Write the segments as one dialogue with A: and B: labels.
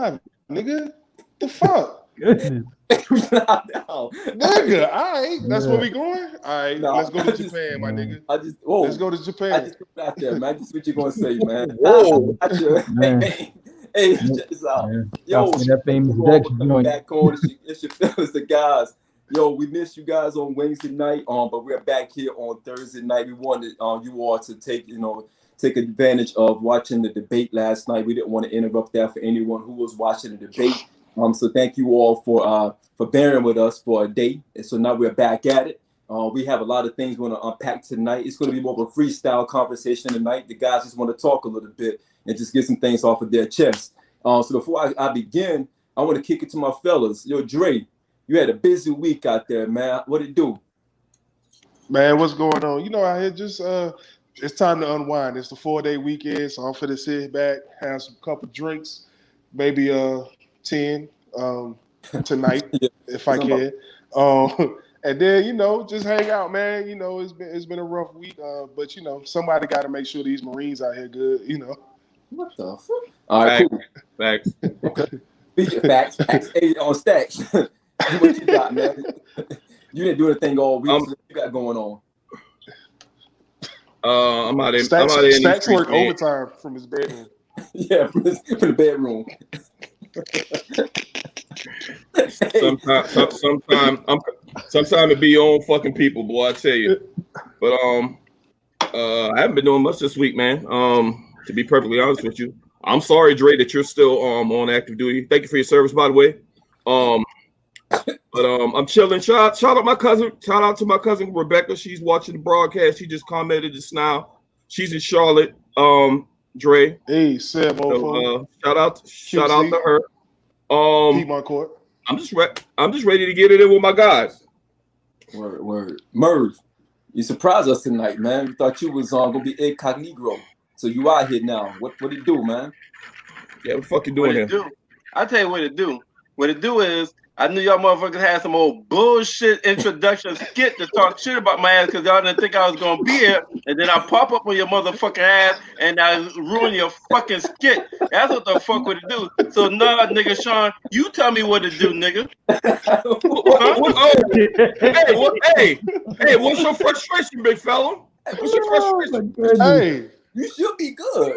A: nigga. The fuck?
B: Goodness.
C: No.
A: Nigga, all right. That's
B: Yeah.
A: where we going? All right,
C: No,
A: let's go to
C: I just-
A: Japan, my nigga.
C: Let's
A: Let's go to
C: I
A: Japan.
C: just put it out there, man. Just what you gonna say, man.
D: Whoa.
B: Man.
C: Hey, check this out.
B: Yeah.
C: Yo,
B: Gotta say that
C: thank
B: famous
C: you all
B: Dex
C: for coming
B: joint.
C: back on. It's your fellas, the guys. Yo, we missed you guys on Wednesday night, but we're back here on Thursday night. We wanted you all to take advantage of watching the debate last night. We didn't want to interrupt that for anyone who was watching the debate. So thank you all for bearing with us for a day. And so now we're back at it. We have a lot of things we want to unpack tonight. It's going to be more of a freestyle conversation tonight. The guys just want to talk a little bit and just get some things off of their chest. So before I begin, I want to kick it to my fellas. Yo, Dre, you had a busy week out there, man. What it do?
A: Man, what's going on? You know, I had just it's time to unwind. It's the 4-day weekend, so I'm finna sit back, have some couple drinks, maybe 10 tonight
C: Yeah.
A: if I can. And then, you know, just hang out, man. You know, it's been a rough week, but you know, somebody got to make sure these Marines out here good. You know,
C: What the fuck? All right, cool.
D: Facts.
C: Okay. Facts. Hey, on Stacks. What you got, man? You didn't do anything all week. So what you got going on?
D: I'm out in.
A: Stacks,
D: I'm out in these
A: Stacks
D: streets,
A: work
D: man.
A: overtime from his bedroom.
C: Yeah, from the bedroom.
D: Sometimes to be your own fucking people, boy. I tell you. But I haven't been doing much this week, man. To be perfectly honest with you, I'm sorry, Dre, that you're still on active duty. Thank you for your service, by the way. But I'm chilling. Shout out my cousin. Shout out to my cousin Rebecca. She's watching the broadcast. She just commented just now. She's in Charlotte. Dre.
A: Hey, Seb,
D: So, shout out to her.
A: Piedmont Court.
D: I'm just ready to get it in with my guys.
C: Word. Merv, you surprised us tonight, man. We thought you was gonna be incognito. So you out here now. What it do, man?
D: Yeah, what the fuck you doing here?
E: I'll tell you what it do. What it do is I knew y'all motherfuckers had some old bullshit introduction skit to talk shit about my ass because y'all didn't think I was gonna be here, and then I pop up on your motherfucking ass and I ruin your fucking skit. That's what the fuck would it do. So nah, nigga Sean, you tell me what to do, nigga.
D: Hey, what's your frustration, big fella? What's your frustration?
A: Hey,
C: you should be good.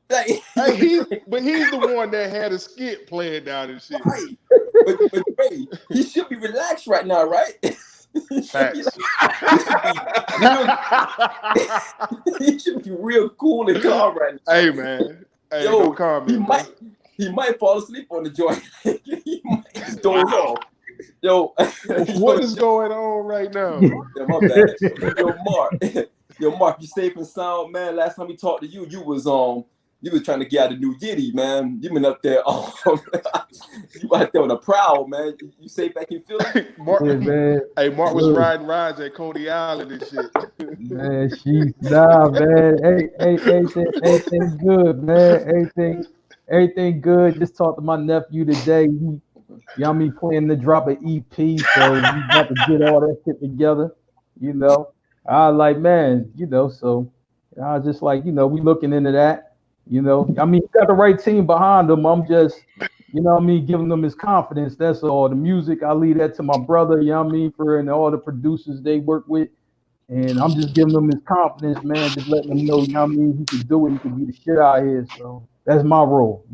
C: Like,
A: he's the one that had a skit playing down and shit.
C: Right. But Ray, he should be relaxed right now, right?
A: Facts.
C: He should be real cool and calm right now.
A: Hey, man. Hey,
C: yo,
A: don't comment,
C: he might fall asleep on the joint. He might just doze off. Yo,
A: what is going on right now?
C: Yeah, my bad. Yo, Mark, you safe and sound, man. Last time we talked to you, you was trying to get out a new Yiddy, man. You been up there, you out there on a prowl, man. You safe back in Philly?
A: Mark,
B: Yeah, man.
A: Hey, Mark was riding rides at Coney Island and shit.
B: Man, man. Everything good, man. Everything good. Just talked to my nephew today. He planning to drop an EP, so we got to get all that shit together. You know, I was like, man, so I was just like, we looking into that. He got the right team behind him. I'm just, giving him his confidence. That's all. The music, I leave that to my brother, and all the producers they work with. And I'm just giving him his confidence, man, just letting him know, he can do it. He can be the shit out here. So that's my role,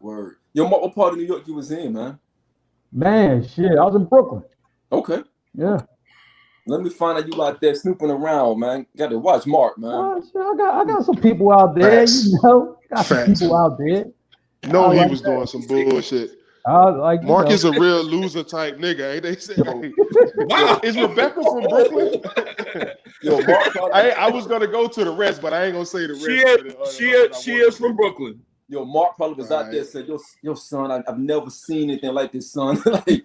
C: Word. Yo, Mark, what part of New York you was in, man?
B: Man, shit, I was in Brooklyn.
C: Okay.
B: Yeah.
C: Let me find out you out there snooping around, man. Got to watch Mark, man.
B: I got some people out there, Got some people out there.
A: No, he was doing some bullshit. Mark is a real loser type nigga, ain't they say? Wow. Is Rebecca from Brooklyn? Yo, Mark, I was gonna go to the rest, but I ain't gonna say the rest.
D: She is from Brooklyn.
C: Yo, Mark probably was out there and said, yo, son, I've never seen anything like this, son. Like,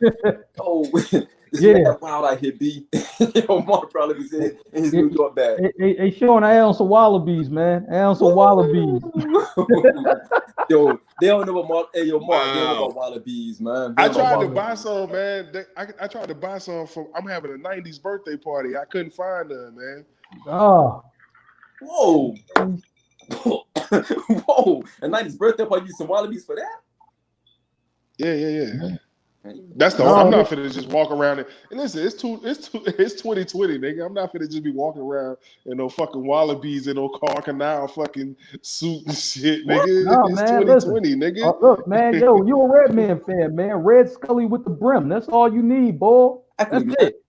C: it's wild out here, B. Yo, Mark probably was in his New York bag.
B: Hey, Sean, I own some wallabies, man. I own some wallabies.
C: Yo, they don't know about Mark. Hey, yo, Mark, they don't know about wallabies, man.
A: I tried to buy some, man. I tried to buy some I'm having a 90s birthday party. I couldn't find none, man.
B: Oh.
C: Whoa. Whoa. A 90s birthday party, you some wallabies for that?
A: Yeah. That's the. I'm not finna just walk around and listen. It's 2020, nigga. I'm not finna just be walking around in no fucking wallabies in no car canal fucking suit and shit, nigga.
B: No,
A: it's
B: man,
A: 2020,
B: listen.
A: nigga.
B: Look, man, yo, you a Redman fan, man. Red Scully with the brim. That's all you need, boy. That's it.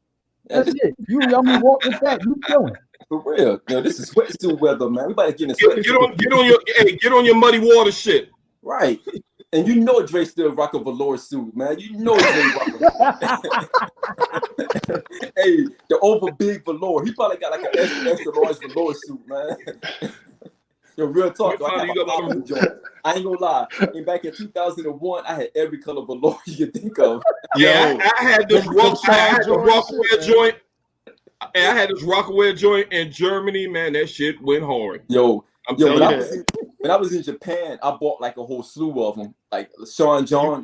B: That's it. I mean, walk with that. You chilling.
C: For real. Yo, this is sweatsuit weather, man. We about to get in
D: Get on your muddy water shit.
C: Right. And you know Dre still rock a velour suit, man. You know Dre rock Hey, the over big velour. He probably got like an extra large velour suit, man. Yo, real talk. I ain't gonna lie. Back in 2001, I had every color velour you could think of.
D: Yeah, I had this Rockaway joint. And I had this Rockaway joint in Germany, man. That shit went hard.
C: When I was in Japan, I bought like a whole slew of them, like Sean John.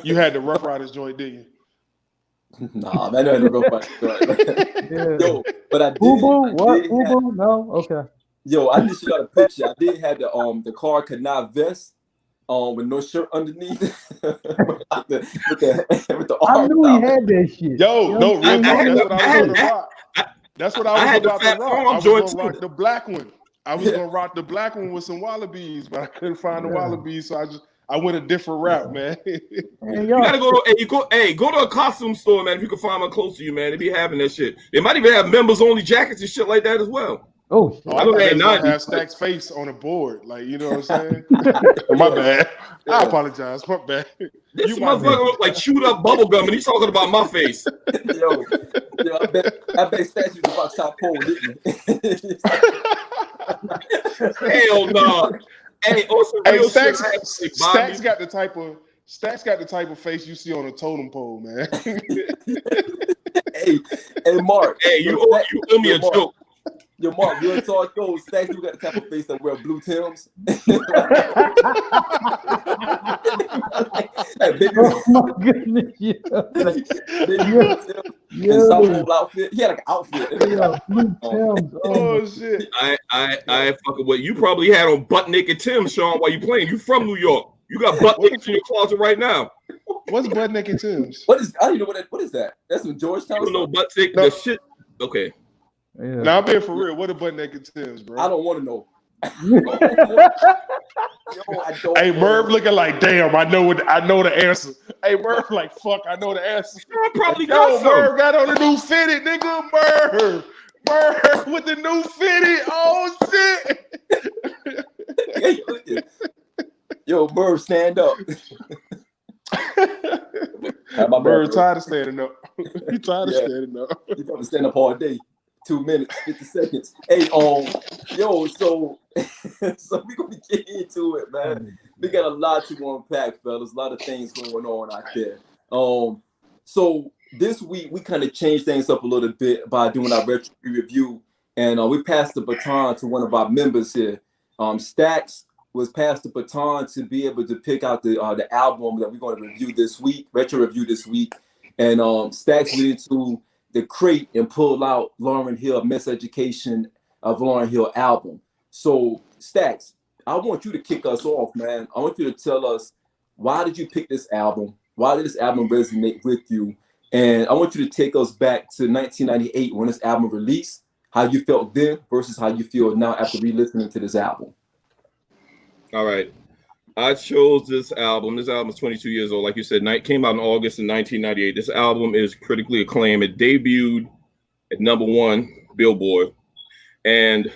A: You had the Rough Riders joint, didn't
C: you? Nah, man, I had the Rough Riders joint. Yo, but I did.
B: Boo-boo? No, okay.
C: Yo, I just got a picture. I did have the car canal vest, with no shirt underneath. with the
B: I knew he had that shit.
A: Yo, no, real talk. That's what I was about to rock. I was gonna rock the black one. I was gonna rock the black one with some wallabies, but I couldn't find the wallabies, so I went a different route, man.
D: You gotta go to a costume store, man. If you can find one close to you, man, they be having that shit. They might even have members only jackets and shit like that as well.
A: I look at have Stack's face on a board, like, you know what I'm saying? My bad. I apologize. My bad.
D: This motherfucker look like chewed up bubble gum, and he's talking about my face.
C: Yo, I bet Stack's was about South Pole, didn't he?
D: Hell no. Hey,
A: Stack's got the type of face you see on a totem pole, man.
C: hey, Mark.
D: Hey, you owe me a joke.
C: Yo, Mark, real talk goes. Stack's, you got the type of face that wear blue Tims.
B: Oh my goodness,
C: outfit. He had like an outfit.
B: Blue Tims.
A: Oh shit.
D: I fucking what you probably had on butt naked Tims, Sean, while you playing. You from New York. You got butt naked in your closet right now.
A: What's butt naked Tims?
C: I don't even know what is that? That's from Georgetown.
D: You don't know butt naked the shit. Okay.
B: Yeah.
A: Now I'm being for real. What are butt naked Tims, bro?
C: I don't want to know.
A: Hey, Merv looking like, damn, I know the answer. Hey, Merv like, fuck, I know the answer.
D: I probably got
A: Merv got on the new fitted, nigga. Merv with the new fitted. Oh shit.
C: Yo, Merv, stand up.
A: Merv tired of standing up. He tired of standing up.
C: He probably stand up all day. 2 minutes, 50 seconds. Hey, yo, so we're gonna get into it, man. We got a lot to unpack, fellas. A lot of things going on out there. So this week we kind of changed things up a little bit by doing our retro review, and we passed the baton to one of our members here. Stacks was passed the baton to be able to pick out the album that we're going to review this week, retro review this week, and Stacks went into the crate and pulled out Lauryn Hill Miseducation of Lauryn Hill album. So Stacks, I want you to kick us off, man. I want you to tell us, why did you pick this album? Why did this album resonate with you? And I want you to take us back to 1998 when this album released, how you felt then versus how you feel now after re-listening to this album.
D: All right. I chose this album. This album is 22 years old. Like you said, came out in August of 1998. This album is critically acclaimed. It debuted at #1 Billboard. And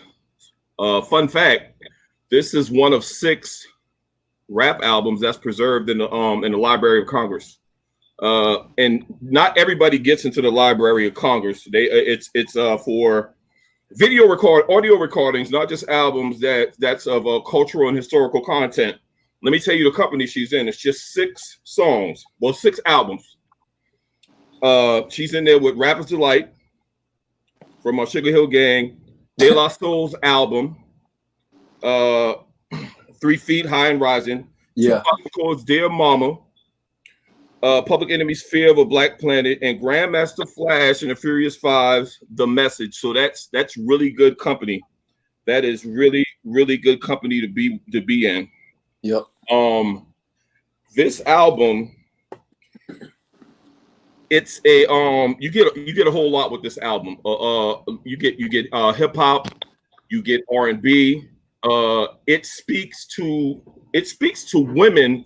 D: fun fact, this is one of 6 rap albums that's preserved in the Library of Congress. And not everybody gets into the Library of Congress. It's for audio recordings, not just albums that's of cultural and historical content. Let me tell you the company she's in. It's just 6 songs. Well, 6 albums. She's in there with Rapper's Delight from Sugar Hill Gang, De La Soul's album, 3 Feet High and Rising,
C: yeah,
D: Tupac Record's Dear Mama, Public Enemy's Fear of a Black Planet, and Grandmaster Flash and the Furious Five's The Message. So that's really good company. That is really, really good company to be in.
C: Yep.
D: this album, it's a you get a whole lot with this album. You get hip hop, you get R&B. It speaks to women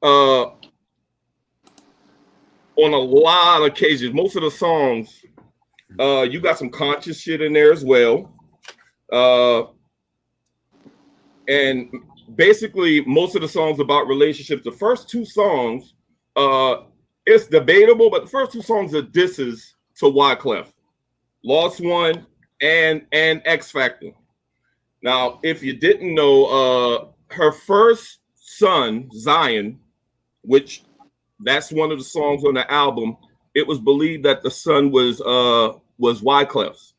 D: on a lot of occasions. Most of the songs, you got some conscious shit in there as well. And basically, most of the songs about relationships. The first two songs, it's debatable, but the first two songs are disses to Wyclef, Lost One, and X Factor. Now, if you didn't know, her first son, Zion, which that's one of the songs on the album, it was believed that the son was Wyclef's,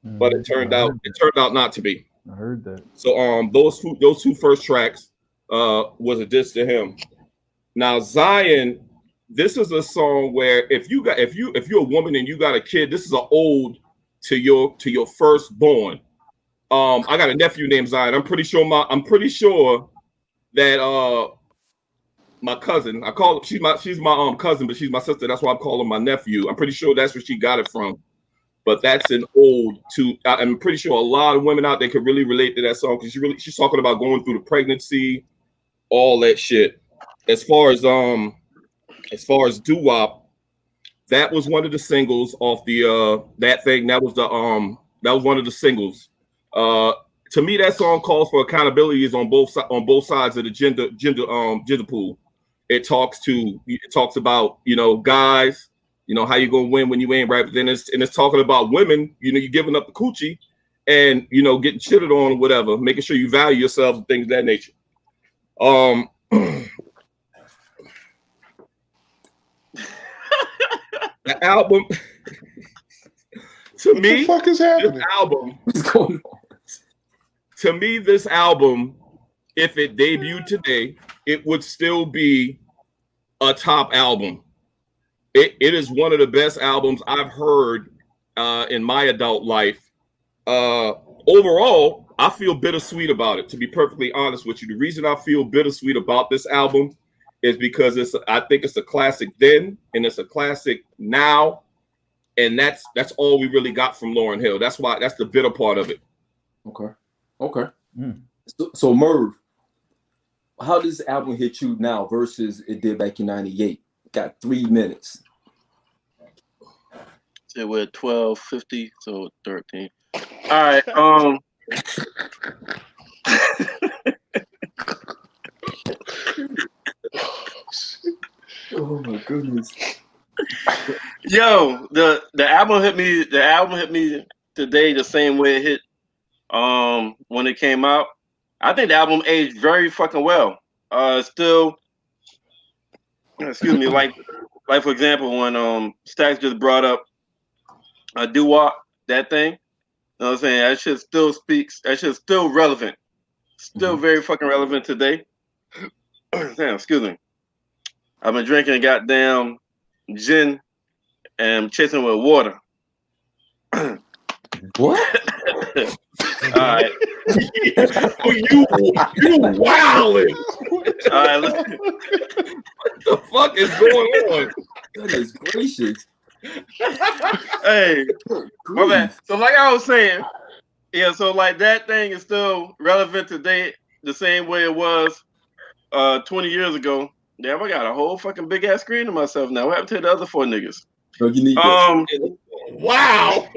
D: but it turned out not to be.
B: I heard that. So
D: those two first tracks was a diss to him. Now Zion, this is a song where if you're a woman and you got a kid, this is an ode to your firstborn. I got a nephew named Zion. I'm pretty sure that my cousin, she's my cousin, but she's my sister. That's why I'm calling my nephew. I'm pretty sure that's where she got it from. But that's an ode to. I'm pretty sure a lot of women out there could really relate to that song because she's talking about going through the pregnancy, all that shit. As far as doo-wop, that was one of the singles off the that thing. That was one of the singles. To me, that song calls for accountabilities on both sides of the gender pool. It talks about, guys, how you gonna win when you ain't right. But then it's talking about women, you giving up the coochie and getting shitted on or whatever, making sure you value yourself and things of that nature. The album to me,
A: what the fuck is happening?
D: This album,
C: What's going on?
D: To me, this album, if it debuted today, it would still be a top album. It is one of the best albums I've heard in my adult life. Overall, I feel bittersweet about it, to be perfectly honest with you. The reason I feel bittersweet about this album is because I think it's a classic then, and it's a classic now, and that's all we really got from Lauryn Hill. That's the bitter part of it.
C: Okay. So Merv, how does this album hit you now versus it did back in '98? Got 3 minutes.
E: So we're at 12:50, so 13. All right.
C: Oh my goodness.
E: Yo, the album hit me. The album hit me today the same way it hit when it came out. I think the album aged very fucking well. Still, excuse me, like for example, when Stacks just brought up a doo-wop, that thing. You know what I'm saying? That shit still speaks. That shit's still relevant. Still very fucking relevant today. Damn, excuse me. I've been drinking goddamn gin and chasing with water.
C: What?
E: All right.
D: you wildin'.
E: All right.
D: What the fuck is going on?
C: Goodness gracious.
E: Hey, my bad. So like I was saying, yeah, so like that thing is still relevant today the same way it was 20 years ago. Damn, I got a whole fucking big ass screen to myself now. What happened to the other 4 niggas?
C: No, you need this.
D: Wow.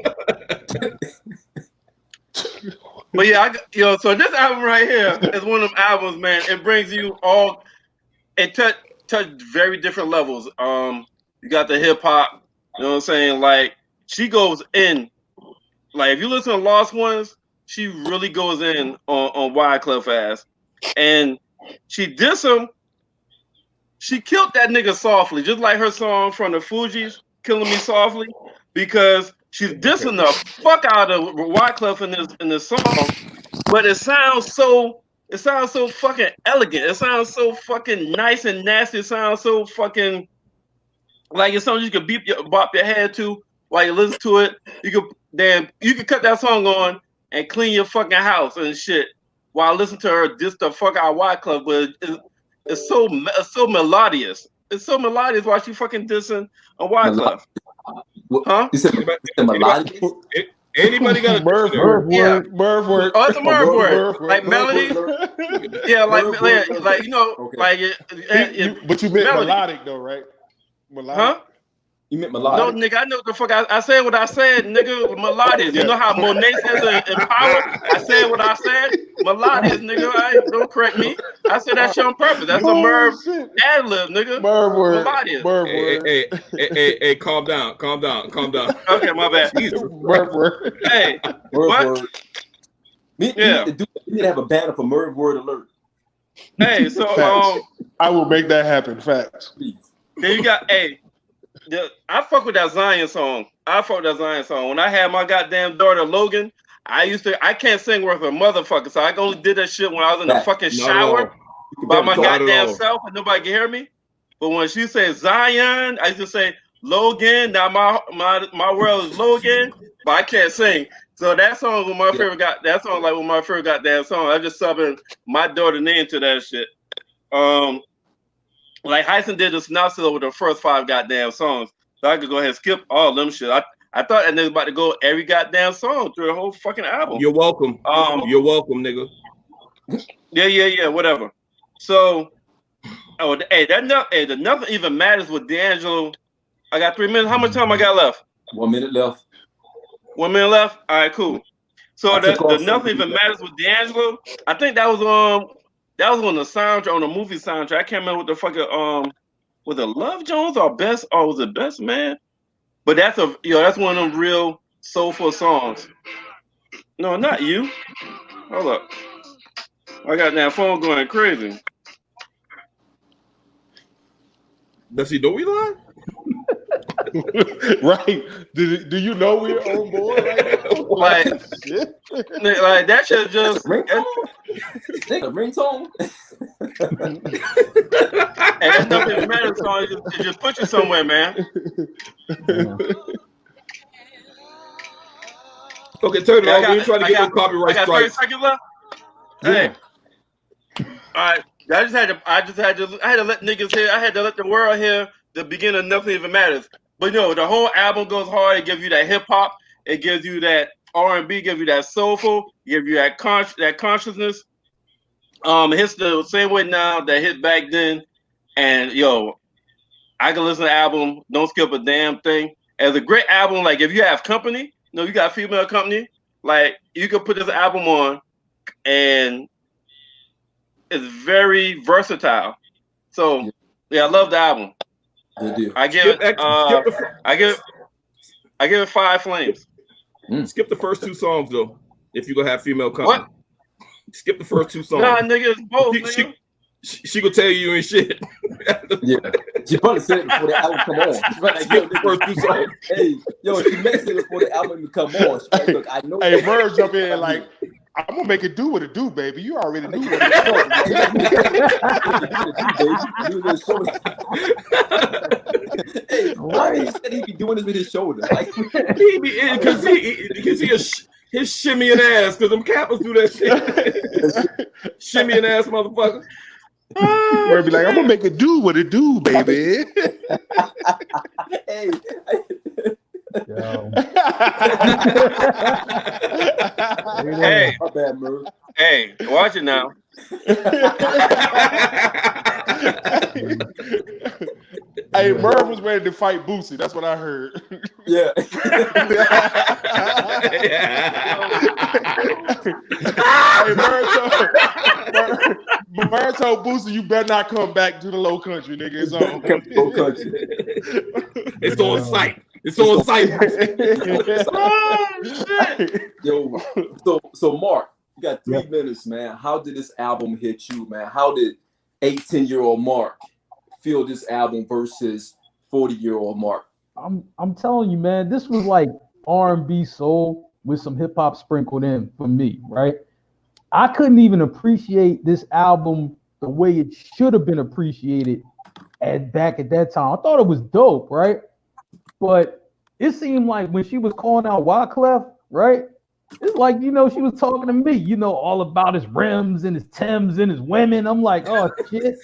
E: But yeah, so this album right here is one of them albums, man. It brings you all, it touched very different levels. You got the hip hop, you know what I'm saying? Like, she goes in, like, if you listen to Lost Ones, she really goes in on Wyclef ass. And she diss him. She killed that nigga softly, just like her song from the Fugees, Killing Me Softly, because she's dissing the fuck out of Wyclef in this song, but it sounds so fucking elegant. It sounds so fucking nice and nasty. It sounds so fucking like it's something you could bop your head to while you listen to it. You could cut that song on and clean your fucking house and shit while listening to her diss the fuck out of Wyclef, but it's so melodious. It's so melodious while she fucking dissing on Wyclef. Huh?
C: You said melodious?
D: Anybody got a
A: Merv
D: word?
E: Yeah.
A: Merv word.
E: Oh, it's a Merv word.
A: Merv word.
E: Like melody. Yeah, like you know,
C: Okay.
E: like
A: But you meant
E: melody.
A: melodic though, right? Melodic.
E: Huh?
C: You meant melodic?
E: No, nigga, I know what the fuck I said what I said, nigga. Melodious. You know how Monet says in Power? I said what I said. Melodious, nigga. Don't correct me. I said that shit on purpose. That's a Merv ad lib, nigga.
A: Merv word.
E: Melodious.
A: Merv word.
D: Hey, calm down.
E: Okay, my bad.
A: Merv word.
E: Hey,
C: Merv
E: what?
C: word. We need to have a banner for Merv word alert.
E: Hey, so
A: Facts. I will make that happen. Facts.
C: Please.
E: then you got I fuck with that Zion song. When I had my goddamn daughter Logan, I can't sing worth a motherfucker, so I only did that shit when I was in the fucking shower by my goddamn self and nobody can hear me. But when she said Zion, I used to say Logan. Now my world is Logan, but I can't sing. So that song was my favorite. That song like one of my favorite goddamn song. I just subbing my daughter's name to that shit. Like Hyson did the synopsis over the first 5 goddamn songs, so I could go ahead and skip all them shit. I thought that nigga about to go every goddamn song through the whole fucking album.
D: You're welcome. You're welcome, nigga.
E: Yeah, whatever. So, the nothing even matters with D'Angelo. I got 3 minutes. How much time I got left?
C: 1 minute left.
E: 1 minute left. All right, cool. So the nothing even matters with D'Angelo. I think that was on the soundtrack, on the movie soundtrack. I can't remember what the fuck was it Love Jones or Best, or was it Best Man? But that's one of them real soulful songs. No, not you. Hold up. I got that phone going crazy.
D: Does he know we live?
A: Right? Do you know we're on board right now?
E: Like that shit just
C: ringtone.
E: And that's nothing matters song. It just put you somewhere, man.
D: Okay, turn it off. We ain't trying to get no copyright strikes.
E: I got 30 seconds left. Hey. All right. I had to let niggas hear. I had to let the world hear the beginning of Nothing Even Matters. But the whole album goes hard. It gives you that hip hop. It gives you that R&B. Gives you that soulful. Gives you that consciousness. It hits the same way now that hit back then. And I can listen to the album. Don't skip a damn thing. As a great album, like if you have company, you got female company, like you could put this album on, and it's very versatile. So I love the album. I give it 5 flames.
D: Skip the first 2 songs though. If you gonna have female company,
E: what?
D: Skip the first 2 songs.
E: Nah, nigga, it's both. Nigga.
D: She gonna tell you ain't shit.
C: Yeah, she probably said it before the album come on.
D: Skip the first 2 songs.
C: Hey, she mentioned it before the album come on. She's like, look, I know.
A: Hey, Merv jump in like, I'm gonna make it do what it do, baby. You already knew what
C: it do. Hey, why he said he be doing this with his shoulder? Like,
D: he be in because his shimmying ass, because them Kappas do that shit. Shimmying ass motherfucker.
A: Merv be like, I'm gonna make it do what it do, baby.
C: Hey.
E: Hey,
C: my bad, Merv.
E: Hey, watch it now.
A: Hey, Merv was ready to fight Boosie. That's what I heard.
C: Yeah.
A: Hey, Merv told Boosie, you better not come back to the low country, nigga. It's on.
D: It's on site. It's on site.
C: Yo, so Mark, you got 3 minutes, man. How did this album hit you, man? How did 18-year-old Mark feel this album versus 40-year-old Mark?
B: I'm telling you, man, this was like R&B soul with some hip hop sprinkled in for me, right? I couldn't even appreciate this album the way it should have been appreciated back at that time. I thought it was dope, right? But it seemed like when she was calling out Wyclef, right? It's like, she was talking to me, all about his rims and his Timbs and his women. I'm like, oh shit.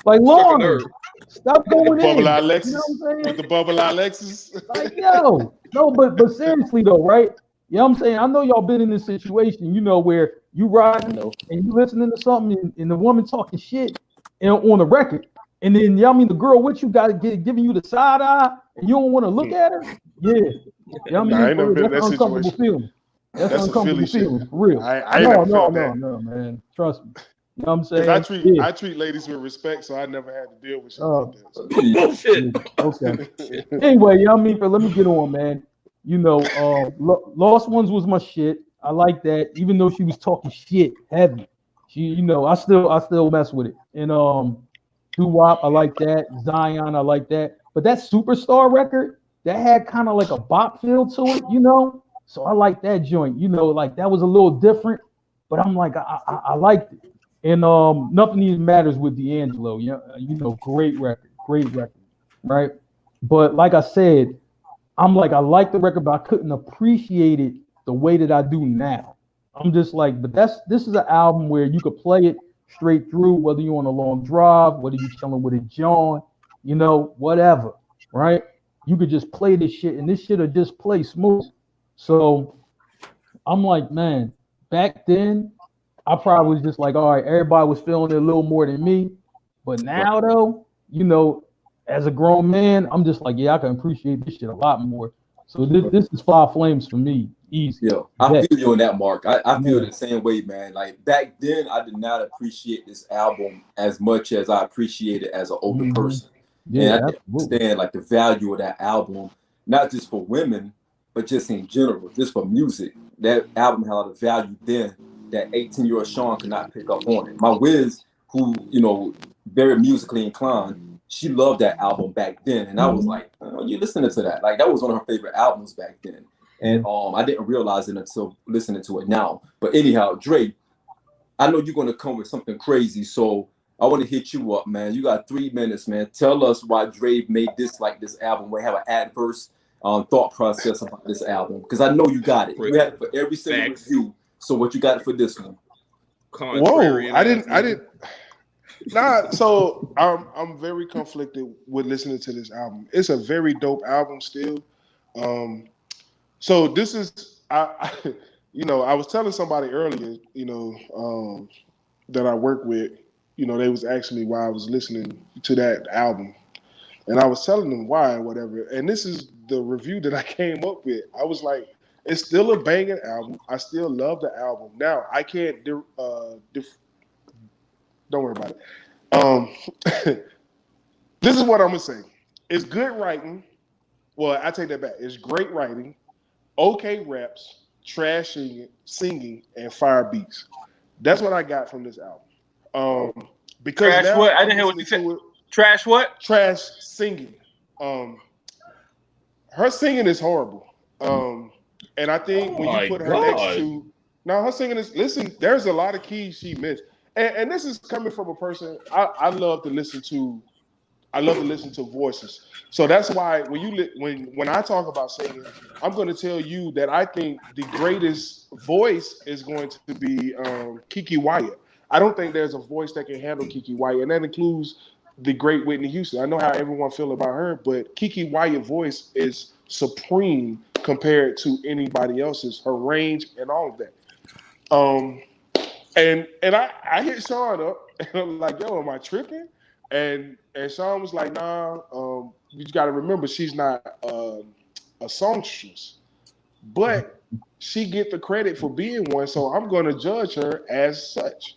B: Like
D: Struck a
B: Lauren,
D: nerve.
B: stop going in.
A: Bubble Alexis.
B: You know what I'm saying?
A: With the Bubble Alexis.
B: Like, yo, no, but seriously though, right? You know what I'm saying? I know y'all been in this situation, you know, where you riding and you listening to something and the woman talking shit on the record. And then y'all mean the girl with you got giving you the side eye and you don't want to look at her? Yeah. Y'all mean
A: I ain't never been in that
B: that's an uncomfortable
A: situation.
B: feeling. That's an
A: That's a Philly
B: uncomfortable
A: shit.
B: feeling, for real.
A: I ain't never felt that.
B: No, man. Trust me. You know what I'm saying?
A: Because I treat ladies with respect, so I never had to deal with shit like that. So.
D: Bullshit.
B: Okay. Anyway, you know what I mean? Let me get on, man. You know, Lost Ones was my shit. I like that, even though she was talking shit heavy. She, you know, I still mess with it. And Doo-Wop, I like that. Zion, I like that. But that Superstar record, that had kind of like a bop feel to it, you know. So I like that joint. You know, like that was a little different, but I'm like, I liked it. And Nothing Even Matters with D'Angelo. You know, great record, right? But like I said, I'm like, I like the record, but I couldn't appreciate it the way that I do now. I'm just like, but this is an album where you could play it straight through, whether you're on a long drive, whether you're chilling with a John, you know, whatever, right? You could just play this shit, and this shit will just play smooth. So I'm like, man, back then, I probably was just like, all right, everybody was feeling it a little more than me. But now, though, you know, as a grown man, I'm just like, yeah, I can appreciate this shit a lot more. So this is Five Flames for me, easy.
C: Yeah, I feel you on that, Mark. I feel the same way, man. Like back then, I did not appreciate this album as much as I appreciate it as an older person. Yeah, and I didn't understand like the value of that album, not just for women, but just in general, just for music. That album had a lot of value then that 18-year-old Sean could not pick up on it. My Wiz, who, you know, very musically inclined, she loved that album back then. And I was like, oh, you listening to that? Like, that was one of her favorite albums back then. And I didn't realize it until listening to it now. But anyhow, Dre, I know you're going to come with something crazy. So I want to hit you up, man. You got 3 minutes, man. Tell us why Dre made this album, where you have an adverse thought process about this album. Because I know you got it. You had it for every single review. So what you got for this one?
A: Whoa, I didn't. Nah, so I'm very conflicted with listening to this album. It's a very dope album still. So this is you know, I was telling somebody earlier, you know, that I work with, you know, they was asking me why I was listening to that album. And I was telling them why and whatever. And this is the review that I came up with. I was like, it's still a banging album. I still love the album. Now, I can't don't worry about it. This is what I'm going to say. It's good writing. Well, I take that back. It's great writing, okay raps, trash singing, and fire beats. That's what I got from this album. Because
E: trash
A: now
E: what? I didn't hear what you said. Trash what?
A: Trash singing. Her singing is horrible. And I think when you put her next to her singing is, listen, there's a lot of keys she missed. And this is coming from a person I love to listen to. I love to listen to voices. So that's why when I talk about singing, I'm going to tell you that I think the greatest voice is going to be Keke Wyatt. I don't think there's a voice that can handle Keke Wyatt, and that includes the great Whitney Houston. I know how everyone feel about her, but Keke Wyatt's voice is supreme compared to anybody else's. Her range and all of that. And I hit Sean up, and I'm like, yo, am I tripping? And Sean was like, nah, you got to remember she's not a songstress, but she get the credit for being one, so I'm going to judge her as such.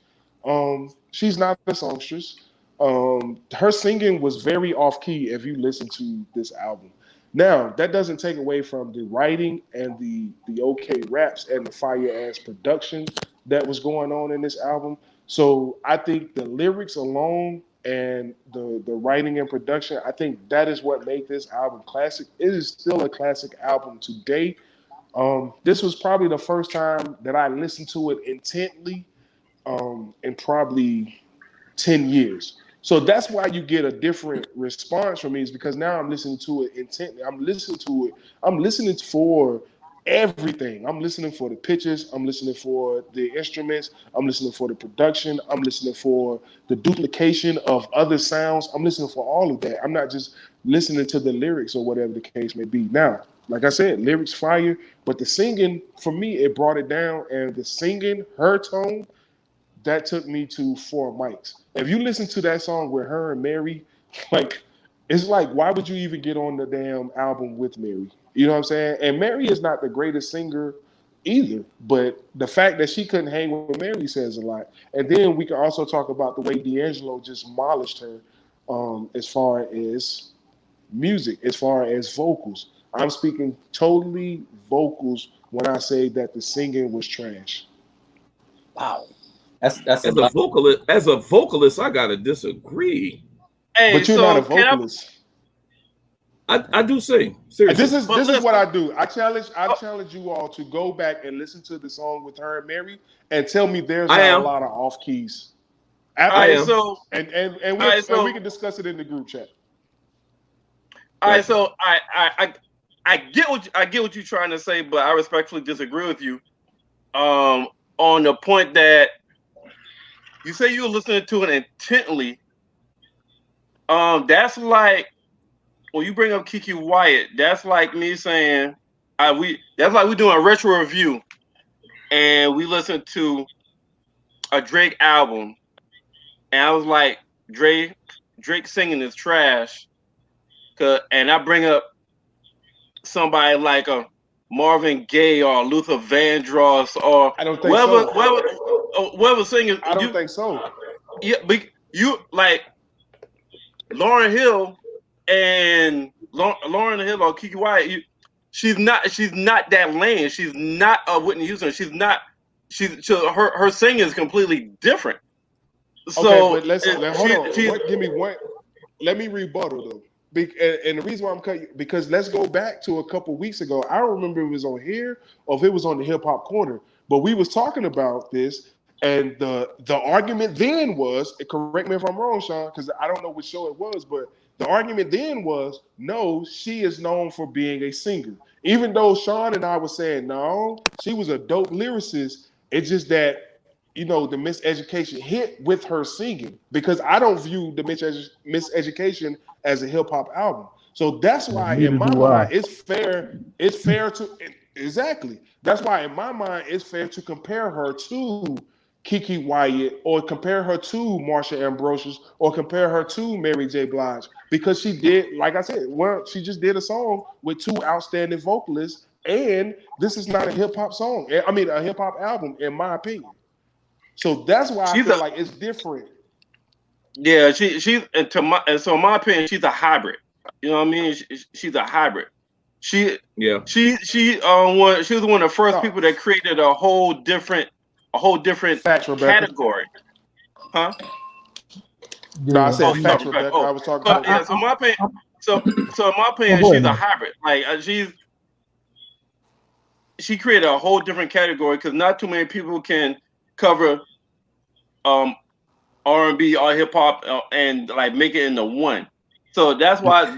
A: She's not a songstress. Her singing was very off-key if you listen to this album. Now, that doesn't take away from the writing and the okay raps and the fire-ass production that was going on in this album. So I think the lyrics alone and the writing and production, I think that is what made this album classic. It is still a classic album today. This was probably the first time that I listened to it intently in probably 10 years. So that's why you get a different response from me, is because now I'm listening to it intently. I'm listening for everything. I'm listening for the pitches. I'm listening for the instruments. I'm listening for the production. I'm listening for the duplication of other sounds. I'm listening for all of that. I'm not just listening to the lyrics or whatever the case may be. Now, like I said, lyrics fire, but the singing, for me, it brought it down. And the singing, her tone, that took me to Four Mics. If you listen to that song with her and Mary, like, it's like, why would you even get on the damn album with Mary? You know what I'm saying? And Mary is not the greatest singer either, but the fact that she couldn't hang with Mary says a lot. And then we can also talk about the way D'Angelo just demolished her as far as music, as far as vocals. I'm speaking totally vocals when I say that the singing was trash.
C: Wow. That's
D: as a vocalist, I gotta disagree.
E: Hey,
A: but you're
E: so
A: not a vocalist.
D: I do sing. Seriously.
A: This is what I do. I challenge you all to go back and listen to the song with her and Mary and tell me there's not a lot of off keys.
E: We
A: can discuss it in the group chat.
E: All right, so I get what you're trying to say, but I respectfully disagree with you. On the point that you say you were listening to it intently. That's like when you bring up Kiki Wyatt. That's like me saying that's like we doing a retro review, and we listened to a Drake album, and I was like, Drake singing is trash. And I bring up somebody like a Marvin Gaye or Luther Vandross or
A: I don't think so.
E: whoever singing.
A: I don't think so.
E: Yeah, but you like Lauryn Hill and Lauryn Hill or Kiki Wyatt. She's not that lane. She's not a Whitney Houston. She's not. Her singing is completely different. So
A: okay, but hold on. Give me one. Let me rebuttal though. And the reason why I'm cutting, because let's go back to a couple weeks ago. I don't remember if it was on here or if it was on the Hip Hop Corner, but we was talking about this, and the argument then was, correct me if I'm wrong, Sean, because I don't know which show it was, but the argument then was, no, she is known for being a singer. Even though Sean and I were saying, no, she was a dope lyricist. It's just that, the Miseducation hit with her singing, because I don't view the Miseducation as a hip hop album. So that's why in my mind it's fair to exactly. That's why in my mind it's fair to compare her to Kiki Wyatt or compare her to Marsha Ambrosius or compare her to Mary J. Blige, because she did, like I said, she just did a song with two outstanding vocalists, and this is not a hip hop song. I mean a hip hop album in my opinion. So that's why I feel like it's different.
E: Yeah, so in my opinion, she's a hybrid. You know what I mean? She's a hybrid. She was one of the first people that created a whole different category. Huh?
A: No, I said facts, Rebecca. I was talking about.
E: Yeah, so in my opinion, she's a hybrid. Like she created a whole different category because not too many people can cover R&B or hip hop and like make it into one. So that's why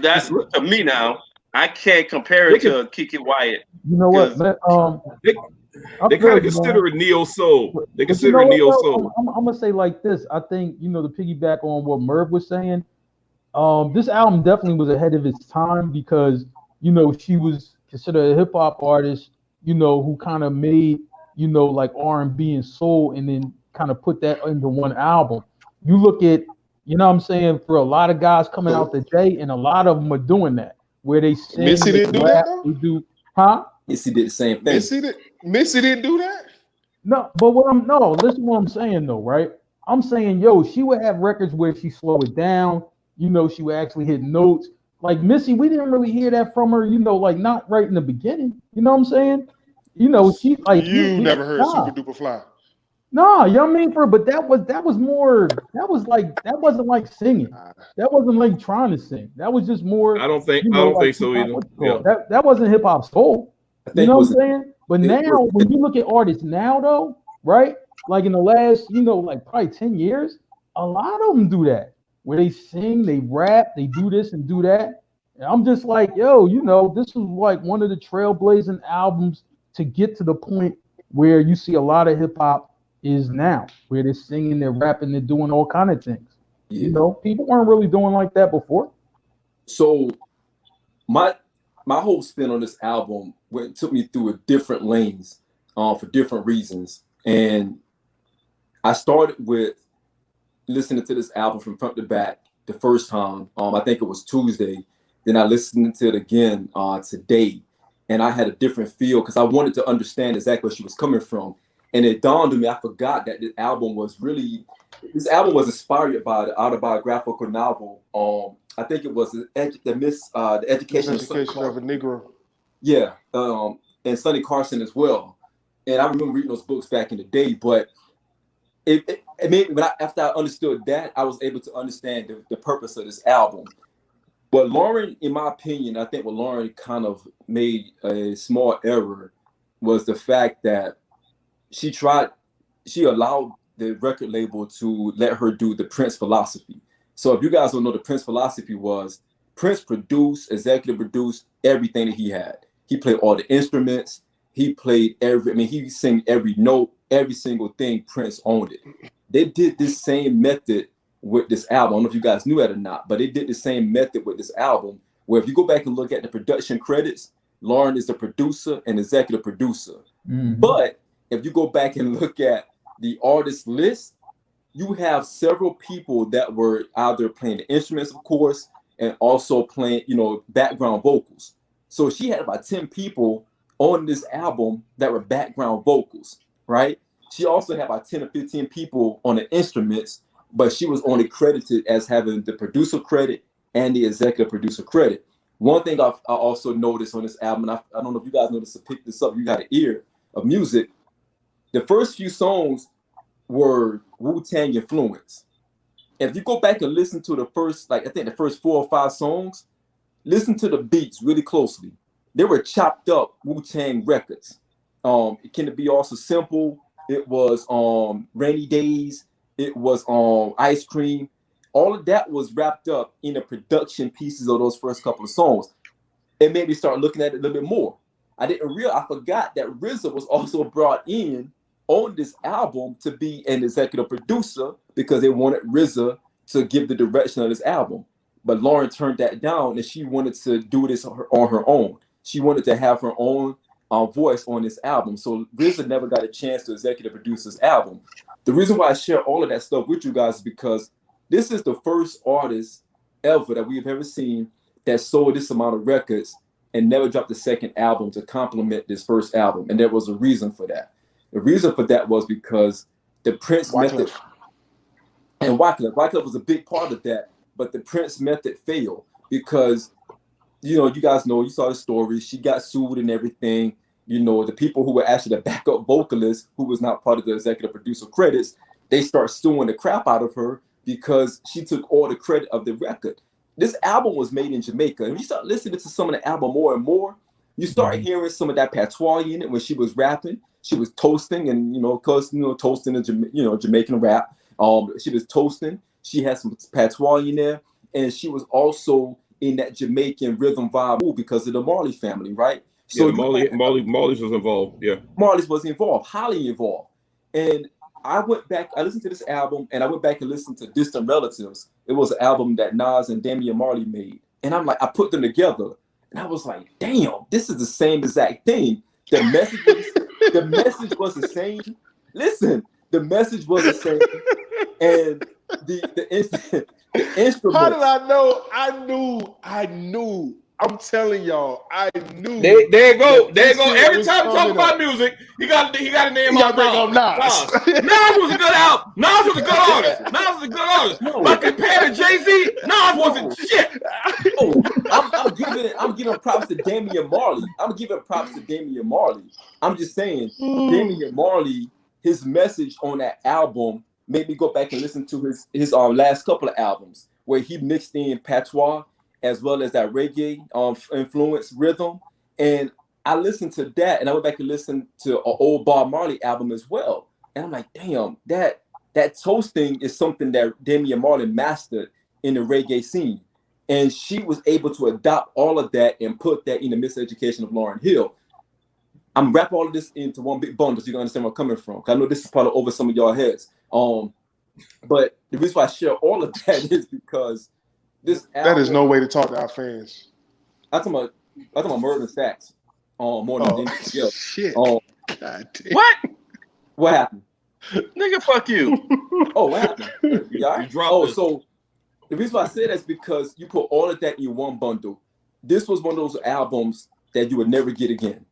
E: to me now I can't compare it to Kiki Wyatt.
B: You know what?
D: They kind of consider it neo soul. They consider it neo soul.
B: I'm gonna say like this. I think to piggyback on what Merv was saying. This album definitely was ahead of its time because she was considered a hip hop artist. Who kind of made like R&B and soul, and then kind of put that into one album. You look at, what I'm saying, for a lot of guys coming out today, and a lot of them are doing that, where they sing,
A: Missy didn't do that, though?
B: They do, huh?
C: Missy did the same thing.
A: Missy didn't do that?
B: No, but listen to what I'm saying, though, right? I'm saying, she would have records where she slow it down, she would actually hit notes. Like Missy, we didn't really hear that from her, like not right in the beginning. You know what I'm saying? She like
A: you never heard Super Duper Fly.
B: No, but that wasn't like singing. That wasn't like trying to sing. That was just more.
D: I don't think so either. Yeah.
B: That wasn't hip hop soul. You know what I'm saying? But now, when you look at artists now, though, right? Like in the last, like probably 10 years, a lot of them do that. Where they sing, they rap, they do this and do that. And I'm just like, this is like one of the trailblazing albums to get to the point where you see a lot of hip hop is now, where they're singing, they're rapping, they're doing all kind of things.
C: Yeah.
B: You know, people weren't really doing like that before.
C: So my whole spin on this album took me through a different lanes for different reasons. And I started with listening to this album from front to back the first time. I think it was Tuesday. Then I listened to it again today. And I had a different feel because I wanted to understand exactly where she was coming from. And it dawned on me, I forgot that this album was inspired by the autobiographical novel. I think it was the Education
A: of a Negro.
C: Yeah, and Sonny Carson as well. And I remember reading those books back in the day, but it made me, after I understood that, I was able to understand the purpose of this album. But Lauryn, in my opinion, I think what Lauryn kind of made a small error was the fact that she allowed the record label to let her do the Prince philosophy. So if you guys don't know, the Prince philosophy was Prince executive produced everything that he had. He played all the instruments. He played he sang every note, every single thing. Prince owned it. They did this same method with this album. I don't know if you guys knew that or not, but they did the same method with this album, where if you go back and look at the production credits, Lauryn is the producer and executive producer. Mm-hmm. But if you go back and look at the artist list, you have several people that were either playing the instruments, of course, and also playing, background vocals. So she had about 10 people on this album that were background vocals, right? She also had about 10 or 15 people on the instruments, but she was only credited as having the producer credit and the executive producer credit. One thing I also noticed on this album, and I don't know if you guys noticed to pick this up, you got an ear of music. The first few songs were Wu-Tang influence. If you go back and listen to the first 4 or 5 songs, listen to the beats really closely. They were chopped up Wu-Tang records. It can be also simple. It was Rainy Days. It was Ice Cream. All of that was wrapped up in the production pieces of those first couple of songs. It made me start looking at it a little bit more. I forgot that RZA was also brought in on this album to be an executive producer because they wanted RZA to give the direction of this album. But Lauryn turned that down, and she wanted to do this on her own. She wanted to have her own voice on this album. So RZA never got a chance to executive produce this album. The reason why I share all of that stuff with you guys is because this is the first artist ever that we've ever seen that sold this amount of records and never dropped a second album to complement this first album. And there was a reason for that. The reason for that was because the Prince method, and Wyclef was a big part of that, but the Prince method failed because, you guys know, you saw the story, she got sued and everything. The people who were actually the backup vocalists, who was not part of the executive producer credits, they start suing the crap out of her because she took all the credit of the record. This album was made in Jamaica. And you start listening to some of the album more and more, you start hearing some of that patois in it. When she was rapping, she was toasting and, toasting in Jamaican rap. She was toasting. She had some patois in there. And she was also in that Jamaican rhythm vibe because of the Marley family, right? So
D: Marley's was involved. Yeah,
C: Marley's was involved, highly involved. And I listened to this album, and I went back and listened to Distant Relatives. It was an album that Nas and Damian Marley made. And I'm like, I put them together, and I was like, damn, this is the same exact thing. The message was the same. Listen, the message was the same. And the instrument.
A: How did I know? I knew. I'm telling y'all, I knew.
D: There you go. Every time we talk about music, he got a name on Nas. Nas was a good album. Nas was a good artist. But compared to Jay-Z, Nas wasn't shit.
C: I'm giving props to Damian Marley. I'm just saying, Damian Marley, his message on that album made me go back and listen to his last couple of albums where he mixed in patois as well as that reggae influence rhythm. And I listened to that, and I went back and listened to an old Bob Marley album as well. And I'm like, damn, that toasting is something that Damian Marley mastered in the reggae scene. And she was able to adopt all of that and put that in the Miseducation of Lauryn Hill. I'm wrap all of this into one big bundle so you can understand where I'm coming from. I know this is probably over some of y'all heads. But the reason why I share all of that is because this
A: that is no way to talk to our fans.
C: I'm talking about Murder and Facts. More than anything else.
A: Shit. God damn.
C: What happened?
E: Nigga, fuck you.
C: Oh, what happened? You all right? So the reason why I say that is because you put all of that in one bundle. This was one of those albums that you would never get again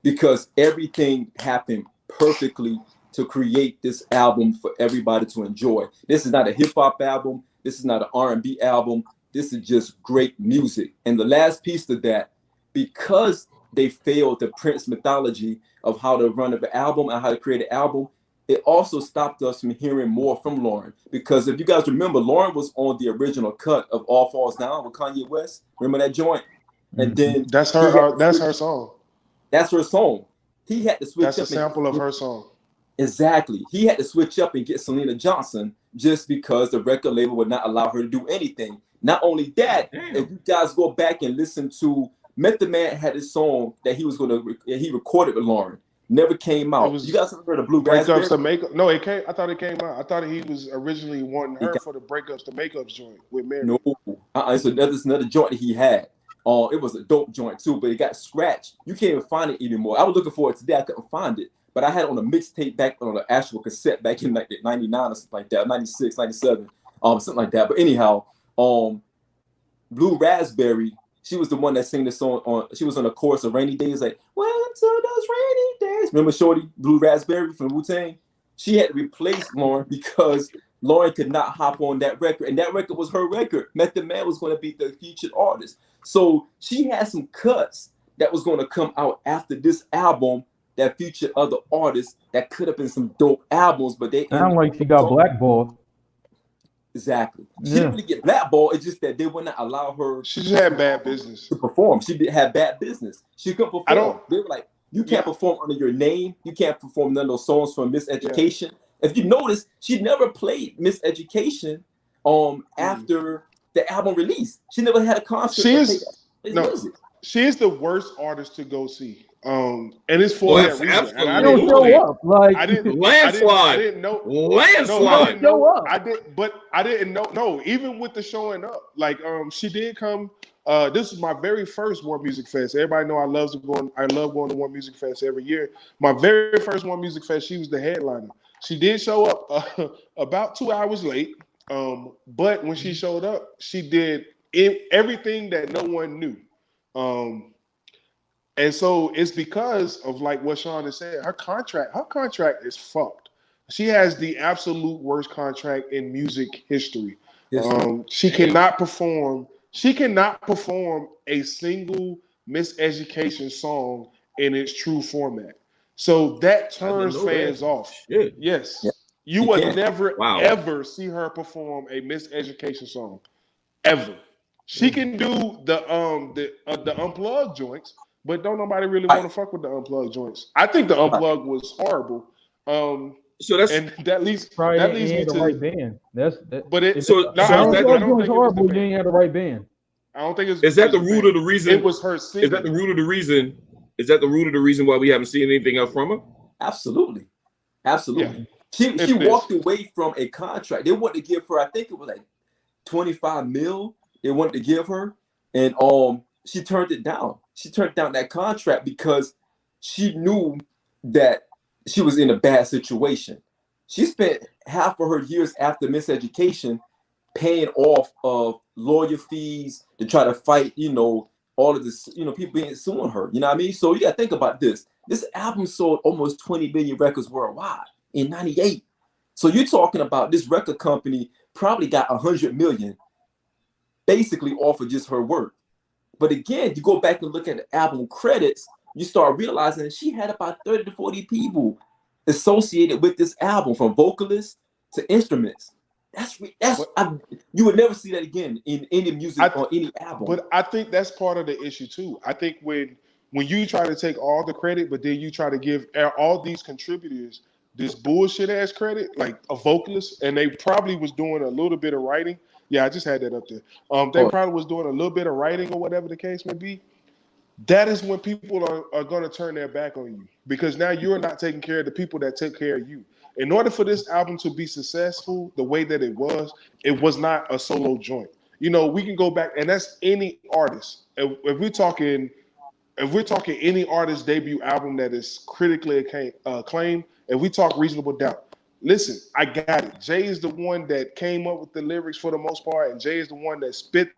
C: because everything happened perfectly to create this album for everybody to enjoy. This is not a hip hop album. This is not an R&B album. This is just great music. And the last piece to that, because they failed the Prince mythology of how to run an album and how to create an album, it also stopped us from hearing more from Lauryn. Because if you guys remember, Lauryn was on the original cut of All Falls Down with Kanye West. Remember that joint? And then
A: that's her. That's her song.
C: That's her song. He had to switch.
A: That's a sample of her song.
C: Exactly. He had to switch up and get Selena Johnson just because the record label would not allow her to do anything. Not only that, if you guys go back and listen to Method Man had his song that he recorded with Lauryn. Never came out. You guys ever heard of Blue Raspberry?
A: Breakups to Makeup? No, it came. I thought it came out. I thought he was originally wanting her for the Breakups to Makeups joint with Mary.
C: No, it's another joint that he had. It was a dope joint too, but it got scratched. You can't even find it anymore. I was looking for it today. I couldn't find it, but I had it on a mixtape back on an actual cassette back in like 99 or something like that, 96, 97, something like that. But anyhow, Blue Raspberry. She was the one that sang the song she was on the chorus of Rainy Days, like, welcome to those rainy days. Remember Shorty, Blue Raspberry from Wu-Tang? She had to replace Lauryn because Lauryn could not hop on that record. And that record was her record. Method Man was going to be the featured artist. So she had some cuts that was going to come out after this album that featured other artists that could have been some dope albums, but they
B: sound like she got blackballed.
C: Exactly. She didn't really get blackballed. It's just that they would not allow her.
A: She just had bad business
C: to perform. She did have bad business. She couldn't perform. They were like, you can't perform under your name. You can't perform none of those songs from Miseducation. Yeah. If you notice, she never played Miseducation after the album release. She never had a concert.
A: She is the worst artist to go see. And it's for that reason. And
B: I don't show up. Like
A: landslide. I didn't know.
B: Landslide.
A: I didn't know. No, even with the showing up, like she did come. This is my very first One Music Fest. Everybody know I love going to One Music Fest every year. My very first One Music Fest, she was the headliner. She did show up about 2 hours late. But when she showed up, she did everything that no one knew. And so it's because of like what Sean has said. Her contract is fucked. She has the absolute worst contract in music history. She cannot perform. She cannot perform a single Miseducation song in its true format. So that turns fans off.
D: Shit.
A: Yes. Yeah. You would never ever see her perform a Miseducation song. Ever. She can do the unplugged joints, but don't nobody really want to fuck with the unplugged joints. I think the unplugged was horrible.
D: So that's
A: and that leads me
B: to
A: the
B: right band. Horrible. You ain't had the right band.
A: I don't think it's.
D: Is that the root of the reason?
A: It was her singing.
D: Is that the root of the reason? Is that the root of the reason why we haven't seen anything else from her?
C: Absolutely.
A: Yeah.
C: She walked away from a contract. They wanted to give her, I think it was like 25 mil. They wanted to give her, and she turned it down. She turned down that contract because she knew that she was in a bad situation. She spent half of her years after Miseducation paying off of lawyer fees to try to fight, all of this, people being suing her. You know what I mean? So you got to think about this. This album sold almost 20 million records worldwide in 98. So you're talking about this record company probably got 100 million basically off of just her work. But again, you go back and look at the album credits, you start realizing she had about 30 to 40 people associated with this album, from vocalists to instruments. You would never see that again in any music or any album.
A: But I think that's part of the issue too. I think when you try to take all the credit, but then you try to give all these contributors this bullshit ass credit, like a vocalist, and they probably was doing a little bit of writing. Yeah, I just had that up there. They probably was doing a little bit of writing or whatever the case may be. that is when people are going to turn their back on you because now you're not taking care of the people that took care of you. In order for this album to be successful the way that it was not a solo joint. You know, we can go back, and that's any artist. If we're talking any artist debut album that is critically acclaimed, if we talk Reasonable Doubt, listen, I got it. Jay is the one that came up with the lyrics for the most part, and Jay is the one that spit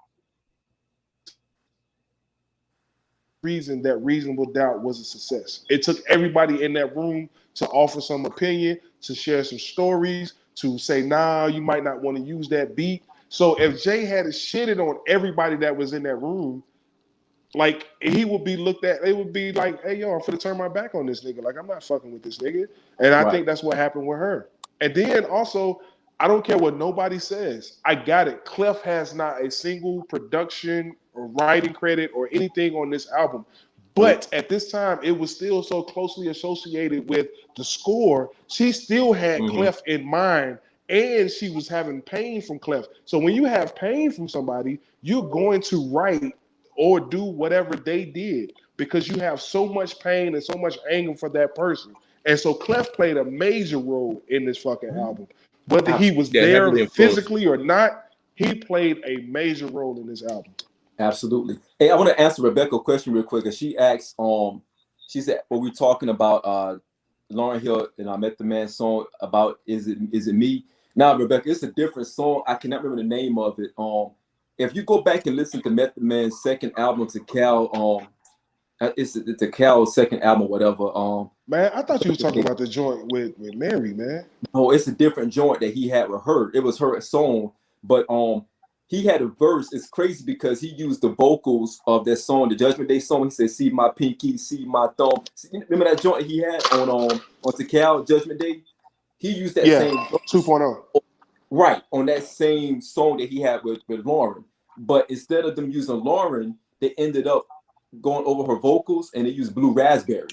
A: reason that Reasonable Doubt was a success. It took everybody in that room to offer some opinion, to share some stories, to say, nah, you might not want to use that beat. So if Jay had shitted on everybody that was in that room, like he would be looked at, they would be like, hey, yo, I'm finna turn my back on this nigga. Like, I'm not fucking with this nigga. And I think that's what happened with her. And then also, I don't care what nobody says. I got it. Clef has not a single production or writing credit or anything on this album. But at this time, it was still so closely associated with the score. She still had Clef in mind, and she was having pain from Clef. So when you have pain from somebody, you're going to write or do whatever they did because you have so much pain and so much anger for that person. And so Clef played a major role in this fucking album. Whether he was there physically or not, he played a major role in this album.
C: Absolutely. Hey, I want to answer Rebecca a question real quick. She asked, she said, well, we're talking about Lauryn Hill and I Met the Man song about Is it Me? Now, Rebecca, it's a different song. I cannot remember the name of it. If you go back and listen to Met the Man's second album to Cal, it's the Cal's second album, whatever.
A: Man, I thought you were talking about the joint with Mary, man.
C: No, it's a different joint that he had with her. It was her song, but he had a verse. It's crazy because he used the vocals of that song, the Judgment Day song. He said, "See my pinky, see my thumb." Remember that joint he had on Cal Judgment Day? He used that same
A: 2.0.
C: Right, on that same song that he had with Lauryn. But instead of them using Lauryn, they ended up going over her vocals and they used Blue Raspberry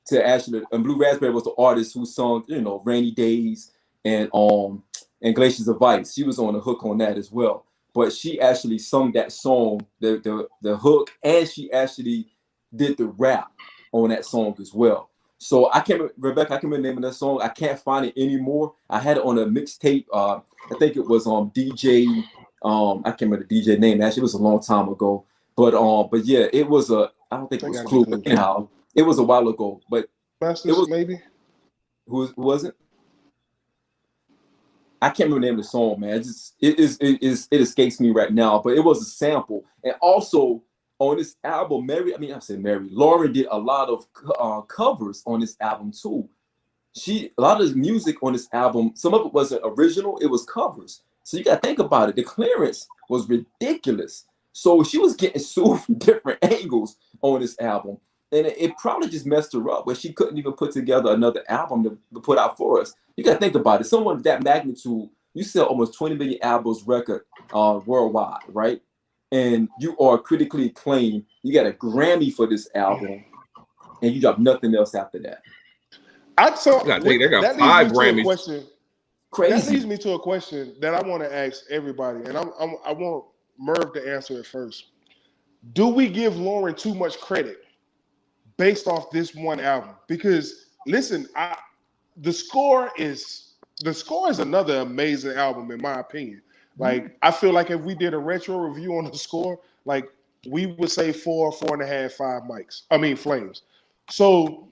C: to actually. And Blue Raspberry was the artist who sung, Rainy Days and Glaciers of Ice. She was on the hook on that as well. But she actually sung that song, the hook, and she actually did the rap on that song as well. So Rebecca, I can't remember the name of that song. I can't find it anymore. I had it on a mixtape. I think it was on DJ. I can't remember the DJ name. Actually, it was a long time ago. But yeah, it was I don't think it was Clue. But anyhow, it was a while ago. But
A: Masters,
C: it was
A: maybe.
C: Who was it? I can't remember the name of the song, man. It escapes me right now. But it was a sample, and also on this album, Lauryn did a lot of covers on this album too. A lot of the music on this album, some of it wasn't original, it was covers. So you got to think about it. The clearance was ridiculous. So she was getting sued from different angles on this album. And it probably just messed her up where she couldn't even put together another album to put out for us. You got to think about it. Someone of that magnitude, you sell almost 20 million albums record worldwide, right? And you are critically acclaimed. You got a Grammy for this album, and you drop nothing else after that.
D: They got 5 Grammys.
C: Crazy.
A: That leads me to a question that I want to ask everybody, and I want Merv to answer it first. Do we give Lauryn too much credit based off this one album? Because listen, the score is another amazing album in my opinion. Like, I feel like if we did a retro review on the score, like we would say 4.5, 5 flames. So,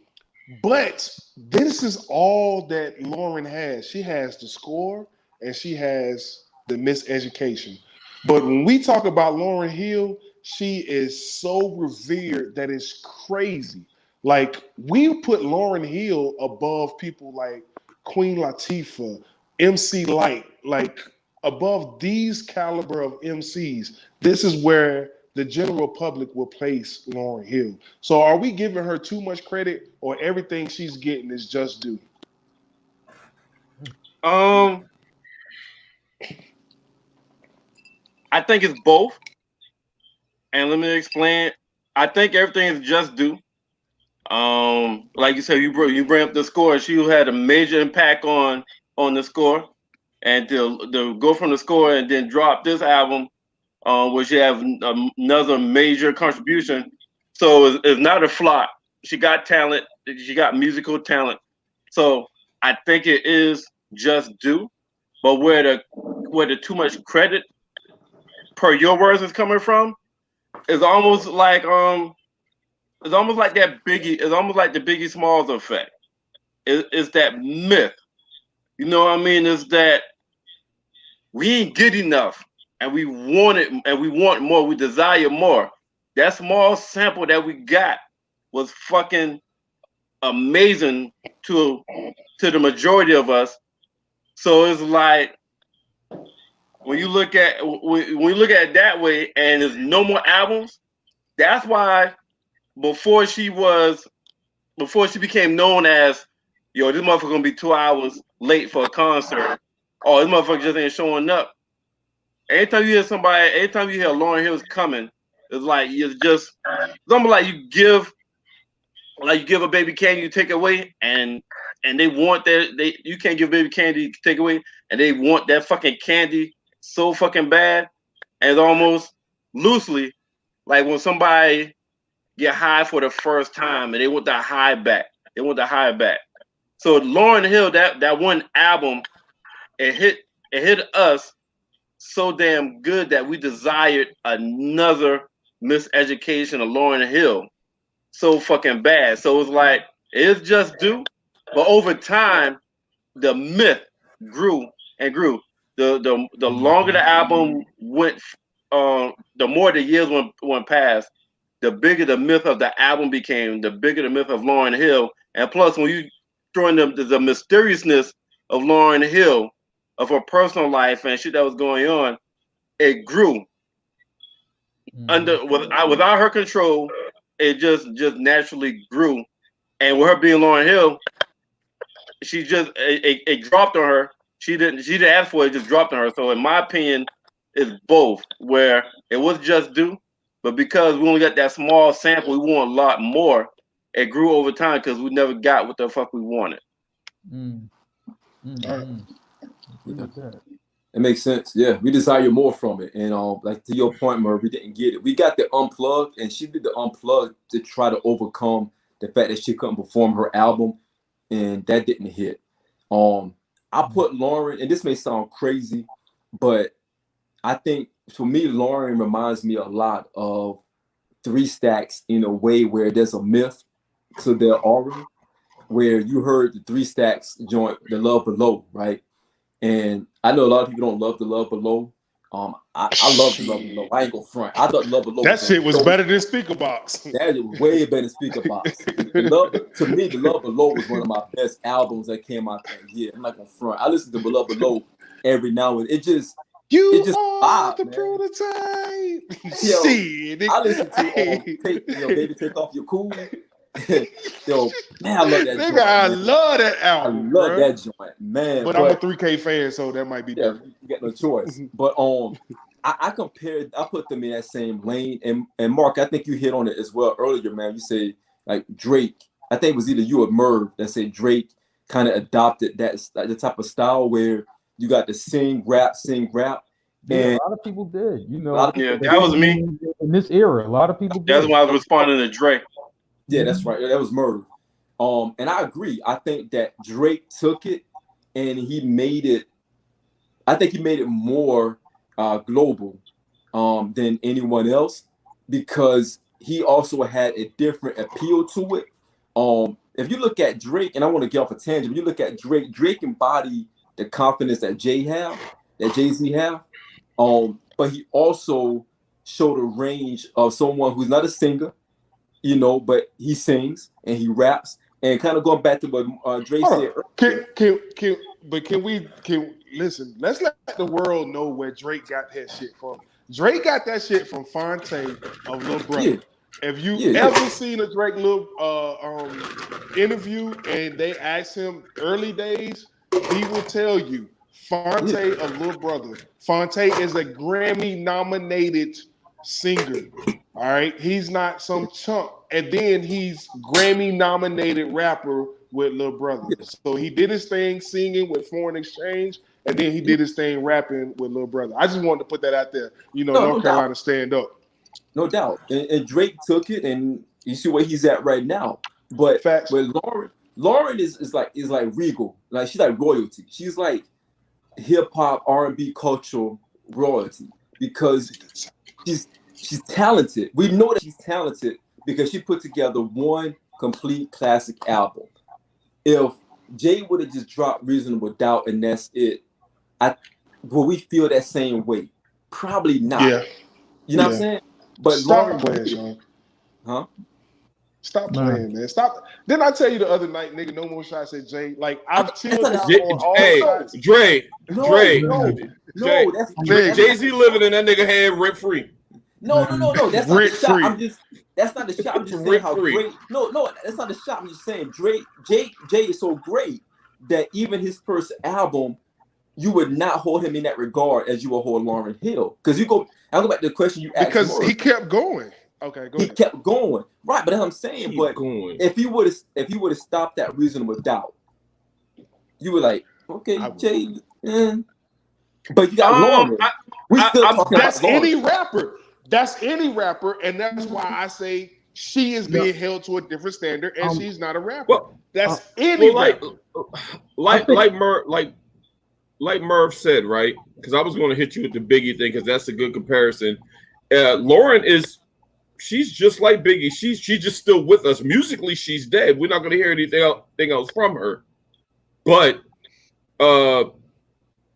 A: but this is all that Lauryn has. She has the score and she has the miseducation. But when we talk about Lauryn Hill, she is so revered that it's crazy. Like, we put Lauryn Hill above people like Queen Latifah, MC Lyte, like above these caliber of MCs. This is where the general public will place Lauryn Hill. So are we giving her too much credit, or everything she's getting is just due?
E: I think it's both. And let me explain. I think everything is just due. Like you said, you bring up the score. She had a major impact on the score, and to go from the score and then drop this album, which you have another major contribution. So it's not a flop. She got talent. She got musical talent. So I think it is just due. But where the too much credit per your words is coming from is almost like that Biggie. It's almost like the Biggie Smalls effect. It's that myth. You know what I mean? It's that we ain't good enough, and we want it, and we want more. We desire more. That small sample that we got was fucking amazing to the majority of us. So it's like when you look at it that way, and there's no more albums. That's why before she became known as, yo, this motherfucker gonna be 2 hours late for a concert. Oh, this motherfucker just ain't showing up. Anytime you hear Lauryn Hill's coming, it's like it's almost like you give a baby candy, you take away, and they want that you can't give baby candy, take away, and they want that fucking candy so fucking bad. And it's almost loosely like when somebody get high for the first time and they want that high back. They want the high back. So Lauryn Hill, that one album, it hit us so damn good that we desired another miseducation of Lauryn Hill so fucking bad. So it's like it's just due, but over time the myth grew and grew. The longer the album went, the more the years went past, the bigger the myth of the album became, the bigger the myth of Lauryn Hill. And plus, when you throw in the mysteriousness of Lauryn Hill, of her personal life and shit that was going on, it grew. Without her control, it just naturally grew. And with her being Lauryn Hill, she just it dropped on her. She didn't ask for it, just dropped on her. So in my opinion, it's both, where it was just due, but because we only got that small sample, we want a lot more. It grew over time because we never got what the fuck we wanted.
C: It makes sense. Yeah, we desire more from it. And like to your point, Murray, we didn't get it. We got the unplugged, and she did the unplugged to try to overcome the fact that she couldn't perform her album, and that didn't hit. I put Lauryn, and this may sound crazy, but I think for me, Lauryn reminds me a lot of Three Stacks in a way where there's a myth to their aura, where you heard the Three Stacks joint, The Love Below, right? And I know a lot of people don't love The Love Below. I love The Love Below. I ain't gonna front. I thought Love Below.
A: That shit was better than Speaker Box.
C: That is way better than Speaker Box. To me, The Love Below was one of my best albums that came out that year. I'm not gonna front. I listen to The Love Below every now and then. It just
A: are the prototype.
C: Yo, I listen to Baby Take Off Your Cool. Yo, man, I love that joint.
A: I love that album.
C: I love that joint, man.
A: But I'm a 3K fan, so that might be different.
C: You got no choice. But I put them in that same lane. And Mark, I think you hit on it as well earlier, man. You say like Drake. I think it was either you or Merv that said Drake kind of adopted the type of style where you got to sing, rap.
B: Yeah, a lot of people did. You know,
E: that was me
B: in this era. A lot of people did.
E: That's why I was responding to Drake.
C: Yeah, that's right. That was Merv. And I agree. I think that Drake took it and he made it. I think he made it more global than anyone else because he also had a different appeal to it. If you look at Drake, and I want to get off a tangent, if you look at Drake embodied the confidence that Jay-Z have. But he also showed a range of someone who's not a singer, you know, but he sings and he raps. And kind of going back to what Drake said.
A: Can we listen? Let's let the world know where Drake got that shit from. Drake got that shit from Fonte of Lil Brother. Yeah. If you ever seen a Drake interview and they asked him early days, he will tell you Fonte of Lil Brother. Fonte is a Grammy-nominated singer. All right, he's not some chump. And then he's Grammy-nominated rapper with Lil Brother. So he did his thing singing with Foreign Exchange, and then he did his thing rapping with Lil Brother. I just wanted to put that out there. You know, North Carolina stand up.
C: No doubt. And Drake took it, and You see where he's at right now. But
A: Facts.
C: with Lauryn is like regal. Like she's like royalty. She's like hip hop R&B cultural royalty because she's talented. We know that she's talented because she put together one complete classic album. If Jay would have just dropped Reasonable Doubt and that's it, will we feel that same way? Probably not.
A: Yeah.
C: You know what I'm saying? But
A: Stop
C: Lauryn
A: playing, Sean.
C: Huh?
A: Stop playing, man. Stop. Didn't I tell you the other night, nigga, no more shots at Jay? Like, I've chilled out on all shots.
D: Dre.
C: No, that's
D: Jay-Z living in that nigga head rent free.
C: No. That's not the shot. That's not the shot. I'm just saying how
D: Rent-free.
C: great. No, that's not the shot. I'm just saying Jay is so great that even his first album, you would not hold him in that regard as you would hold Lauryn Hill. Because I'll go back to the question you asked.
A: Because he kept going. Okay, go ahead.
C: He kept going. Right, but that's what I'm saying. If he would have stopped that Reasonable Doubt, you were like, okay, Jay. But you got Lauryn. We still talking about
A: That's any rapper. That's any rapper, and that's why I say she is being held to a different standard, and she's not a rapper.
D: Well,
A: that's any rapper.
D: Like Merv said, right? Because I was going to hit you with the Biggie thing because that's a good comparison. Lauryn she's just like Biggie. She's just still with us. Musically, she's dead. We're not going to hear anything else from her. But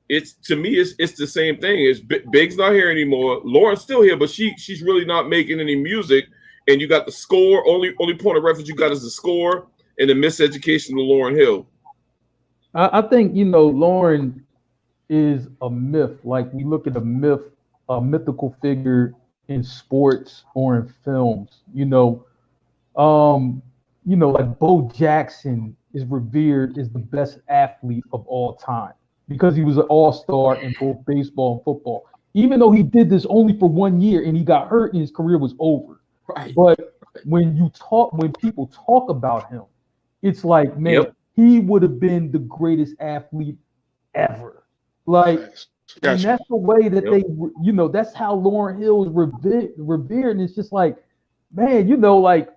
D: it's the same thing. Big's not here anymore. Lauryn's still here, but she's really not making any music. And you got the score. Only point of reference you got is the score and the miseducation of Lauryn Hill.
B: I think Lauryn is a myth. Like we look at a mythical figure in sports or in films. Like Bo Jackson is revered as the best athlete of all time because he was an all-star in both baseball and football. Even though he did this only for 1 year and he got hurt and his career was over.
C: Right.
B: But when people talk about him, it's like, man, he would have been the greatest athlete ever. Like, and that's the way that they, that's how Lauryn Hill is revered. And it's just like, man, like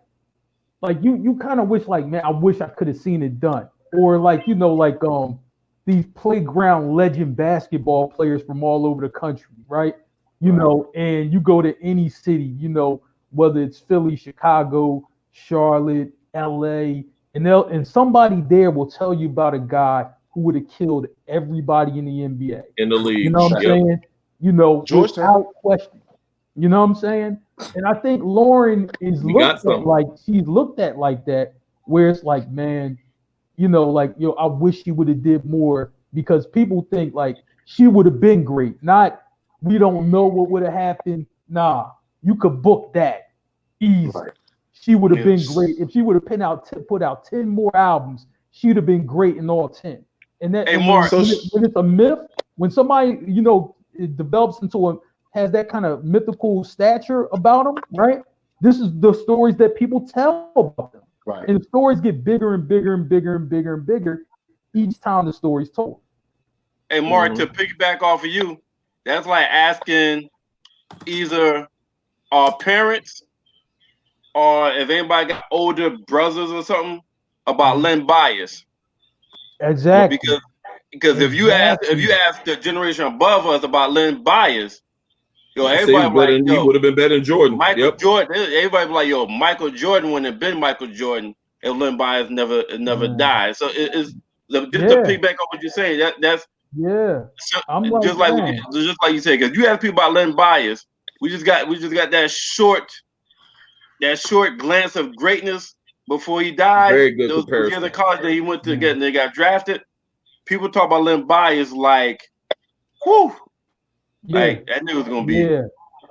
B: you kind of wish, like, man, I wish I could have seen it done. Or like, these playground legend basketball players from all over the country, right? And you go to any city, whether it's Philly, Chicago, Charlotte, LA, and somebody there will tell you about a guy who would have killed everybody in the NBA.
D: In the league.
B: You know what I'm saying? Without question. You know what I'm saying? And I think Lauryn is she's looked at like that, where it's like, man, I wish she would have did more because people think like she would have been great. Not, we don't know what would have happened. Nah, you could book that easy. Right. She would have been great if she would have put out 10 more albums. She'd have been great in all 10. And that when it's a myth, when somebody it develops has that kind of mythical stature about them, right? This is the stories that people tell about them. Right. And the stories get bigger and bigger and bigger and bigger and bigger each time the story's told.
E: Hey, Mark, to piggyback off of you, that's like asking either our parents or if anybody got older brothers or something about Len Bias.
B: Exactly.
E: Because if you ask the generation above us about Len Bias, everybody
D: he would have been better than Jordan.
E: Jordan, everybody be like, Michael Jordan wouldn't have been Michael Jordan if Len Bias never died. So it's just to piggyback on what you're saying. That's
B: I'm
E: just like you said, because you ask people about Len Bias, we just got that short glance of greatness before he died.
D: Very good
E: those
D: comparison.
E: other college that he went to get and they got drafted. People talk about Len Bias like, whew. Like that nigga was gonna be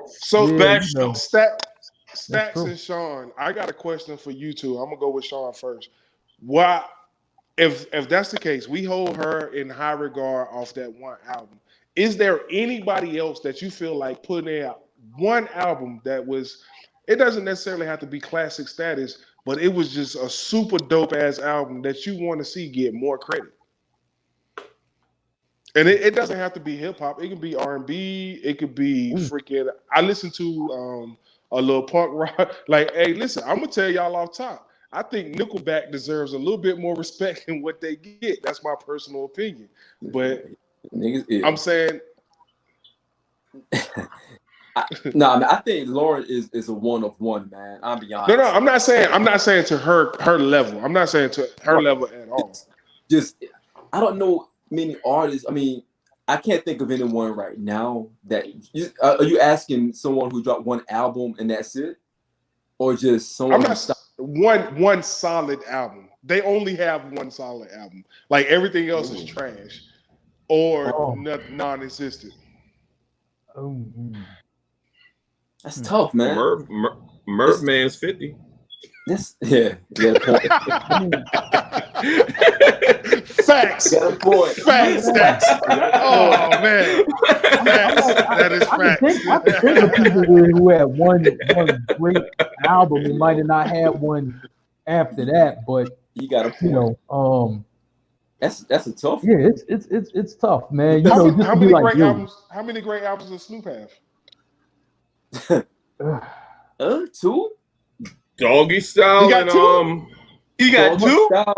A: so special. Stacks and Sean, I got a question for you two. I'm gonna go with Sean first. Why, if that's the case, we hold her in high regard off that one album. Is there anybody else that you feel like putting out one album that was? It doesn't necessarily have to be classic status, but it was just a super dope ass album that you want to see get more credit. And it doesn't have to be hip hop. It could be R&B. It could be freaking. I listened to a little punk rock. Like, hey, listen, I'm gonna tell y'all off top. I think Nickelback deserves a little bit more respect than what they get. That's my personal opinion. But I'm saying,
C: I think Lauren is a one of one, man. I'll be honest.
A: No, I'm not saying to her level. I'm not saying to her level at all.
C: Just I don't know many artists. I mean, I can't think of anyone right now that are you asking someone who dropped one album and that's it, or just someone?
A: One solid album. They only have one solid album. Like everything else is trash or non-existent.
C: That's tough, man.
D: Merman's 50.
C: Yeah.
A: Facts. Facts. Oh man. That is facts.
B: I can think of people who had one great album and might have not had one after that, but
C: you got a point. That's a tough one.
B: Yeah, it's tough, man.
A: How many great albums does Snoop have?
C: 2?
D: Doggy Style.
A: He got two?
E: He got 2?
D: I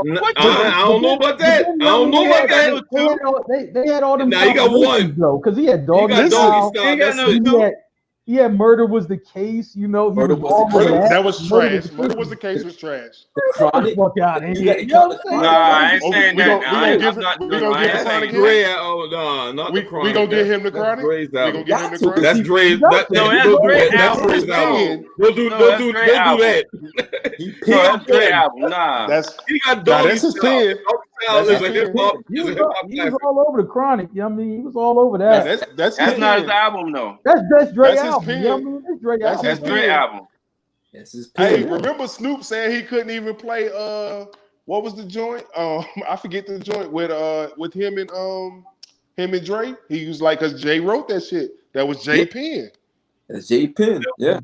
D: don't know about that.
B: They had all them.
D: Now he got one
B: though, because he had Doggy Style. He had Murder Was the Case.
A: That was trash. Murder Was the Case was trash.
C: Chronic.
B: Fuck out of here.
E: I ain't saying that.
A: We gonna give the Chronic him.
D: Not
A: we gonna give him the Chronic. We gonna give him the Chronic.
D: That's Dre's. That's Dre's album. We'll do that.
E: That's Dre's album. Nah.
D: He got Doggy
A: That's his pen.
B: He was all over the Chronic. You know what I mean? He was all over that.
E: That's not his album though.
B: That's Dre's album.
A: Pen.
B: You know what I mean?
E: That's Dre's album.
C: That's his pen.
A: Hey, remember Snoop saying he couldn't even play what was the joint? I forget the joint with him and Dre. He was like, cause Jay wrote that shit. That was Jay Penn.
C: That's Jay Penn. Yeah.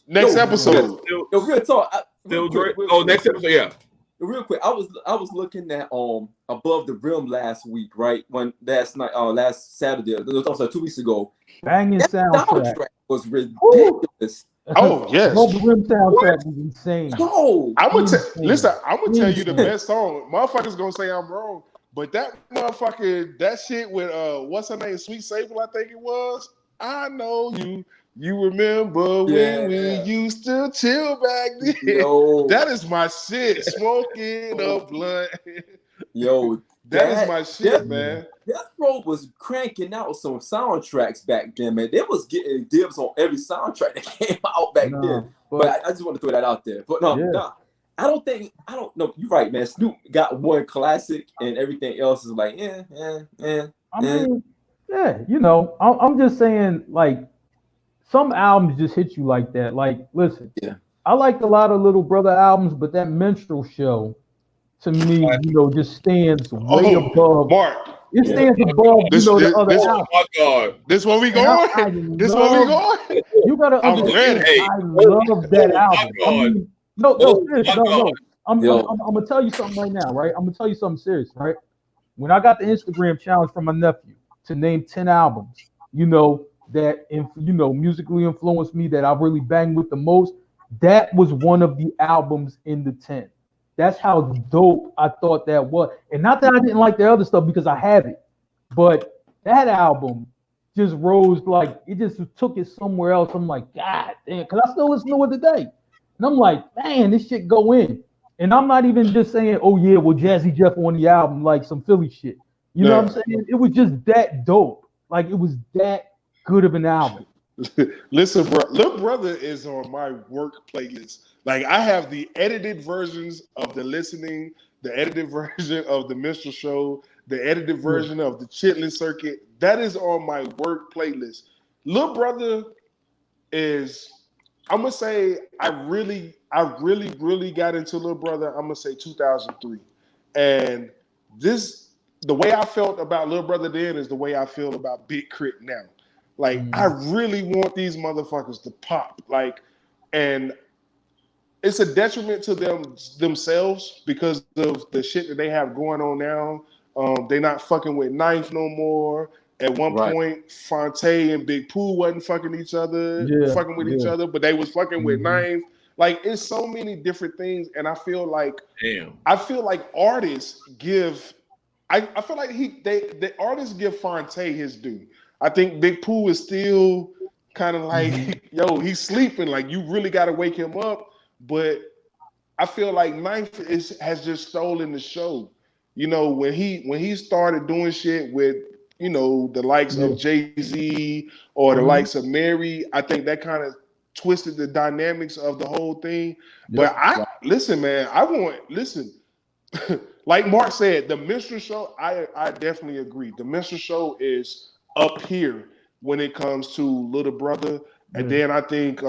A: Next episode.
C: Real talk.
D: Dre. Next episode. Yeah.
C: Real quick, I was looking at Above the Rim last week, right? Last Saturday, it was also 2 weeks ago.
B: Banging soundtrack
C: was ridiculous.
A: Oh yes,
B: Above the Rim soundtrack was insane.
A: I'm gonna tell you the best song. Motherfuckers gonna say I'm wrong, but that shit with what's her name, Sweet Sable, I think it was. I know you. You remember when we used to chill back then? Yo. That is my shit. Smoking a blunt.
C: Yo,
A: that is my shit, man.
C: Death Row was cranking out some soundtracks back then, man. They was getting dibs on every soundtrack that came out back then. But I just want to throw that out there. But I don't know. You're right, man. Snoop got one classic, and everything else is like,
B: I mean, I'm just saying, like, some albums just hit you like that. Like, listen, I liked a lot of Little Brother albums, but that Minstrel Show, to me, just stands way above.
A: Mark.
B: It stands above, the other albums.
D: Oh my God.
A: This where we going? This where we going?
B: You gotta understand. I love that album. I mean, no. I'm gonna tell you something right now, right? I'm gonna tell you something serious, right? When I got the Instagram challenge from my nephew to name 10 albums, that musically influenced me, that I really banged with the most, that was one of the albums in the 10. That's how dope I thought that was. And not that I didn't like the other stuff, because I have it, but that album just rose, like, it just took it somewhere else. I'm like, God damn, because I still listen to it today. And I'm like, man, this shit go in. And I'm not even just saying, oh yeah, well, Jazzy Jeff on the album, like some Philly shit. You know what I'm saying? It was just that dope. Like, it was that good of an album.
A: Listen, bro, Little Brother is on my work playlist. Like, I have the edited versions of the listening, the edited version of the Minstrel Show, the edited version of the Chitlin Circuit. That is on my work playlist. Little Brother is, I'm gonna say, I really got into Little Brother. I'm gonna say 2003, and the way I felt about Little Brother then is the way I feel about Big Crit now. Like, I really want these motherfuckers to pop. Like, and it's a detriment to themselves because of the shit that they have going on now. They're not fucking with Ninth no more. at one point, Fonte and Big Pooh wasn't fucking each other, fucking with each other, but they was fucking with names. Like, it's so many different things, and I feel like artists give. I feel like the artists give Fonte his due. I think Big Pooh is still kind of like, yo, he's sleeping. Like, you really got to wake him up. But I feel like Ninth has just stolen the show. You know, when he started doing shit with, you know, the likes of Jay-Z or the likes of Mary, I think that kind of twisted the dynamics of the whole thing. But listen, man, like Mark said, the Minstrel Show, I definitely agree. The Minstrel Show is up here when it comes to Little Brother. And then I think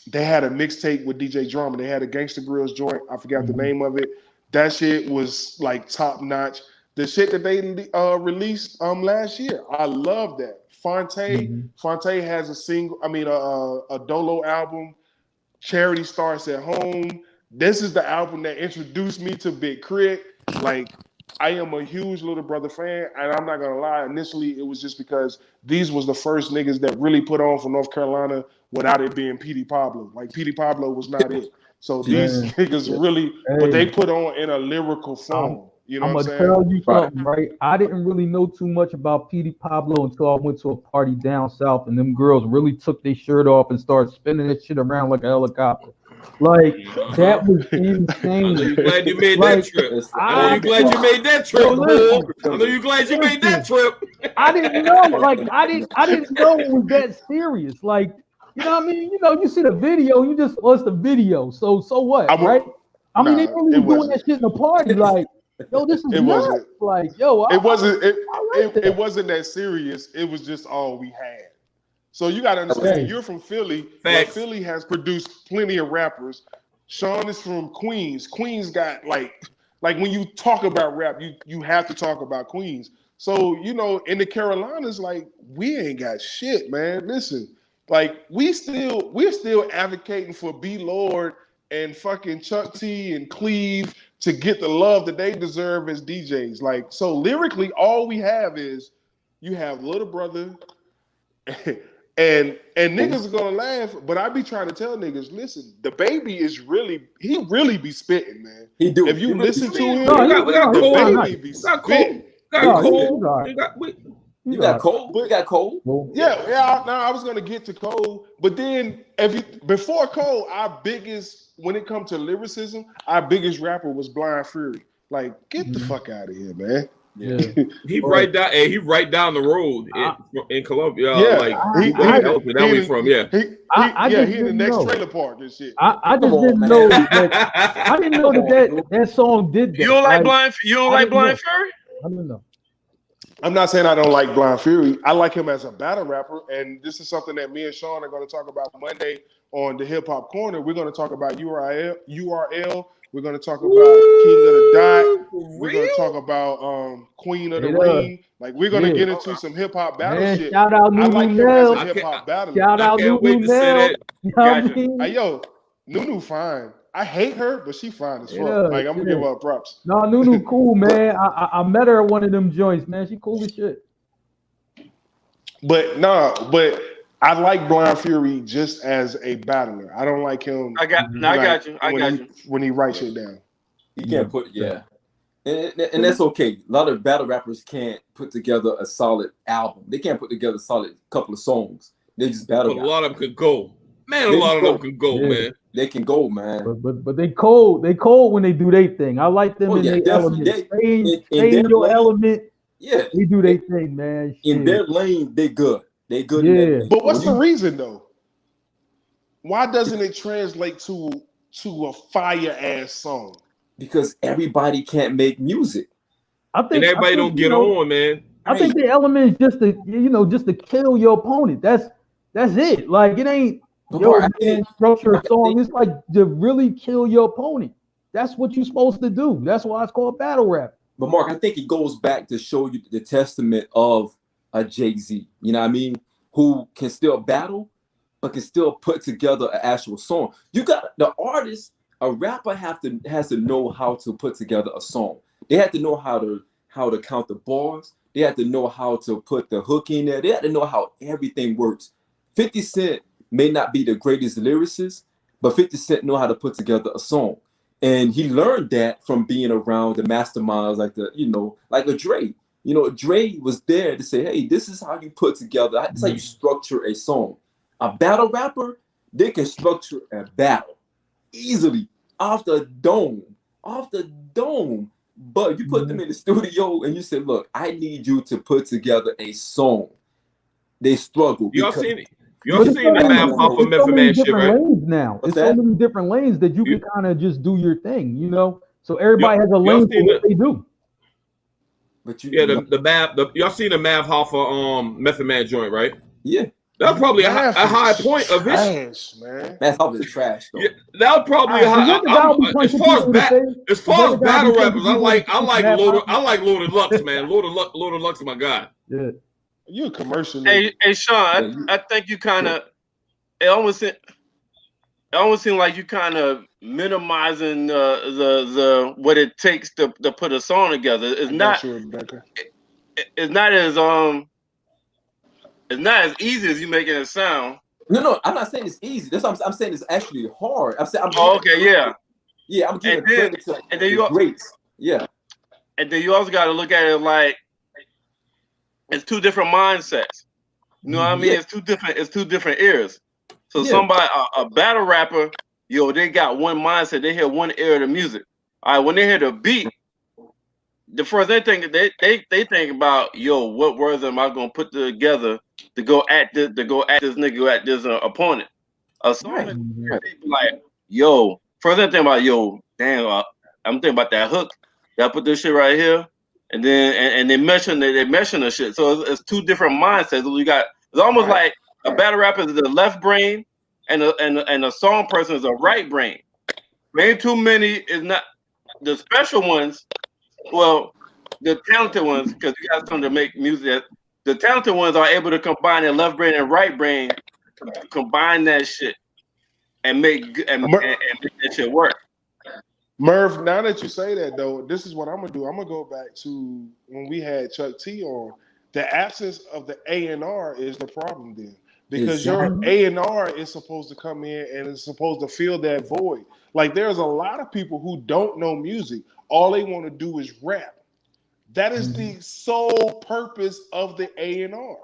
A: they had a mixtape with DJ Drama. They had a Gangsta Grills joint. I forgot the name of it. That shit was like top notch. The shit that they released last year, I love that. Fonte has a single, a Dolo album. Charity Starts at Home. This is the album that introduced me to Big Crit. Like, I am a huge Little Brother fan, and I'm not gonna lie. Initially, it was just because these was the first niggas that really put on for North Carolina without it being Petey Pablo. Like, Petey Pablo was not it. So these niggas really, but they put on in a lyrical form. You know what I'm saying?
B: I'm gonna tell you something, right? I didn't really know too much about Petey Pablo until I went to a party down south, and them girls really took their shirt off and started spinning that shit around like a helicopter. Like, that was insane.
D: I'm glad you made that trip. I'm glad you made that trip, boy. I know you glad you made that trip.
B: I didn't know. Like, I didn't know it was that serious. Like, you know what I mean? You know, you see the video, you just watch the video. So what, right? I mean, they really doing that shit in the party. Like, yo, this is nuts. Like, yo,
A: it wasn't that serious. It was just all we had. So you got to understand, you're from Philly. Philly has produced plenty of rappers. Sean is from Queens. Queens got like when you talk about rap, you have to talk about Queens. So, you know, in the Carolinas, like, we ain't got shit, man. Listen, like, we're still advocating for B Lord and fucking Chuck T and Cleve to get the love that they deserve as DJs. Like, so lyrically, all we have is you have Little Brother. And niggas are gonna laugh, but I be trying to tell niggas, listen, the baby is really be spitting, man.
C: He do.
A: If you listen to him,
D: we got
A: the
D: Cole.
A: baby be spitting.
C: You got Cole. We got Cole.
A: Yeah. Now I was gonna get to Cole, but then before Cole, when it comes to lyricism, our biggest rapper was Blind Fury. Like, get the fuck out of here, man.
C: Yeah,
D: he right down the road in Columbia. He
A: in the next trailer park and shit.
B: I just didn't know that. I didn't know that song did that.
E: You don't like Blind Fury?
B: I don't know.
A: I'm not saying I don't like Blind Fury. I like him as a battle rapper, and this is something that me and Sean are going to talk about Monday on the Hip Hop Corner. We're going to talk about URL. We're going to talk about King of the Dot. We're going to talk about Queen of the Ring. Like, we're going to get into some hip hop battle shit.
B: Shout out Nunu.
A: I like him as a hip hop battler.
B: Shout out Nunu.
A: Hey, yo, Nunu fine. I hate her, but she fine as fuck. Like, I'm going to give her props.
B: No, Nunu cool, man. I met her at one of them joints, man. She cool as shit.
A: But I like Blind Fury just as a battler. I don't like him.
E: I got you.
A: When he writes it down.
C: He can't put and that's okay. A lot of battle rappers can't put together a solid album. They can't put together a solid couple of songs. They just battle.
D: But a lot of them could go. Man, a lot of them can go, man.
C: They can go, man.
B: But they cold. They cold when they do their thing. I like them in their element. Stay in your element.
C: Yeah.
B: They do their thing, man.
C: In their lane, they good. They good.
B: Yeah.
A: But what's the reason though? Why doesn't it translate to a fire ass song?
C: Because everybody can't make music.
B: I think
D: everybody don't get on, man.
B: I think the element is just to kill your opponent. That's it. Like, it ain't structure a song. It's like to really kill your opponent. That's what you're supposed to do. That's why it's called battle rap.
C: But Mark, I think it goes back to show you the testament of a Jay-Z, you know what I mean? Who can still battle, but can still put together an actual song. You got the artist, a rapper has to know how to put together a song. They have to know how to count the bars. They had to know how to put the hook in there. They had to know how everything works. 50 Cent may not be the greatest lyricist, but 50 Cent know how to put together a song. And he learned that from being around the masterminds like like a Dre. Dre was there to say, hey, this is how you put together, this is how you structure a song. A battle rapper, they can structure a battle easily off the dome. But you put them in the studio and you say, look, I need you to put together a song. They struggle.
D: Y'all seen the math off of Method Man shit, right?
B: Lanes now. It's so many different lanes that you can kind of just do your thing, So everybody has a lane for what they do.
C: But
D: the math. Y'all seen the math off of Method Man joint, right?
C: Yeah.
D: That was probably a high point of his
C: man. That's probably trash, though.
D: Yeah, that was probably a high. As far as battle rappers, I like Loaded Lux, man. Loaded Lux is my guy.
B: Yeah.
A: You a commercial?
E: Hey, Sean, I think you kind of. It almost seemed like you kind of minimizing the what it takes to put a song together. It's not as easy as you making it sound.
C: No, I'm not saying it's easy. That's what I'm saying. It's actually hard. I'm giving credit to the greats. Yeah.
E: And then you also got to look at it like it's two different mindsets. You know what I mean? It's two different eras. So somebody, a battle rapper, they got one mindset. They hear one era of the music. All right, when they hear the beat, the first thing they think about, what words am I gonna put together to go at this nigga, go at this opponent? A song like, first thing about, damn, I'm thinking about that hook. I put this shit right here, and then and they mention the shit. So it's two different mindsets. It's almost like a battle rapper is the left brain, and a song person is a right brain. Ain't too many is not the special ones. Well, the talented ones, because you got something to make music. The talented ones are able to combine their left brain and right brain, combine that shit, and make that shit work.
A: Merv, now that you say that though, this is what I'm gonna do. I'm gonna go back to when we had Chuck T on. The absence of the A&R is the problem then, because your A&R is supposed to come in and is supposed to fill that void. Like there's a lot of people who don't know music. All they want to do is rap. That is the sole purpose of the A&R.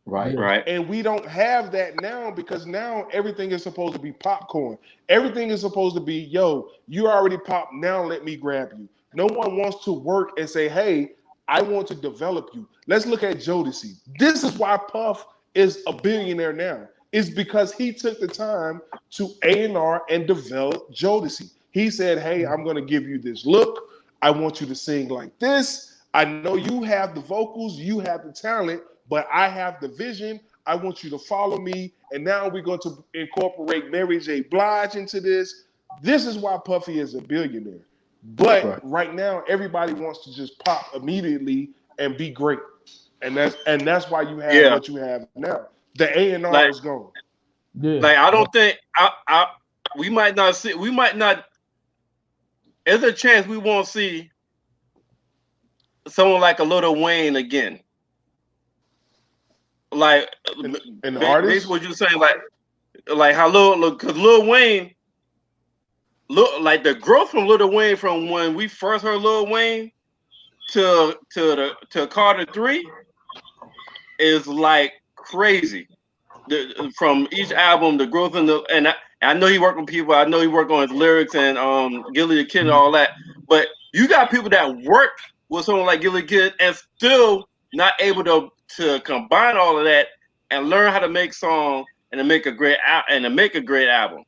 C: Right.
A: And we don't have that now because now everything is supposed to be popcorn. Everything is supposed to be, you already popped, now let me grab you. No one wants to work and say, hey, I want to develop you. Let's look at Jodeci. This is why Puff is a billionaire now. It's because he took the time to A&R and develop Jodeci. He said, hey, I'm going to give you this look. I want you to sing like this. I know you have the vocals, you have the talent, but I have the vision. I want you to follow me. And now we're going to incorporate Mary J. Blige into this. This is why Puffy is a billionaire. But right now, everybody wants to just pop immediately and be great. And that's why you have what you have now. The A&R is gone.
E: Yeah. Like I don't think we might not. There's a chance we won't see someone like a Lil Wayne again. Like
A: an artist.
E: What you saying? Like how Lil Wayne. Look, like the growth from Lil Wayne from when we first heard Lil Wayne to Carter 3 is like crazy. From each album, the growth and I know he worked with people. I know he worked on his lyrics and Gilly the Kid and all that. But you got people that work with someone like Gilly the Kid and still not able to combine all of that and learn how to make songs and to make a great album.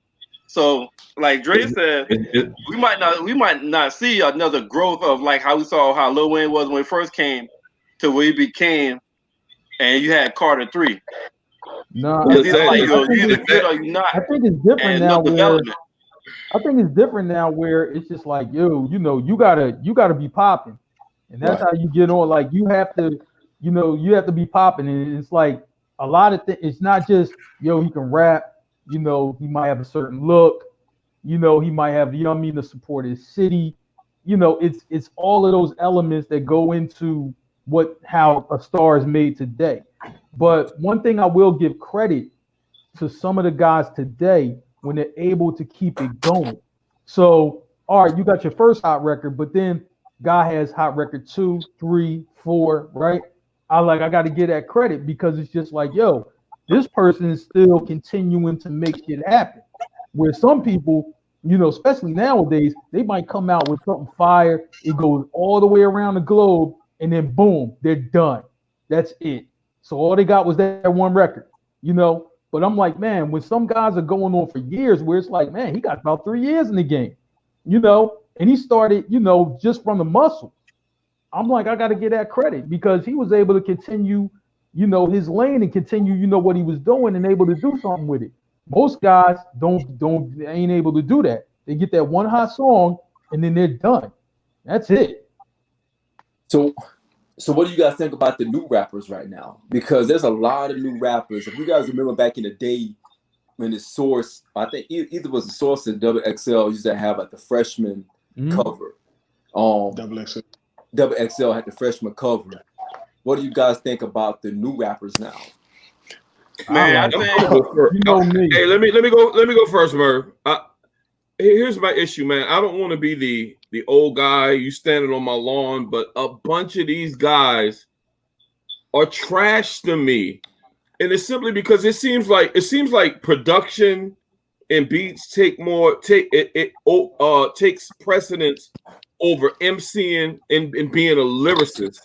E: So, like Dre said, we might not see another growth of like how we saw how Lil Wayne was when he first came to where he became, and you had Carter 3.
B: No,
E: I think it's different
B: now. I think it's different now where it's just like, you gotta be popping, and that's how you get on. Like you have to be popping, and it's like a lot of things. It's not just he can rap. He might have a certain look. He might have to support his city. It's all of those elements that go into how a star is made today. But one thing I will give credit to some of the guys today when they're able to keep it going. So, all right, you got your first hot record, but then guy has hot record 2, 3, 4, right? I got to give that credit because it's just like, yo, this person is still continuing to make shit happen. Where some people, especially nowadays, they might come out with something fire. It goes all the way around the globe, and then boom, they're done. That's it. So all they got was that one record, But I'm like, man, when some guys are going on for years, where it's like, man, he got about 3 years in the game, and he started, just from the muscle. I'm like, I got to give that credit because he was able to continue, his lane and continue, what he was doing and able to do something with it. Most guys ain't able to do that. They get that one hot song and then they're done. That's it.
C: So what do you guys think about the new rappers right now? Because there's a lot of new rappers. If you guys remember back in the day when the Source, I think either was the Source or XXL used to have like the freshman cover. XXL had the freshman cover. What do you guys think about the new rappers now?
E: Man, I think
D: hey, let me go first, Merv. Here's my issue, man. I don't want to be the old guy you standing on my lawn, but a bunch of these guys are trash to me, and it's simply because it seems like production and beats takes precedence over MCing and being a lyricist.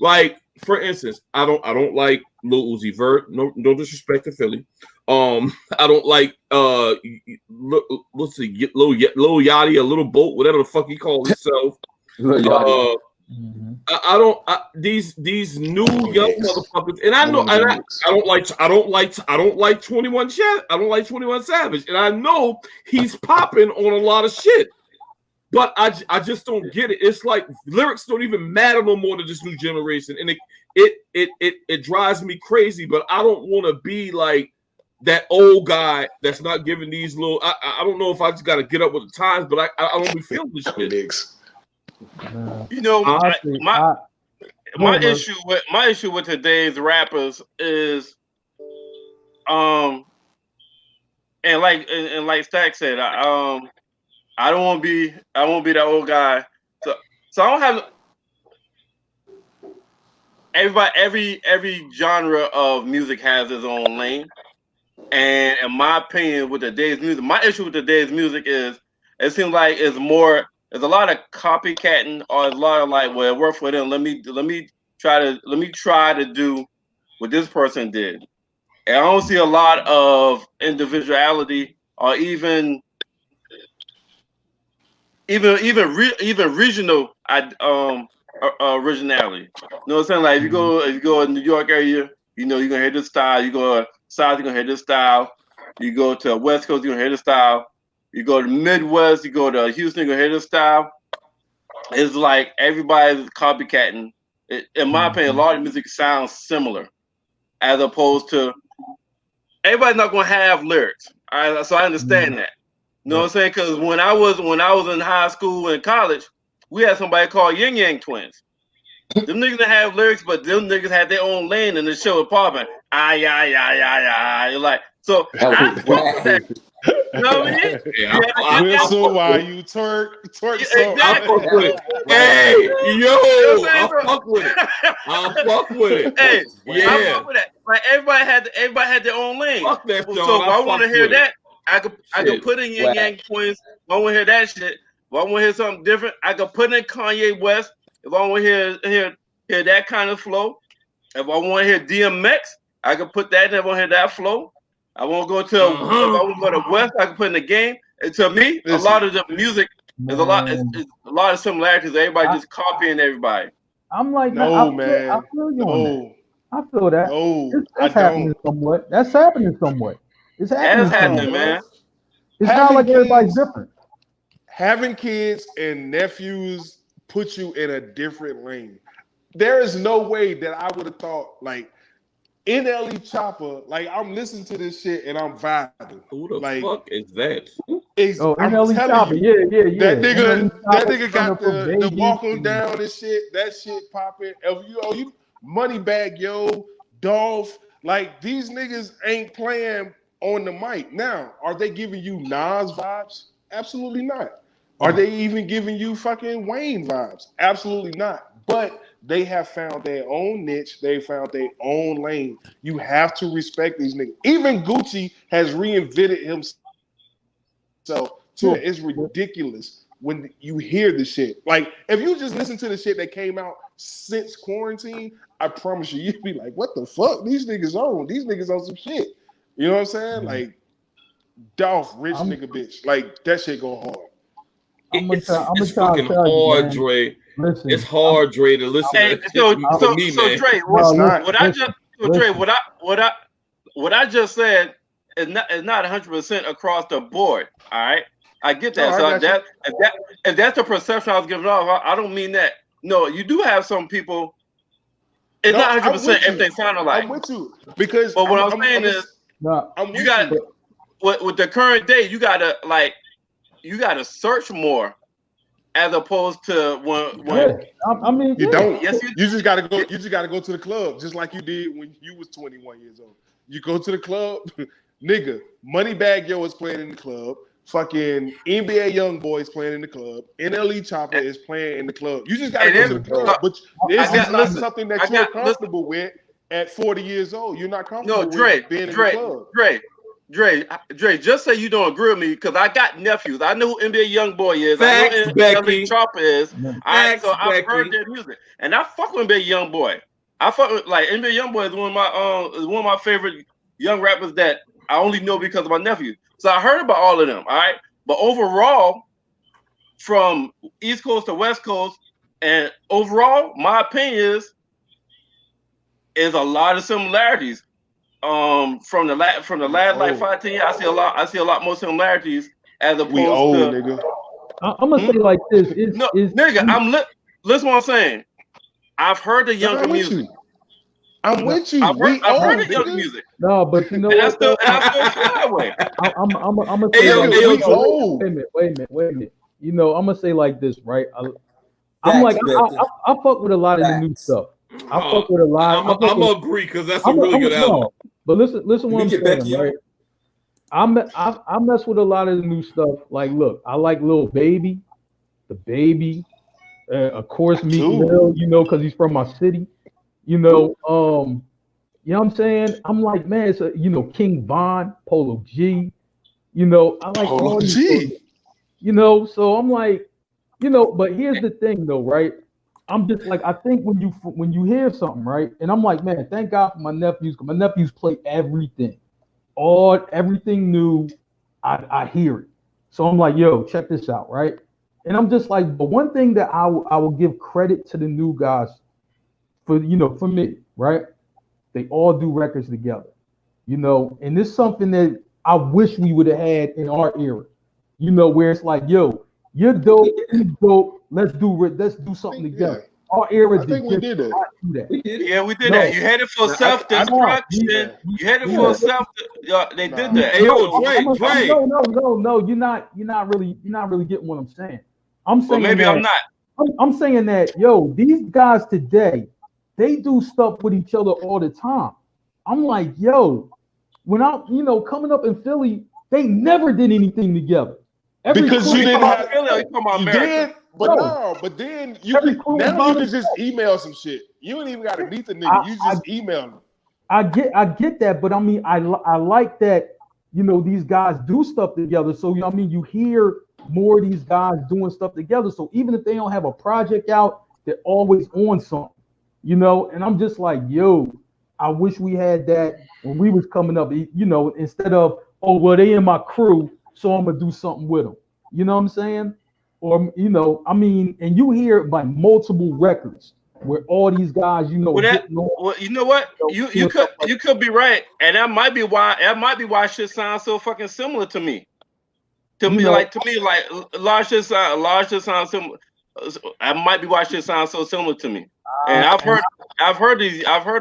D: Like, for instance, I don't like Lil Uzi Vert. No disrespect to Philly. I don't like what's the Lil Yachty, a Little Boat, whatever the fuck he calls himself. These new young motherfuckers, and I know I don't like 21 Savage, and I know he's popping on a lot of shit. But I just don't get it. It's like lyrics don't even matter no more to this new generation, and it drives me crazy. But I don't want to be like that old guy that's not giving these little. I don't know if I just got to get up with the times, but I don't be feeling this shit.
E: My issue with today's rappers is, and like Stack said, I won't be that old guy. So I don't have every genre of music has its own lane. And in my opinion, with today's music, my issue with today's music is it seems like there's a lot of copycatting, or a lot of like, well, it worked for them. Let me try to do what this person did. And I don't see a lot of individuality or even regional originality. You know what I'm saying? Like if you go in New York area, you're gonna hear this style. You go South, you're gonna hear this style. You go to West Coast, you're gonna hear this style. You go to Midwest, you go to Houston, you're gonna hear this style. It's like everybody's copycatting. In my opinion, a lot of music sounds similar, as opposed to everybody's not gonna have lyrics. So I understand that. You know what I'm saying? Because when I was in high school and college, we had somebody called Yin Yang Twins. Them niggas didn't have lyrics, but them niggas had their own lane and the show was popping. Like, so I fuck that. You know what I mean?
A: Whistle while you twerk so.
E: Exactly.
D: I fuck with it. Hey, yo, I fuck with it. I fuck with it.
E: Hey,
D: yeah.
E: I fuck with that. Like everybody had their own lane.
D: Fuck that,
E: so
D: John.
E: if I want to hear that, I could put in Yin
C: Wow.
E: Yang Twins. If I want to hear that shit, if I want to hear something different, I could put in Kanye West. If I want to hear that kind of flow, if I want to hear DMX, I could put that in. If I want to hear that flow, I won't go to. If I want to go to West, I can put in the game. And to me, a lot of the music is a lot of similarities. Everybody just copying everybody.
B: I'm like,
A: no,
B: man. I feel you on that. I feel that.
A: No,
B: that's happening somewhat. That's happening somewhat. It's happening,
E: man.
B: It's not like everybody's different.
A: Having kids and nephews put you in a different lane. There is no way that I would have thought, like, NLE Chopper, like, I'm listening to this shit and I'm vibing.
D: Who the
A: like,
D: fuck is that?
A: I'm
B: NLE
A: telling
B: Chopper.
A: you,
B: Yeah.
A: that nigga got the walk on down and shit. That shit popping. You Moneybag Yo, Dolph. Like these niggas ain't playing on the mic. Now, are they giving you Nas vibes? Absolutely not. Are they even giving you fucking Wayne vibes? Absolutely not. But they have found their own niche. They found their own lane. You have to respect these niggas. Even Gucci has reinvented himself. It's ridiculous when you hear the shit. Like, if you just listen to the shit that came out since quarantine, I promise you'd be like, what the fuck? These niggas on some shit. You know what I'm saying? Like, Dolph, rich nigga bitch. Like, that shit go hard.
D: It's fucking hard, Dre. Listen, it's hard, Dre, to listen to.
E: So
D: man.
E: Dre, what I just said is not 100% across the board. All right, I get that. If that's the perception I was giving off, I don't mean that. No, you do have some people. It's not 100% everything sound alike.
A: I'm with you because.
E: But what I'm saying is, you got with the current day, you gotta search more. As opposed to when
B: I mean,
A: you don't. Yes, you just gotta go. You just gotta go to the club, just like you did when you was 21 years old. You go to the club, nigga. Moneybag Yo is playing in the club. Fucking NBA YoungBoy is playing in the club. NLE Chopper is playing in the club. You just gotta go to the club, but this is not something that you're comfortable with at 40 years old. You're not comfortable with being in the club.
E: Dre, just say you don't agree with me because I got nephews. I know who NBA YoungBoy is.
D: Facts,
E: I know who
D: Becky.
E: Chopper is.
D: Facts,
E: so I've
D: Becky.
E: heard their music, and I fuck with NBA YoungBoy. I fuck with NBA YoungBoy is one of my favorite young rappers that I only know because of my nephew. So I heard about all of them. All right, but overall, from East Coast to West Coast, and overall, my opinion is a lot of similarities. From the last like 5-10 years, I see a lot more similarities as opposed to.
A: Nigga.
B: I'm gonna say like this.
E: Nigga, listen what I'm saying. I've heard the younger music.
A: I'm with you.
E: I've heard the younger music.
B: No, but you know
E: what?
B: I
E: still feel that way.
B: I'm gonna say wait a minute. You know, I'm gonna say like this, right? I fuck with a lot of the new stuff. I fuck with a lot.
D: I'm gonna agree because that's a really good album.
B: But listen what I'm saying, right? I mess with a lot of the new stuff. Like, look, I like Lil Baby, the Baby, of course, Meek Mill, you know, because he's from my city. You know what I'm saying? I'm like, man, it's King Von, Polo G. You know, I like
A: Polo G.
B: You know, so I'm like, but here's the thing, though, right? I'm just like, I think when you hear something, right? And I'm like, man, thank God for my nephews, because my nephews play everything. Everything new, I hear it. So I'm like, yo, check this out, right? And I'm just like, but one thing that I will give credit to the new guys for me, right? They all do records together, and this is something that I wish we would have had in our era, where it's like, yo, you're dope, he's dope. Let's do something together. Our era did
A: we did it.
E: Yeah, we did that. You had it for self-destruction. You had it for self. They did that.
D: Hey, Dre.
B: No. You're not really getting what I'm saying. I'm saying
E: maybe I'm not.
B: I'm saying that, yo, these guys today, they do stuff with each other all the time. I'm like, yo, when I'm coming up in Philly, they never did anything together.
A: Because you didn't have
E: Philly, come on, America.
A: But then you can just email some shit. You don't even got to meet the nigga. You just email them.
B: I get that, but I mean, I like that. These guys do stuff together. So you hear more of these guys doing stuff together. So even if they don't have a project out, they're always on something. And I'm just like, yo, I wish we had that when we was coming up. Instead of, oh well, they in my crew, so I'm gonna do something with them. You know what I'm saying? Or and you hear like multiple records where all these guys,
E: you know what? You could be right, and that might be why shit sounds so fucking similar to me. Like large shit sounds similar. That might be why shit sounds so similar to me. And I've heard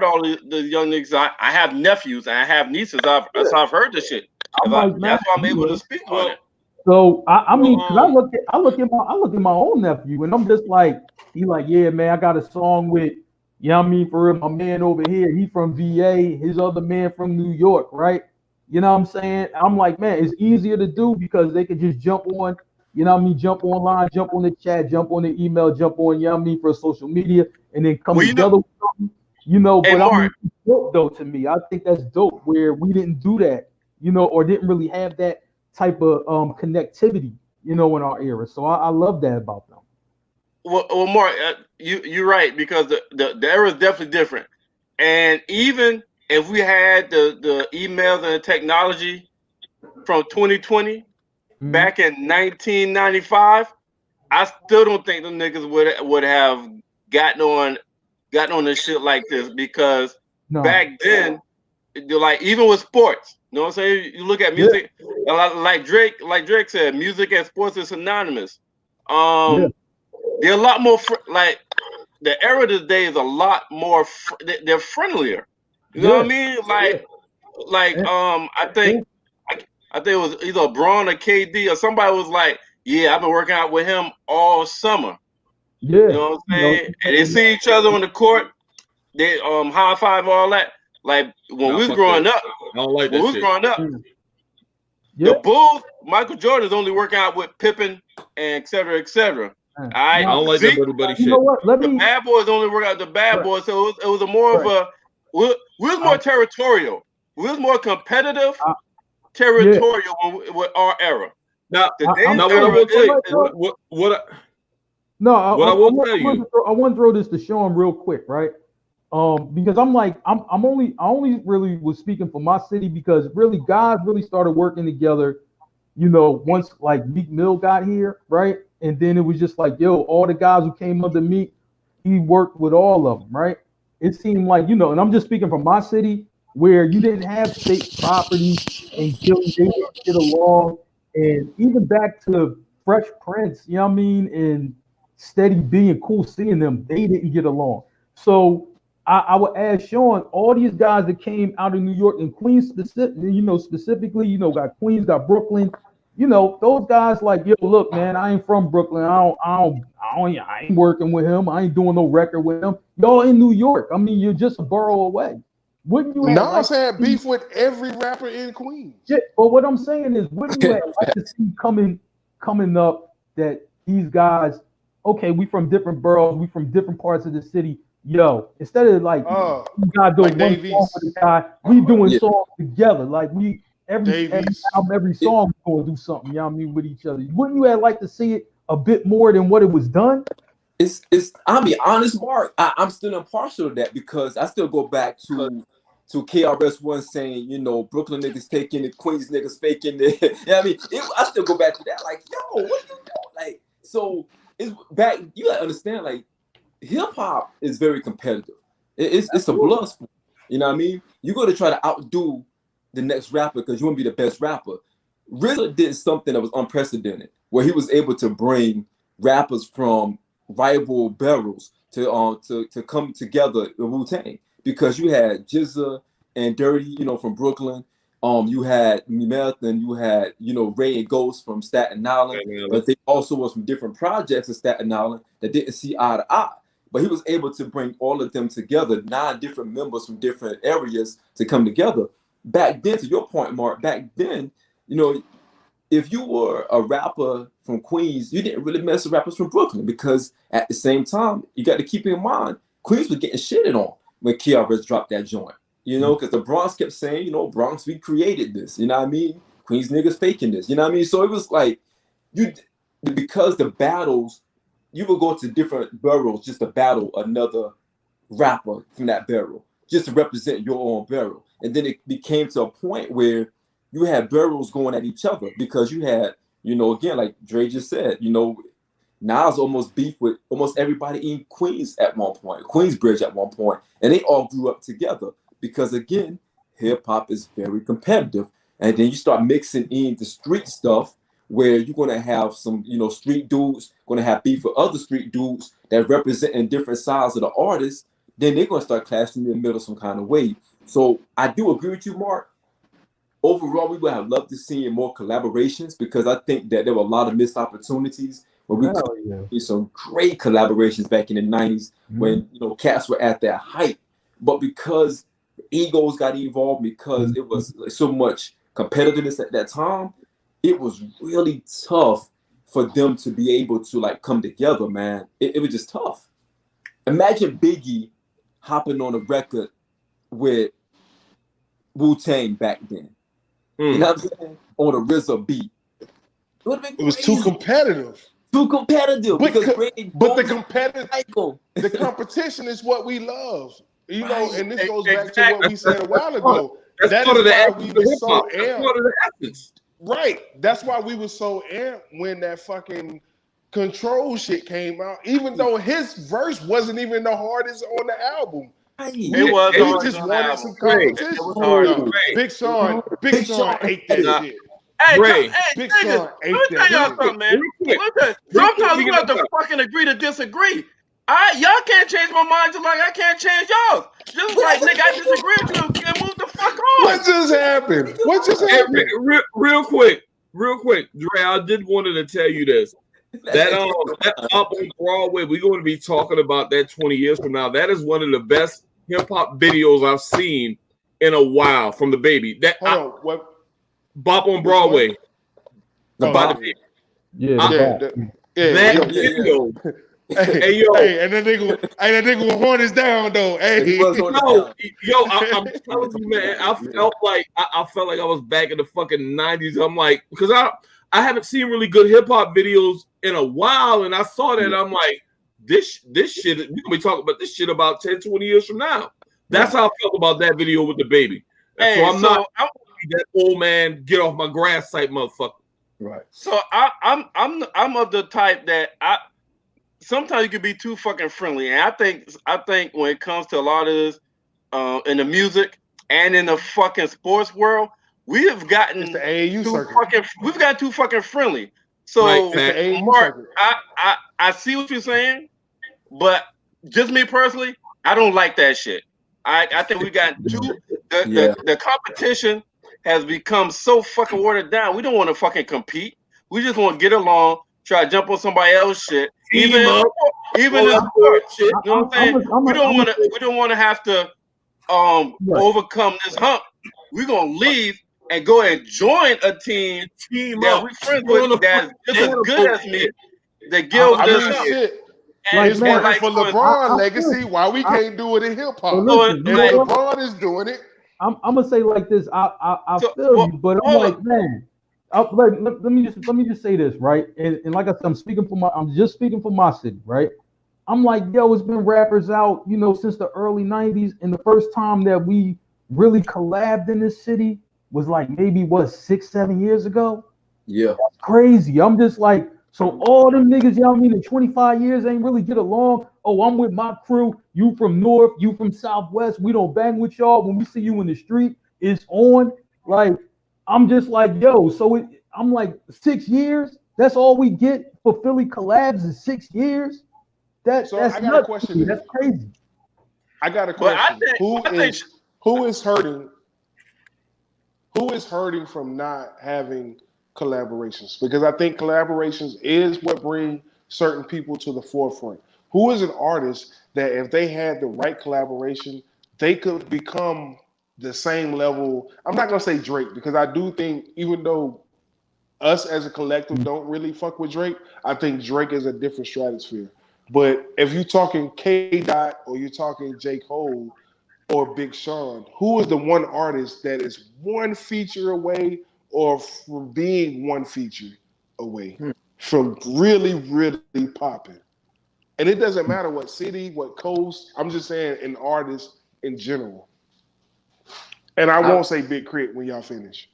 E: all the young niggas. I have nephews and I have nieces. I've heard this shit. That's why I'm able to speak on it.
B: So I mean, cause I look at my own nephew, and I'm just like, he like, yeah, man, I got a song with, you know what I mean, for real, my man over here, he from VA, his other man from New York, right? You know what I'm saying? I'm like, man, it's easier to do because they can just jump on, you know what I mean, jump online, jump on the chat, jump on the email, jump on, you know what I mean, for social media, and then come together with something, you know.
E: Hey,
B: But I mean,
E: Mark.
B: it's dope though to me. I think that's dope where we didn't do that, you know, or didn't really have that type of connectivity, you know, in our era. So I love that about them.
E: Well, Mark, you're right because the era is definitely different. And even if we had the emails and the technology from 2020 back in 1995, I still don't think the niggas would have gotten on this shit like this because back then, like even with sports, you know what I'm saying? You look at music, like Drake said, music and sports is synonymous. They're a lot more like the era of today is a lot more. They're friendlier. You know what I mean? I think it was either Braun or KD or somebody was like, "Yeah, I've been working out with him all summer."
B: Yeah,
E: you know what I'm saying? And they see each other on the court. They high five all that. Like when we was growing up,
D: I don't like that shit.
E: The Bulls, Michael Jordan is only working out with Pippen and et cetera, et cetera.
D: I don't like that buddy shit.
B: You know what?
E: The bad boys only work out the bad boys, so it was a more of a. We was more territorial. We was more competitive, territorial with our era.
D: Now, what I will tell you, what I
B: want to throw this to Sean real quick, right? Because I'm like, I only really was speaking for my city because really guys really started working together, you know, once like Meek Mill got here, right? And then it was just like, yo, all the guys who came under Meek, he worked with all of them, right? It seemed like, you know, and I'm just speaking from my city where you didn't have state property and they didn't get along. And even back to Fresh Prince, you know what I mean? And Steady B and Cool seeing them, they didn't get along. So I would ask Sean, all these guys that came out of New York and Queens specifically, you know, got Queens, got Brooklyn, you know, those guys like, yo, look, man, I ain't from Brooklyn. I ain't working with him. I ain't doing no record with him. Y'all in New York. I mean, you're just a borough away. Wouldn't you?
A: Nas had beef with every rapper in Queens.
B: Yeah, but what I'm saying is, wouldn't you like to see coming up that these guys, okay, we from different boroughs, we from different parts of the city. Yo, instead of like you guys doing one song for the guy, we doing songs together. Like every album, every song we gonna do something, you know what I mean, with each other. Wouldn't you have liked to see it a bit more than what it was done?
C: It's I'll be honest, Mark, I'm still impartial to that because I still go back to KRS-One saying, you know, Brooklyn niggas taking it, Queens niggas faking it. You know what I mean? I still go back to that, like, yo, what you doing? Like, so it's back, you gotta understand, like, hip hop is very competitive. It's a blood sport. You know what I mean? You're going to try to outdo the next rapper because you want to be the best rapper. RZA did something that was unprecedented, where he was able to bring rappers from rival barrels to come together in Wu-Tang, because you had Jizza and Dirty, you know, from Brooklyn. You had Meth and you had, you know, Ray and Ghost from Staten Island, but they also was from different projects in Staten Island that didn't see eye to eye. But he was able to bring all of them together, 9 different members from different areas to come together. Back then, to your point, Mark, back then, you know, if you were a rapper from Queens, you didn't really mess with rappers from Brooklyn, because at the same time, you got to keep in mind, Queens was getting shitted on when KRS dropped that joint. You know, because the Bronx kept saying, you know, Bronx, we created this. You know what I mean? Queens niggas faking this. You know what I mean? So it was like, because the battles, you would go to different boroughs just to battle another rapper from that borough, just to represent your own borough. And then it became to a point where you had boroughs going at each other, because you had, you know, again, like Dre just said, you know, Nas almost beefed with almost everybody in Queens at one point, Queensbridge at one point, and they all grew up together. Because again, hip hop is very competitive. And then you start mixing in the street stuff, where you're going to have some, you know, street dudes going to have beef with other street dudes that represent in different sides of the artist. Then they're going to start clashing in the middle some kind of way. So I do agree with you, Mark. overall, we would have loved to see more collaborations because I think that there were a lot of missed opportunities where we could see some great collaborations back in the 90s when cats were at their height. But because egos got involved, because it was so much competitiveness at that time, it was really tough for them to be able to like come together, man. It was just tough. Imagine Biggie hopping on a record with Wu-Tang back then. You know what I'm saying? On a RZA beat.
A: It was too competitive.
C: Too competitive.
A: But the competition is what we love. You know, and this goes back to what we said a while ago. That's part of the essence. Right. That's why we were so amped when that fucking Control shit came out, even though his verse wasn't even the hardest on the album.
E: It was.
A: He just wanted some competition. Big Sean ate that shit.
E: Hey,
A: Big Sean ate
E: let me tell y'all something, man. Sometimes we have to fucking agree to disagree. Y'all can't change my mind just like I can't change y'all. Just like, nigga, I disagree with you and move the fuck on.
A: What just happened? What just happened?
D: Real quick, Dre, I did wanted to tell you this. That up on Broadway, we're going to be talking about that 20 years from now. That is one of the best hip hop videos I've seen in a while from the Baby. That Bop on Broadway. By the Baby. That video.
A: Hey, and that nigga will horn us down though. Hey,
D: I'm telling you, man, I felt like I was back in the fucking 90s. I'm like, because I haven't seen really good hip hop videos in a while, and I saw that. I'm like, this shit, we're gonna be talking about this shit about 10, 20 years from now. That's how I felt about that video with the Baby. So I'm not that old man get off my grass type motherfucker.
C: Right.
E: So I'm of the type that sometimes you can be too fucking friendly, and I think when it comes to a lot of this in the music and in the fucking sports world, we have gotten too fucking friendly. So Mark, I see what you're saying, but just me personally, I don't like that shit. I think we got the competition has become so fucking watered down. We don't want to fucking compete. We just want to get along, try to jump on somebody else's shit. Even in sports shit. You know what I'm saying? We don't want to have to overcome this hump. We're gonna leave and go and join a team that we friends with that's just as good as me. That gives us
A: shit. It's working for LeBron legacy. Why we can't do it in hip hop? And LeBron is doing it.
B: I'm gonna say like this. I feel you, but I'm like, man. Let me just say this, right? And like I said, I'm just speaking for my city, right? I'm like, yo, it's been rappers out, since the early 90s, and the first time that we really collabed in this city was like maybe 6-7 years ago.
C: Yeah,
B: that's crazy. I'm just like, so all them niggas, in 25 years ain't really get along. Oh, I'm with my crew. You from North, you from Southwest. We don't bang with y'all. When we see you in the street, it's on. Like, I'm just like, yo. So I'm like, 6 years. That's all we get for Philly collabs is 6 years. That's
A: I got a question.
B: That's crazy.
A: I got a question. Who is hurting? Who is hurting from not having collaborations? Because I think collaborations is what bring certain people to the forefront. Who is an artist that if they had the right collaboration, they could become the same level? I'm not gonna say Drake, because I do think even though us as a collective don't really fuck with Drake, I think Drake is a different stratosphere. But if you're talking K. Dot or you're talking J. Cole or Big Sean, who is the one artist that is one feature away or from being one feature away from really, really popping? And it doesn't matter what city, what coast. I'm just saying an artist in general. And I won't say Big Crit when y'all finish.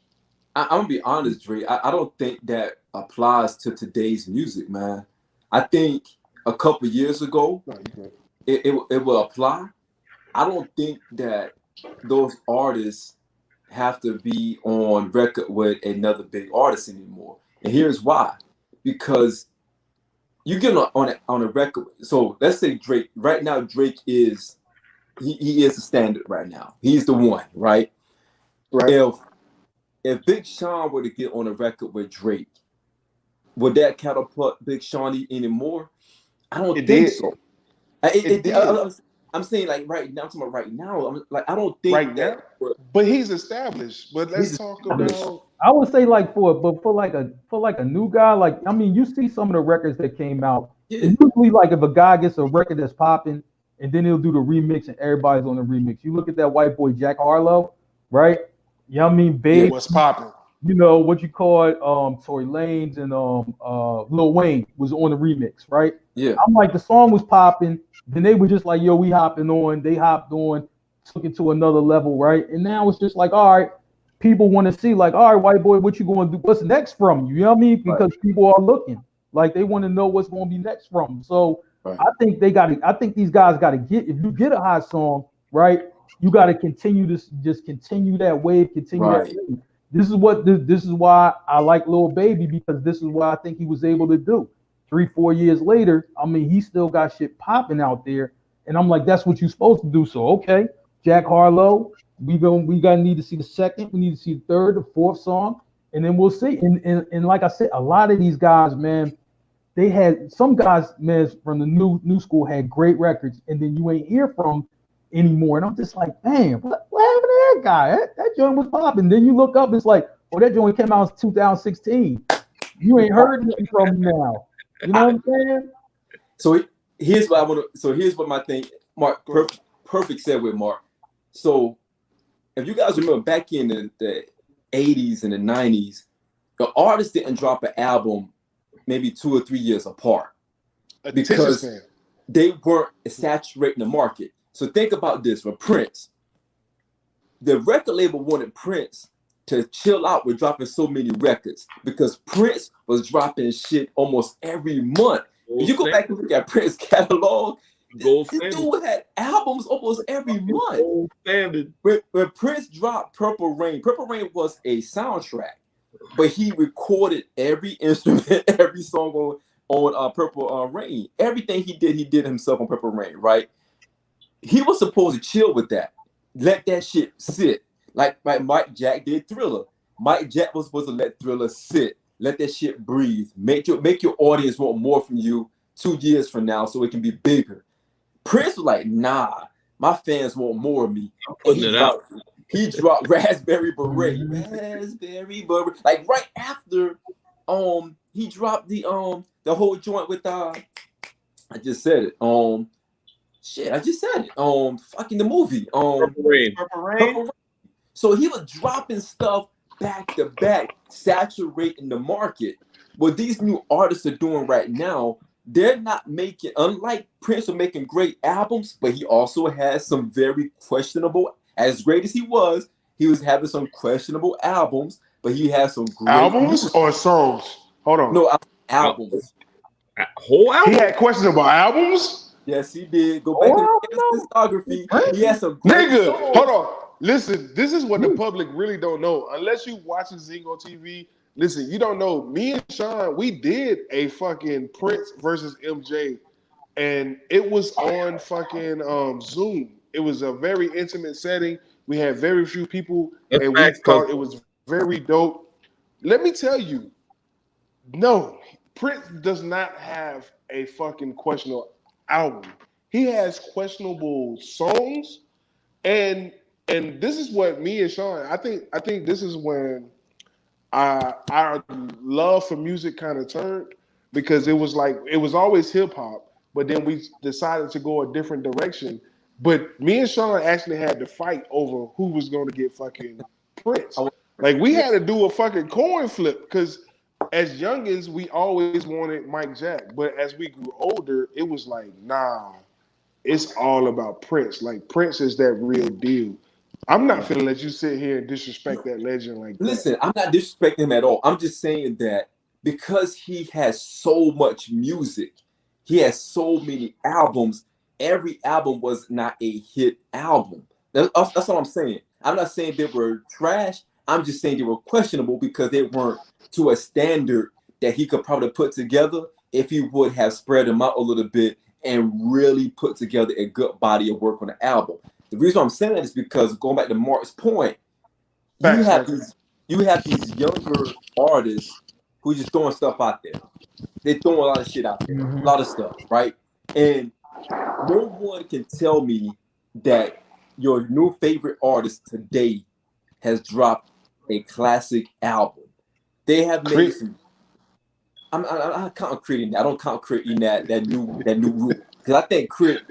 C: I'm going to be honest, Dre. I don't think that applies to today's music, man. I think a couple years ago, it will apply. I don't think that those artists have to be on record with another big artist anymore. And here's why. Because you get on a record. So let's say Drake. Right now, Drake is he is the standard right now. He's the one, right?
A: Right.
C: if Big Sean were to get on a record with Drake, would that catapult Big Sean anymore? I don't think so. I'm saying like right now. I'm talking about right now. I'm like I don't think
A: right now. But he's established. But let's talk about.
B: I would say like for like a new guy, like I mean, you see some of the records that came out. Yeah. Usually, like if a guy gets a record that's popping, and then he'll do the remix, and everybody's on the remix. You look at that white boy Jack Harlow, right? You know what I mean? Babe,
A: yeah, what's popping?
B: You know what you call it? Tory Lanez and Lil Wayne was on the remix, right?
C: Yeah.
B: I'm like the song was popping. Then they were just like, yo, we hopping on. They hopped on, took it to another level, right? And now it's just like, all right, people want to see, like, all right, white boy, what you going to do? What's next from you? You know what I mean? Because people are looking, like they want to know what's going to be next from them. So I think I think these guys got to get. If you get a hot song, right, you got to continue to just continue that wave, continue that wave. This is why I like Lil Baby, because this is what I think he was able to do. 3-4 years later, I mean, he still got shit popping out there, and I'm like, that's what you're supposed to do. So okay, Jack Harlow, we gotta need to see the second, we need to see the third, the fourth song, and then we'll see. And like I said, a lot of these guys, man, they had some guys, man, from the new school had great records, and then you ain't hear from anymore. And I'm just like, man, what happened to that guy? That joint was popping. Then you look up, it's like, oh, that joint came out in 2016. You ain't heard nothing from him now. You know what I'm saying?
C: So here's what I want to. So here's what my thing, Mark. Perfect segue, Mark. So if you guys remember back in the 80s and the 90s, the artists didn't drop an album maybe 2 or 3 years apart because they weren't saturating the market. So think about this: with Prince, the record label wanted Prince to chill out with dropping so many records because Prince was dropping shit almost every month. If you go back and look at Prince's catalog, this dude had albums almost every month. When Prince dropped Purple Rain was a soundtrack, but he recorded every instrument, every song on Purple Rain. Everything he did himself on Purple Rain, right? He was supposed to chill with that, let that shit sit. Like Mike Jack did Thriller. Mike Jack was supposed to let Thriller sit, let that shit breathe, make your audience want more from you 2 years from now so it can be bigger. Prince was like, nah, my fans want more of me. And he dropped Raspberry Beret. Like right after he dropped the whole joint with I just said it. I just said it. Fucking the movie. Purple Rain. So he was dropping stuff back to back, saturating the market. What these new artists are doing right now, they're not making, unlike Prince, are making great albums, but he also has some very questionable, as great as he was having some questionable albums, but he has some great
A: albums or songs. Hold on.
C: No, albums.
D: Whole album?
A: He had questionable albums?
C: Yes, he did. Go back to his discography. He has some great songs.
A: Hold on. Listen, this is what the public really don't know. Unless you watching Zing on TV, listen, you don't know. Me and Sean, we did a fucking Prince versus MJ, and it was on fucking Zoom. It was a very intimate setting. We had very few people, and we thought it was very dope. Let me tell you, no, Prince does not have a fucking questionable album. He has questionable songs, and this is what me and Sean, I think this is when our love for music kind of turned, because it was always hip hop, but then we decided to go a different direction. But me and Sean actually had to fight over who was going to get fucking Prince. Like we had to do a fucking coin flip, because as youngins we always wanted Mike Jack, but as we grew older, it was like, nah, it's all about Prince. Like Prince is that real deal. I'm not finna let you sit here and disrespect that legend like that.
C: Listen, I'm not disrespecting him at all. I'm just saying that because he has so much music, he has so many albums, every album was not a hit album. That's all I'm saying. I'm not saying they were trash. I'm just saying they were questionable because they weren't to a standard that he could probably put together if he would have spread them out a little bit and really put together a good body of work on the album. The reason I'm saying that is because, going back to Mark's point, you have these you have these younger artists who just throwing stuff out there. They throwing a lot of shit out there, a lot of stuff, right? And no one can tell me that your new favorite artist today has dropped a classic album. They have made some. I count Crit in that. I don't count Crit in that new route, because I think Crit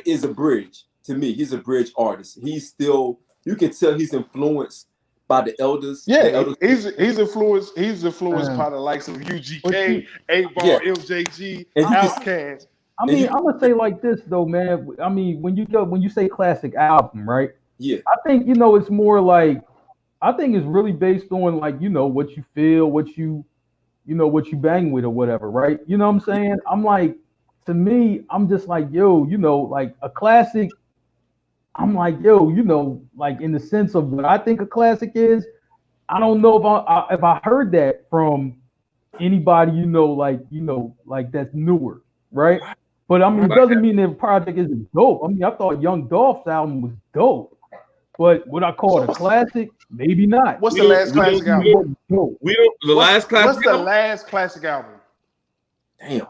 C: is a bridge to me. He's a bridge artist. He's still, you can tell he's influenced by the elders.
A: Yeah,
C: the elders.
A: He's influenced. He's influenced by the likes of UGK, 8-Ball, MJG, Outkast.
B: I mean, I'm gonna say like this though, man. I mean, when you say classic album, right?
C: Yeah.
B: I think it's more like, I think it's really based on like what you feel, what you bang with or whatever, right? You know what I'm saying? I'm like, to me, I'm just like, like a classic. I'm like, like in the sense of what I think a classic is. I don't know if I heard that from anybody, like that's newer, right? But I mean, it doesn't mean the project isn't dope. I mean, I thought Young Dolph's album was dope, but would I call it a classic? Maybe not.
A: What's the last classic album?
D: What's
A: the last classic album?
C: Damn.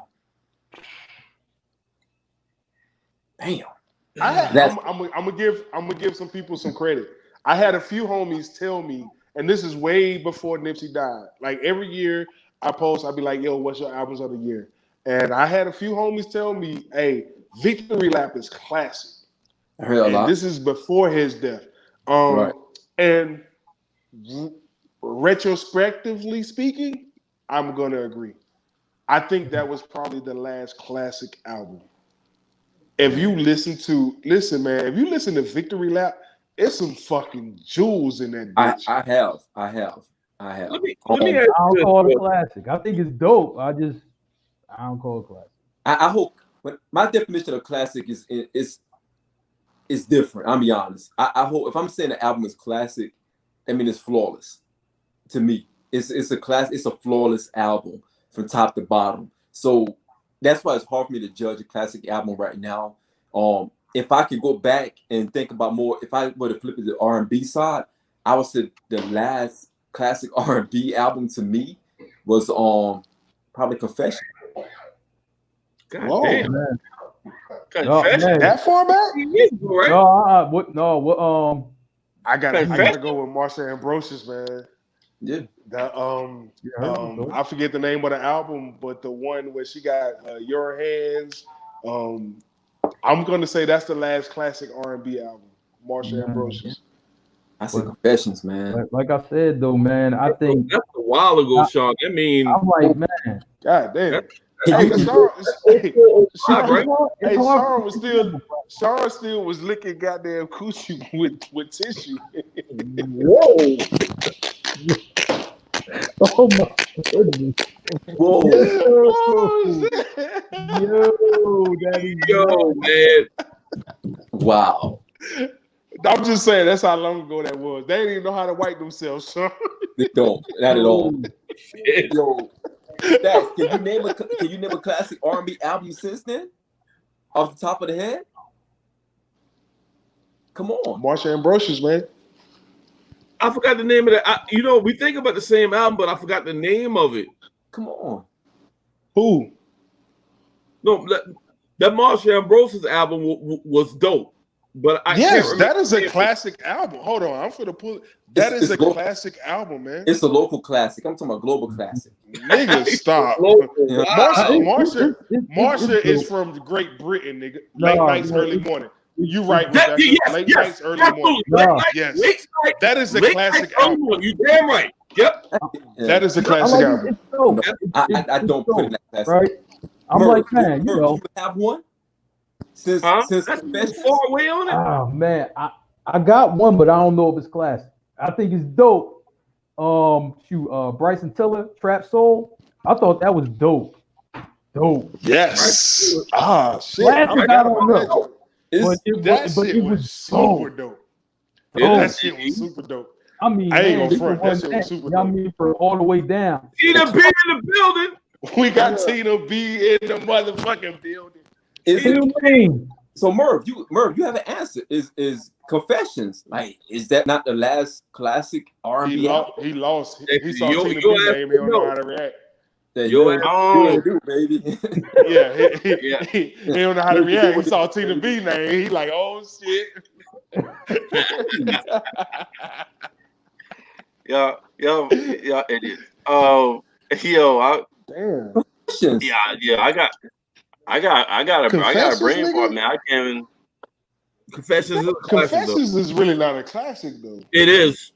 A: I'm gonna give some people some credit. I had a few homies tell me, and this is way before Nipsey died. Like every year I post, I'd be like, "Yo, what's your albums of the year?" And I had a few homies tell me, "Hey, Victory Lap is classic."
C: I heard a lot.
A: This is before his death.
C: Right.
A: And retrospectively speaking, I'm gonna agree. I think that was probably the last classic album. If you listen to Victory Lap, it's some fucking jewels in that bitch.
C: I have.
D: Let me
B: I don't call it a classic. I think it's dope. I don't call it classic.
C: I hope, but my definition of classic is different. I'll be honest. I hope if I'm saying the album is classic, I mean it's flawless. To me, it's a flawless album from top to bottom. So that's why it's hard for me to judge a classic album right now. If I could go back and think about more, if I were to flip it to the R&B side, I would say the last classic R&B album to me was probably Confession.
D: God damn.
B: Man.
D: Confession?
A: That far back?
B: Right?
A: I gotta go with Marsha Ambrosius, man.
C: Yeah.
A: That I forget the name of the album, but the one where she got Your Hands. I'm gonna say that's the last classic R&B album, Marsha Ambrosius.
C: I said Confessions, man.
B: Like I said though, man, I think
D: that's a while ago, Sean. I mean,
B: I'm like, man,
A: God damn. Sean still was licking goddamn coochie with tissue.
B: Whoa. Oh my goodness.
C: Whoa.
D: Yo, man.
C: Wow.
A: I'm just saying that's how long ago that was. They didn't even know how to wipe themselves, Sean.
C: They don't. Not at all. Yo, Stats, can you name a classic R&B album since then? Off the top of the head? Come on.
A: Marsha Ambrosius, man.
D: I forgot the name of that. We think about the same album, but I forgot the name of it.
C: Come on.
A: Who?
D: No, that Marsha Ambrosius album was dope. But
A: yes, that is a classic album. Hold on, I'm finna pull it. That is a classic album, man.
C: It's a local classic. I'm talking about global classic.
A: Nigga, stop. Marsha is from Great Britain, nigga. Late nights, early morning. You right with that. Late nights, early morning. Yes. That is a classic album.
D: You damn right. Yep.
A: That is a classic album.
C: I don't put it in that classic.
B: Right? I'm like, man,
C: you have one? Since
D: far away on it.
B: Oh man, I got one, but I don't know if it's classic. I think it's dope. Bryson Tiller, Trap Soul. I thought that was dope. Dope.
A: Yes. Shit.
B: Classic, I don't know.
A: That shit was super dope. That shit was super dope.
B: I mean,
A: I ain't gonna front. That shit was super dope.
B: I mean, for all the way down.
D: Tina B in the building.
A: We got Tina B in the motherfucking building.
B: What do you mean?
C: So Merv, you haven't answered. Is Confessions, like, is that not the last classic R&B?
A: He lost. He saw
D: You
A: Tina B name. He don't know how to react.
C: That
D: You
C: you do, baby.
A: Yeah, he don't know how to react. He saw Tina B name. He like, oh shit.
E: Yo, idiot.
A: Damn.
E: I got a brain fart, man. I can't even.
D: Confessions is a classic,
A: Confessions is really not a classic though.
D: It is.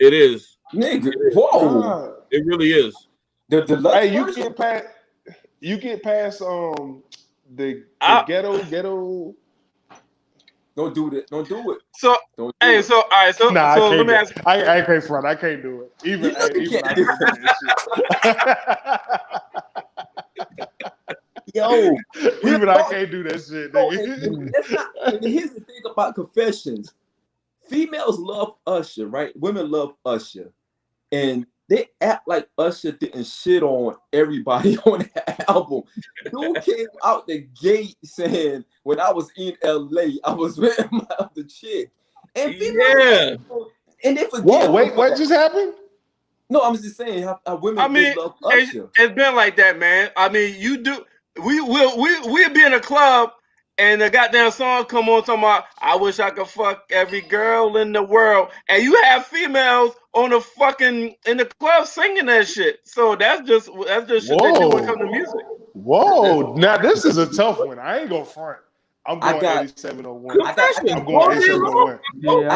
C: Nigga, whoa.
D: It really is.
C: The
A: Hey, you get past the ghetto.
C: Don't do it. Don't do it.
E: So,
C: Don't do
E: hey,
C: it.
E: so all right, so
A: Nah,
E: so let me ask.
A: I can't front. I can't do it. Even I can't do that shit.
C: Yo,
A: Even I can't do that shit.
C: no,
A: Nigga.
C: and here's the thing about Confessions. Females love Usher, right? Women love Usher. And they act like Usher didn't shit on everybody on that album. Dude came out the gate saying, when I was in LA, I was with my other chick. And females, and they forget.
A: Whoa, wait, what just happened?
C: No, I'm just saying how women love Usher.
E: It's been like that, man. I mean, you do. We'll be in a club and the goddamn song come on talking about I wish I could fuck every girl in the world, and you have females on the fucking in the club singing that shit. So that's just shit they do when it comes to music.
A: Whoa, now this is a tough one. I ain't gonna front. I'm going 8701. I'm going 8701.
B: Yeah,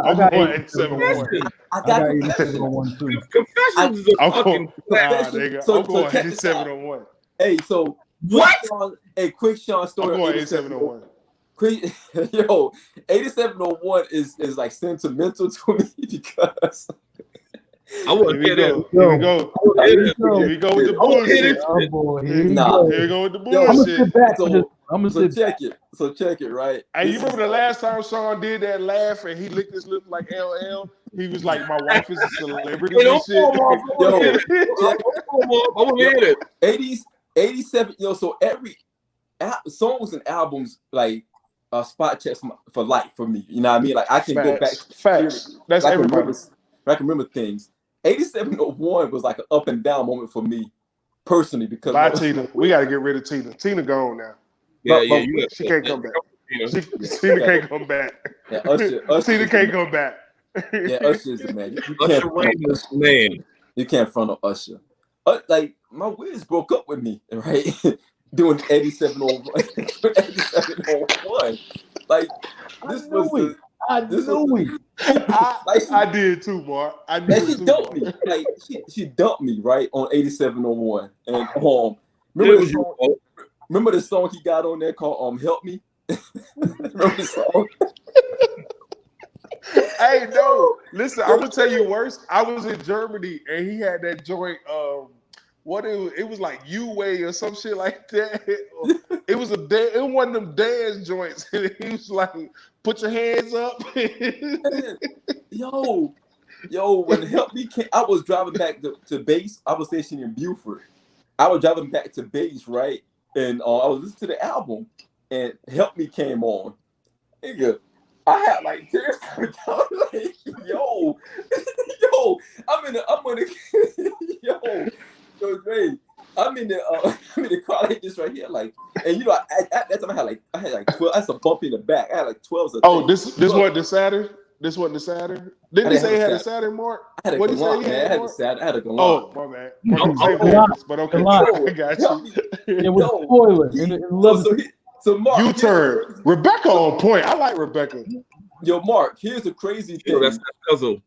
A: I'm going 8701.
B: I got 8701 too.
D: Confessions is a fucking
A: classic. I'm going 8701.
C: Hey, so
D: what?
C: Quick Sean story.
A: I'm going 8701.
C: Yo, 8701 is like sentimental to me because
D: I want to
A: Here we go with the bullshit. Here we go with the bullshit.
B: I'm gonna sit back.
C: So check it, right?
A: Hey, you remember the last time Sean did that laugh and he licked his lip like LL? He was like, "My wife is a celebrity."
D: Hey,
A: and shit.
C: Yo,
D: I want to hear it.
C: 87. Yo, so every songs and albums like spot checks for life for me. You know what I mean? Like I can go back.
A: Facts. That's everybody.
C: I can remember things. 8701 was like an up and down moment for me personally because
A: bye Tina. We got to get rid of Tina. Tina gone now. She can't come back. Tina can't come back.
C: Yeah, Usher
A: Tina can't come back.
C: Yeah, Usher is the man. You can't front on Usher. Like my Wiz broke up with me, right? Doing 8701. 8701. Like this was the.
B: I knew it.
A: I did too, Mark. I knew it
C: she
A: too,
C: dumped me. Like she dumped me right on 8701. And remember the song he got on there called "Help Me"? Remember the song?
A: Hey, no. Listen, I'm gonna tell you worse. I was in Germany and he had that joint. It was like U-Way or some shit like that. It was one of them dance joints. And he was like, "Put your hands up."
C: Yo, when Help Me came, I was driving back to base. I was stationed in Beaufort. I was driving back to base, right? And I was listening to the album, and Help Me came on. Nigga, I had like tears coming down. Like, yo, I'm in the car like this right here, like, and you know, at that time I had like 12. I had some bump in the back. I had like 12s.
A: Oh, this wasn't the Saturn. This wasn't the Saturn. Didn't he say he had a Saturn, Mark?
C: I had a Galant, man. I had a Saturn. I had a Galant.
A: Oh, my bad. But okay, I got you.
B: It was spoiler.
C: So Mark,
A: U-turn. Rebecca on point. I like Rebecca.
C: Yo, Mark, here's the crazy thing.
D: That's puzzle.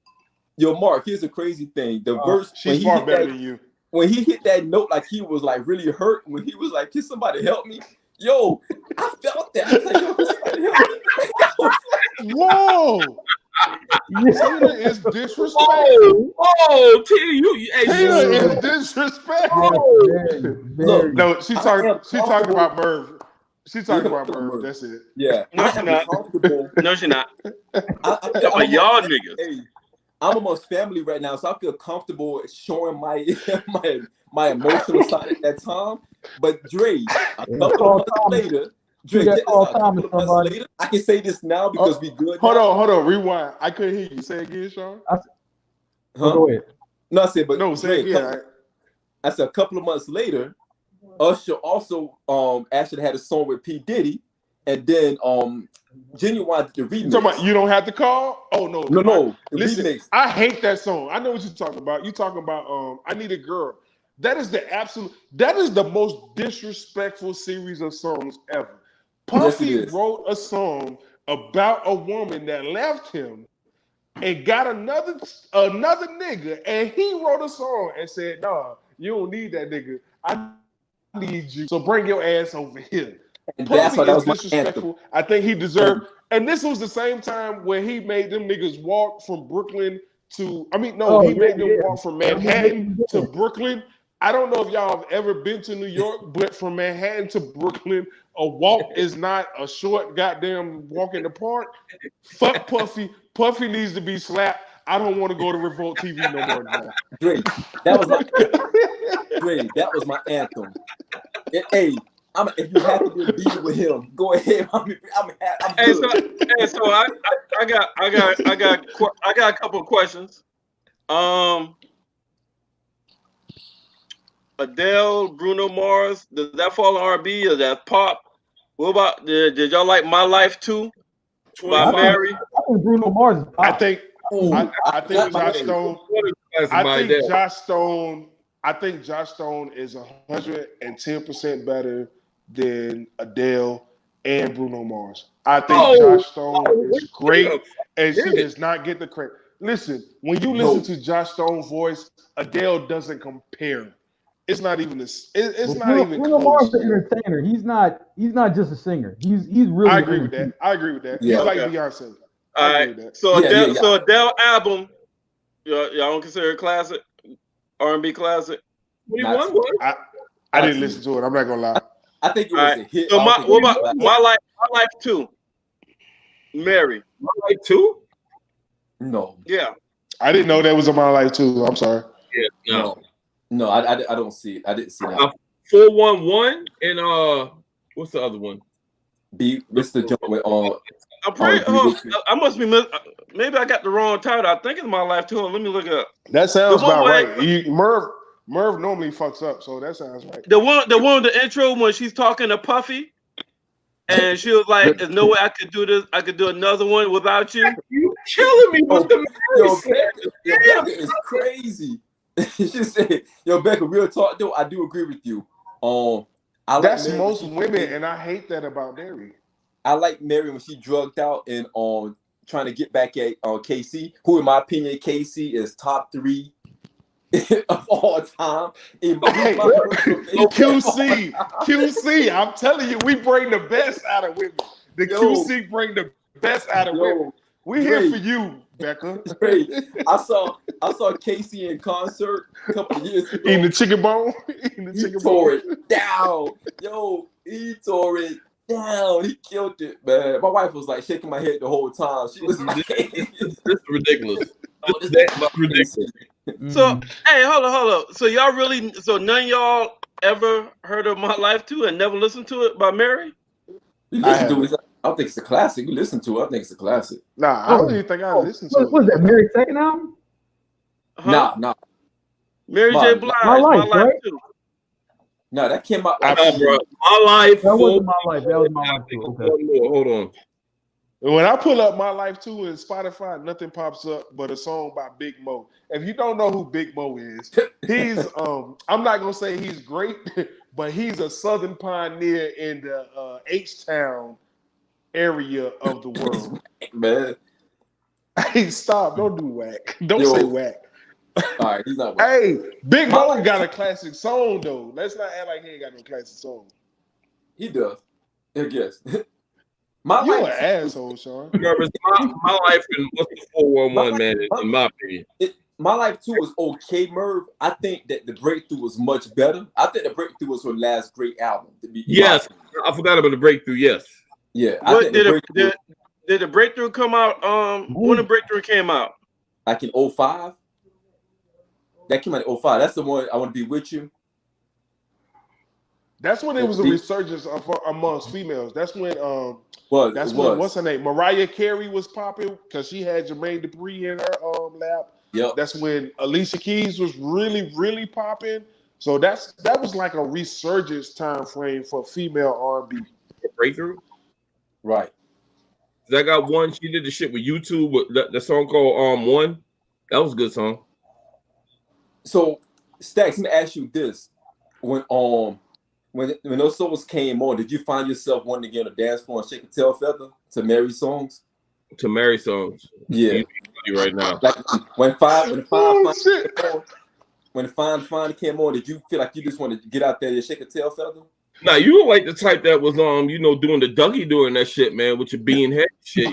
C: Yo, Mark, here's the crazy thing. The verse
A: she's far better than you.
C: When he hit that note, like he was like really hurt. When he was like, "Can somebody help me?" Yo, I felt that. I was like, "Yo, can somebody help me?"
A: Whoa. Tina is disrespectful.
D: Oh, Tina,
A: Tina is disrespectful.
C: Look,
A: no, she's talking about Merv. She's talking about Merv. That's it.
C: Yeah.
E: No, she's not. No, she's not. I'm y'all niggas.
C: Hey, I'm amongst family right now, so I feel comfortable showing my my emotional side at that time. But Dre, a couple of months later, Drake,
B: that call Thomas somebody.
C: later, I can say this now because we good.
A: Hold on, rewind. I couldn't hear you. Say again, Sean.
B: Go ahead.
C: No, I said, but
A: no, say
C: Drake,
A: again.
C: I said a couple of months later, Usher also actually had a song with P. Diddy, and then Genuine the remix.
A: You talking about You Don't Have to Call? Oh no.
C: No.
A: Listen,
C: remix.
A: I hate that song. I know what you're talking about. You talking about I Need a Girl. That is the most disrespectful series of songs ever. Puffy wrote a song about a woman that left him and got another nigga, and he wrote a song and said, "Nah, you don't need that nigga. I need you. So bring your ass over here."
C: And
A: Puffy is disrespectful. I think he deserved. And this was the same time where he made them niggas walk from Brooklyn to. He made them walk from Manhattan to Brooklyn. I don't know if y'all have ever been to New York, but from Manhattan to Brooklyn, a walk is not a short goddamn walk in the park. Fuck Puffy. Puffy needs to be slapped. I don't want to go to Revolt TV no more.
C: Drake, that was my anthem. Hey, if you have to be a beat with him, go ahead. I'm good.
E: So I got a couple of questions. Adele, Bruno Mars, does that fall on R&B or that pop? What about did y'all like My Life Too by Mary?
B: I think Bruno Mars is pop.
A: I think Josh Stone. I think Josh Stone is 110% better than Adele and Bruno Mars. I think Josh Stone is great, and she does not get the credit. Listen, when you listen to Josh Stone's voice, Adele doesn't compare. It's not even this. It's not even.
B: Bruno Mars is an entertainer. He's not just a singer. He's really.
A: I agree with that.
C: Yeah.
A: He's like Beyonce.
E: All right. So Adele album, y'all don't consider it classic, R&B classic.
A: I didn't listen to it. I'm not gonna lie.
C: I think it was a hit.
E: So what about My Life Too? Mary.
D: My Life Too?
C: No.
E: Yeah.
A: I didn't know that was on My Life Too. I'm sorry.
D: Yeah.
C: No, I don't see it. I didn't see that.
D: 411 and what's the other one?
C: Mr. John with
E: I'm pretty. I must be. Maybe I got the wrong title. I think it's My Life Too. Let me look it up.
A: That sounds about right. Merv normally fucks up, so that sounds right.
E: The one with the intro when she's talking to Puffy, and she was like, "There's no way I could do this. I could do another one without you."
D: You killing me with the
C: Becca is crazy. She said, "Yo, Becca, real talk though. I do agree with you.
A: That's most women, and I hate that about Mary.
C: I like Mary when she drugged out and trying to get back at KC, who in my opinion, KC is top 3 of all time.
A: QC, I'm telling you, we bring the best out of women. QC bring the best out of women. We're here for you, Becca.
C: I saw Casey in concert a couple of years ago.
A: Eating the chicken bone.
C: He tore it down. He tore it down. He killed it, man. My wife was like shaking my head the whole time. She was like,
D: "This is ridiculous. That's ridiculous."
E: So, hey, hold on. So none of y'all ever heard of My Life Too and never listened to it by Mary?
C: I don't think it's a classic. You listen to it, I think it's a classic.
A: Nah, I don't even think I listened to it.
B: Was that Mary's second album?
C: Nah.
E: Mary J. Blige, My Life Too.
C: No, that came out.
D: Bro. My Life.
B: That wasn't My Life. That was My Life Too. Okay.
D: Hold on.
A: When I pull up My Life Too in Spotify, nothing pops up but a song by Big Mo. If you don't know who Big Mo is, he's I'm not gonna say he's great, but he's a Southern pioneer in the H-Town area of the world.
C: Man.
A: Hey, stop! Don't do whack. Don't say whack.
C: All right, he's not whack.
A: Hey, Big Mo got a classic song though. Let's not act like he ain't got no classic song.
C: He does. I guess.
A: You're an asshole, Sean.
D: My Life and what's the 411, man, in my opinion.
C: My Life Too was okay, Merv. I think that the Breakthrough was much better. I think the Breakthrough was her last great album.
D: Yes, I forgot about the Breakthrough. Yes.
C: Yeah.
E: Did the Breakthrough come out? When the Breakthrough came out?
C: Like in 05? That came out in 05. That's the one, I Want to Be With You.
A: That's when it was a resurgence amongst females. That's when what's her name? Mariah Carey was popping because she had Jermaine Dupri in her lap.
C: Yep.
A: That's when Alicia Keys was really, really popping. So that was like a resurgence time frame for female R&B.
D: Breakthrough.
C: Right.
D: I got one. She did the shit with YouTube with the song called One. That was a good song.
C: So Stacks, let me ask you this. When those songs came on, did you find yourself wanting to get on a dance floor and shake a tail feather to Mary songs?
D: To Mary songs.
C: Yeah.
D: Right now.
C: Like when Fine came on, did you feel like you just wanted to get out there and shake a tail feather?
D: Nah, you look like the type that was doing the Dougie doing that shit, man, with your bean head shit.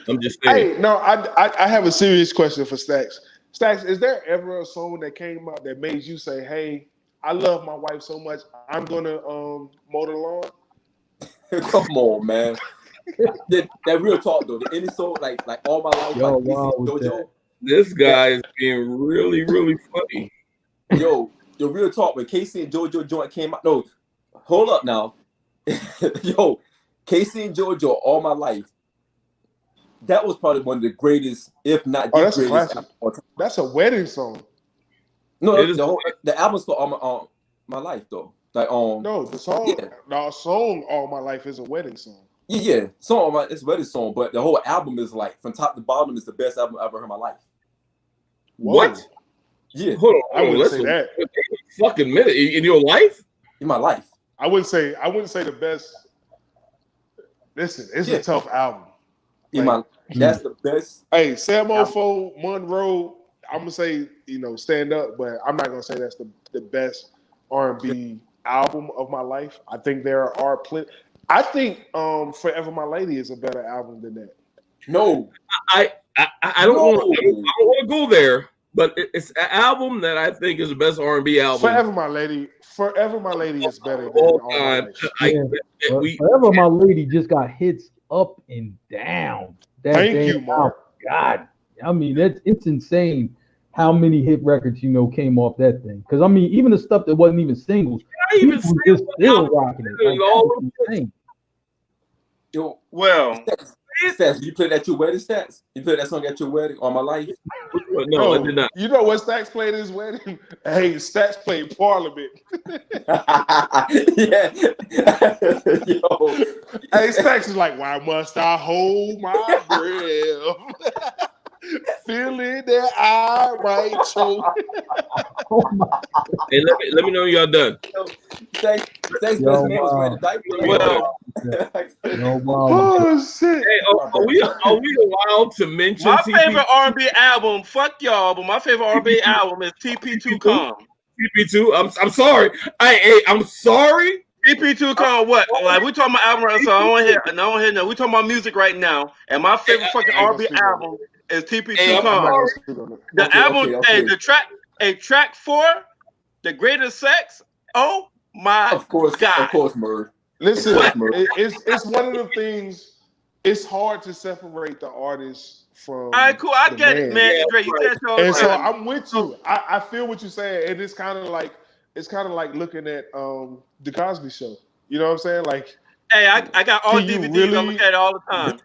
D: I'm just saying.
A: Hey, no, I have a serious question for Stacks. Stacks, is there ever a song that came out that made you say, "Hey, I love my wife so much, I'm gonna mow the lawn"?
C: Come on, man. that real talk though. Any song like All My Life,
B: Yo,
C: like JoJo.
D: This guy is being really, really funny.
C: Yo, the real talk when Casey and JoJo joint came out. No, hold up now. Yo, Casey and JoJo, All My Life. That was probably one of the greatest, if not the greatest.
A: That's a wedding song.
C: No, the album's for All My Life though. Like
A: no, the song, the song All My Life is a wedding song.
C: Yeah, song it's a wedding song, but the whole album is like from top to bottom is the best album I've ever heard in my life.
D: What?
C: Yeah,
D: hold on.
A: I wouldn't say that.
D: Fucking minute in your life?
C: In my life,
A: I wouldn't say the best. Listen, it's a tough album.
C: That's the best.
A: Hey, Samofo, Monroe. I'm gonna say Stand Up, but I'm not gonna say that's the best R&B album of my life. I think there are plenty. I think Forever My Lady is a better album than that.
C: No,
D: I don't want to go there, but it's an album that I think is the best R&B album.
A: Forever My Lady is better than all time.
B: Forever My Lady just got hits up and down.
A: Thank you, Mark.
B: God, I mean it's insane how many hit records came off that thing. Because I mean, even the stuff that wasn't even singles, people just still rocking it. Like,
C: yo,
E: well,
C: Stats, you play that at your wedding, Stats? You play that song at your wedding, All My Life?
D: No, I did not.
A: You know what Stacks played at his wedding? Hey, Stacks played Parliament.
C: Yeah. Yo.
A: Hey, Stacks is like, why must I hold my breath? Feeling that I might choke.
D: Hey, let me know y'all done.
C: Thanks, best man was wearing a diaper.
A: Oh shit!
D: Hey, are we allowed to mention
E: my favorite R&B album? Fuck y'all, but my favorite R&B album is TP2 Calm.
D: TP2. I'm sorry. I'm sorry.
E: TP2 Calm. What? Like we talking about album right? So I don't hear no. We talking about music right now, and my favorite fucking R&B album is TP2 Calm. The album, the track 4, The Greatest Sex. Oh my God!
C: Of course, Merv.
A: Listen, it's one of the things. It's hard to separate the artist from.
E: All right, cool. I get it, man. Dre, you said so.
A: And so I'm with you. I feel what you're saying, and it's kind of like looking at the Cosby Show. You know what I'm saying? Like,
E: hey, I got all DVDs. Really... I'm looking at it all the time.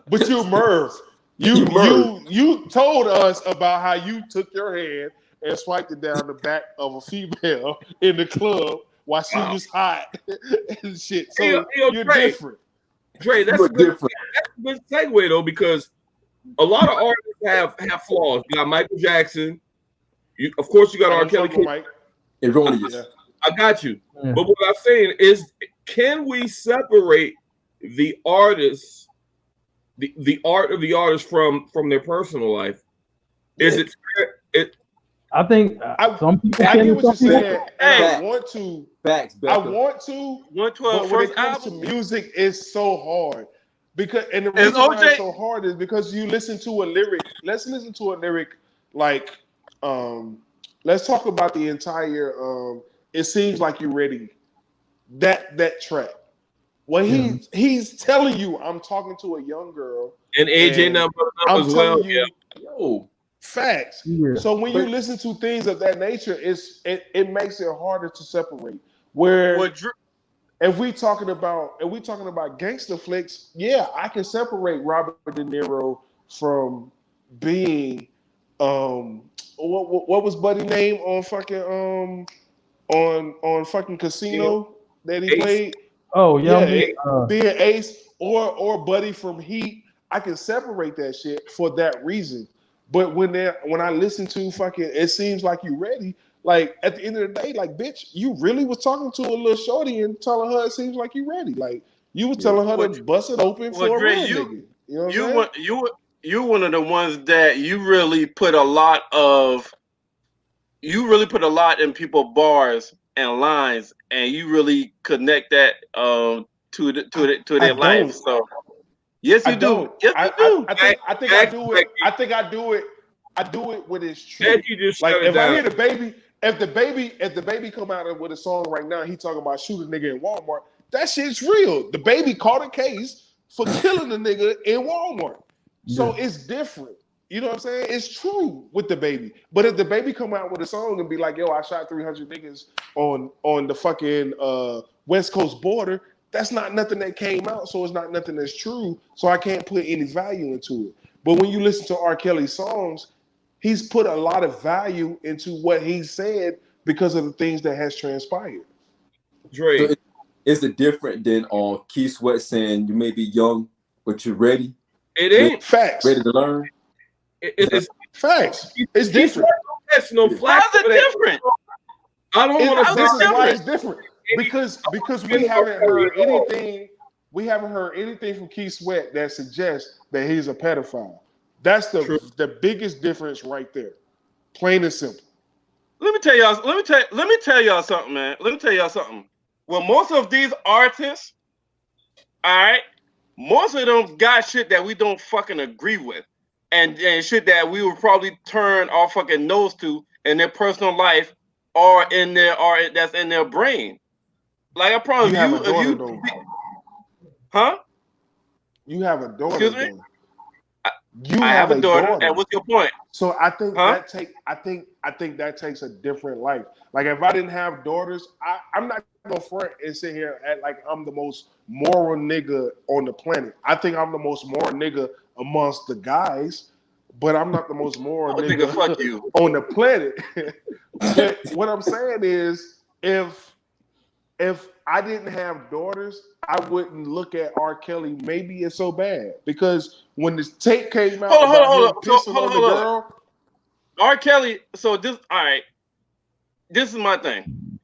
A: But you, Merv, you told us about how you took your hand and swiped it down the back of a female in the club while she was hot and shit. So you're different.
D: Dre, that's a good segue though, because a lot of artists have flaws. You got Michael Jackson. Of course, you got R. Kelly.
C: Erroneous.
D: I got you. Yeah. But what I'm saying is, can we separate the artists, the art of the artist from their personal life? Is it?
B: I think some people.
A: I get what you're saying.
E: Hey,
A: I want to.
C: Facts.
A: I want to. But when it comes to music, it's so hard because, and the reason why it's so hard is because you listen to a lyric. Let's listen to a lyric like, let's talk about the entire. It seems like you're ready. That track. Well, he's telling you, I'm talking to a young girl,
D: and AJ number as well.
A: Yo. Facts.
B: Yeah.
A: So when you listen to things of that nature, it makes it harder to separate. Where if we talking about gangster flicks, yeah, I can separate Robert De Niro from being what was Buddy name on fucking on fucking Casino that he played?
B: Oh yeah,
A: being Ace or Buddy from Heat, I can separate that shit for that reason. But when I listen to fucking, it seems like you ready. Like at the end of the day, like bitch, you really was talking to a little shorty and telling her it seems like you ready. Like you was telling her to bust it open for a real nigga. You know what I'm saying?
E: You're one of the ones that you really put a lot in people's bars and lines, and you really connect that to their life. So yes, you do. Yes, you do.
A: I think I do it. I do it when it's true. Like if I hear if the baby come out with a song right now, he talking about shooting a nigga in Walmart. That shit's real. The baby caught a case for killing a nigga in Walmart. So it's different. You know what I'm saying? It's true with the baby. But if the baby come out with a song and be like, yo, I shot 300 niggas on the fucking West Coast border, that's not nothing that came out, so it's not nothing that's true. So I can't put any value into it. But when you listen to R. Kelly's songs, he's put a lot of value into what he said because of the things that has transpired.
C: Dre, so is it different than on Keith Sweat saying you may be young, but you're ready?
D: It ain't
A: facts.
C: Ready to learn.
A: It's facts. It's different.
E: How's it different?
D: I don't want to.
A: This is why it's different because we haven't heard anything. We haven't heard anything from Keith Sweat that suggests that he's a pedophile. That's the biggest difference right there. Plain and simple.
E: Let me tell y'all something, man. Let me tell y'all something. Well, most of these artists, all right, most of them got shit that we don't fucking agree with. And shit that we would probably turn our fucking nose to in their personal life or that's in their brain. Like I promise you, huh?
A: You have a daughter.
E: Excuse me? I have a daughter. And what's your point?
A: So I think I think that takes a different life. Like if I didn't have daughters, I'm not gonna front and sit here and act like I'm the most moral nigga on the planet. I think I'm the most moral nigga amongst the guys, but I'm not the most moral nigga
E: fuck you.
A: on the planet. But what I'm saying is if I didn't have daughters, I wouldn't look at R. Kelly maybe it's so bad. Because when this tape came out about him pissing on the girl.
E: R. Kelly, so this, all right, this is my thing.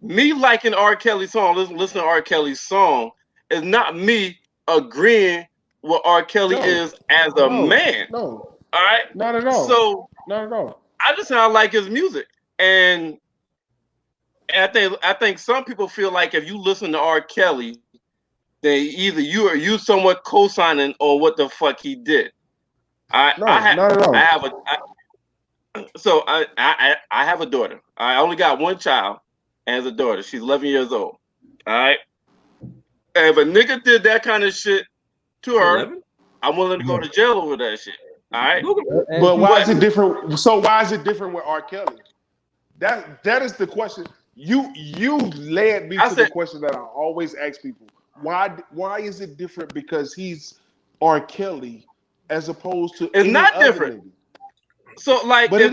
E: Me liking R. Kelly's song, listening to R. Kelly's song, is not me agreeing what R. Kelly is as a man.
A: No.
E: All right?
A: Not at all.
E: So,
A: not at all.
E: I just sound like his music. And I think some people feel like if you listen to R. Kelly, then either you somewhat co-signing or what the fuck he did.
A: Not at all.
E: I have a daughter. I only got one child and as a daughter. She's 11 years old. All right. And if a nigga did that kind of shit to her, 11? I'm willing to go to jail over that shit. All right.
A: But why is it different? So why is it different with R. Kelly? That is the question. You led me to the question that I always ask people. Why is it different because he's R. Kelly as opposed to
E: it's not different. Nigga? So like if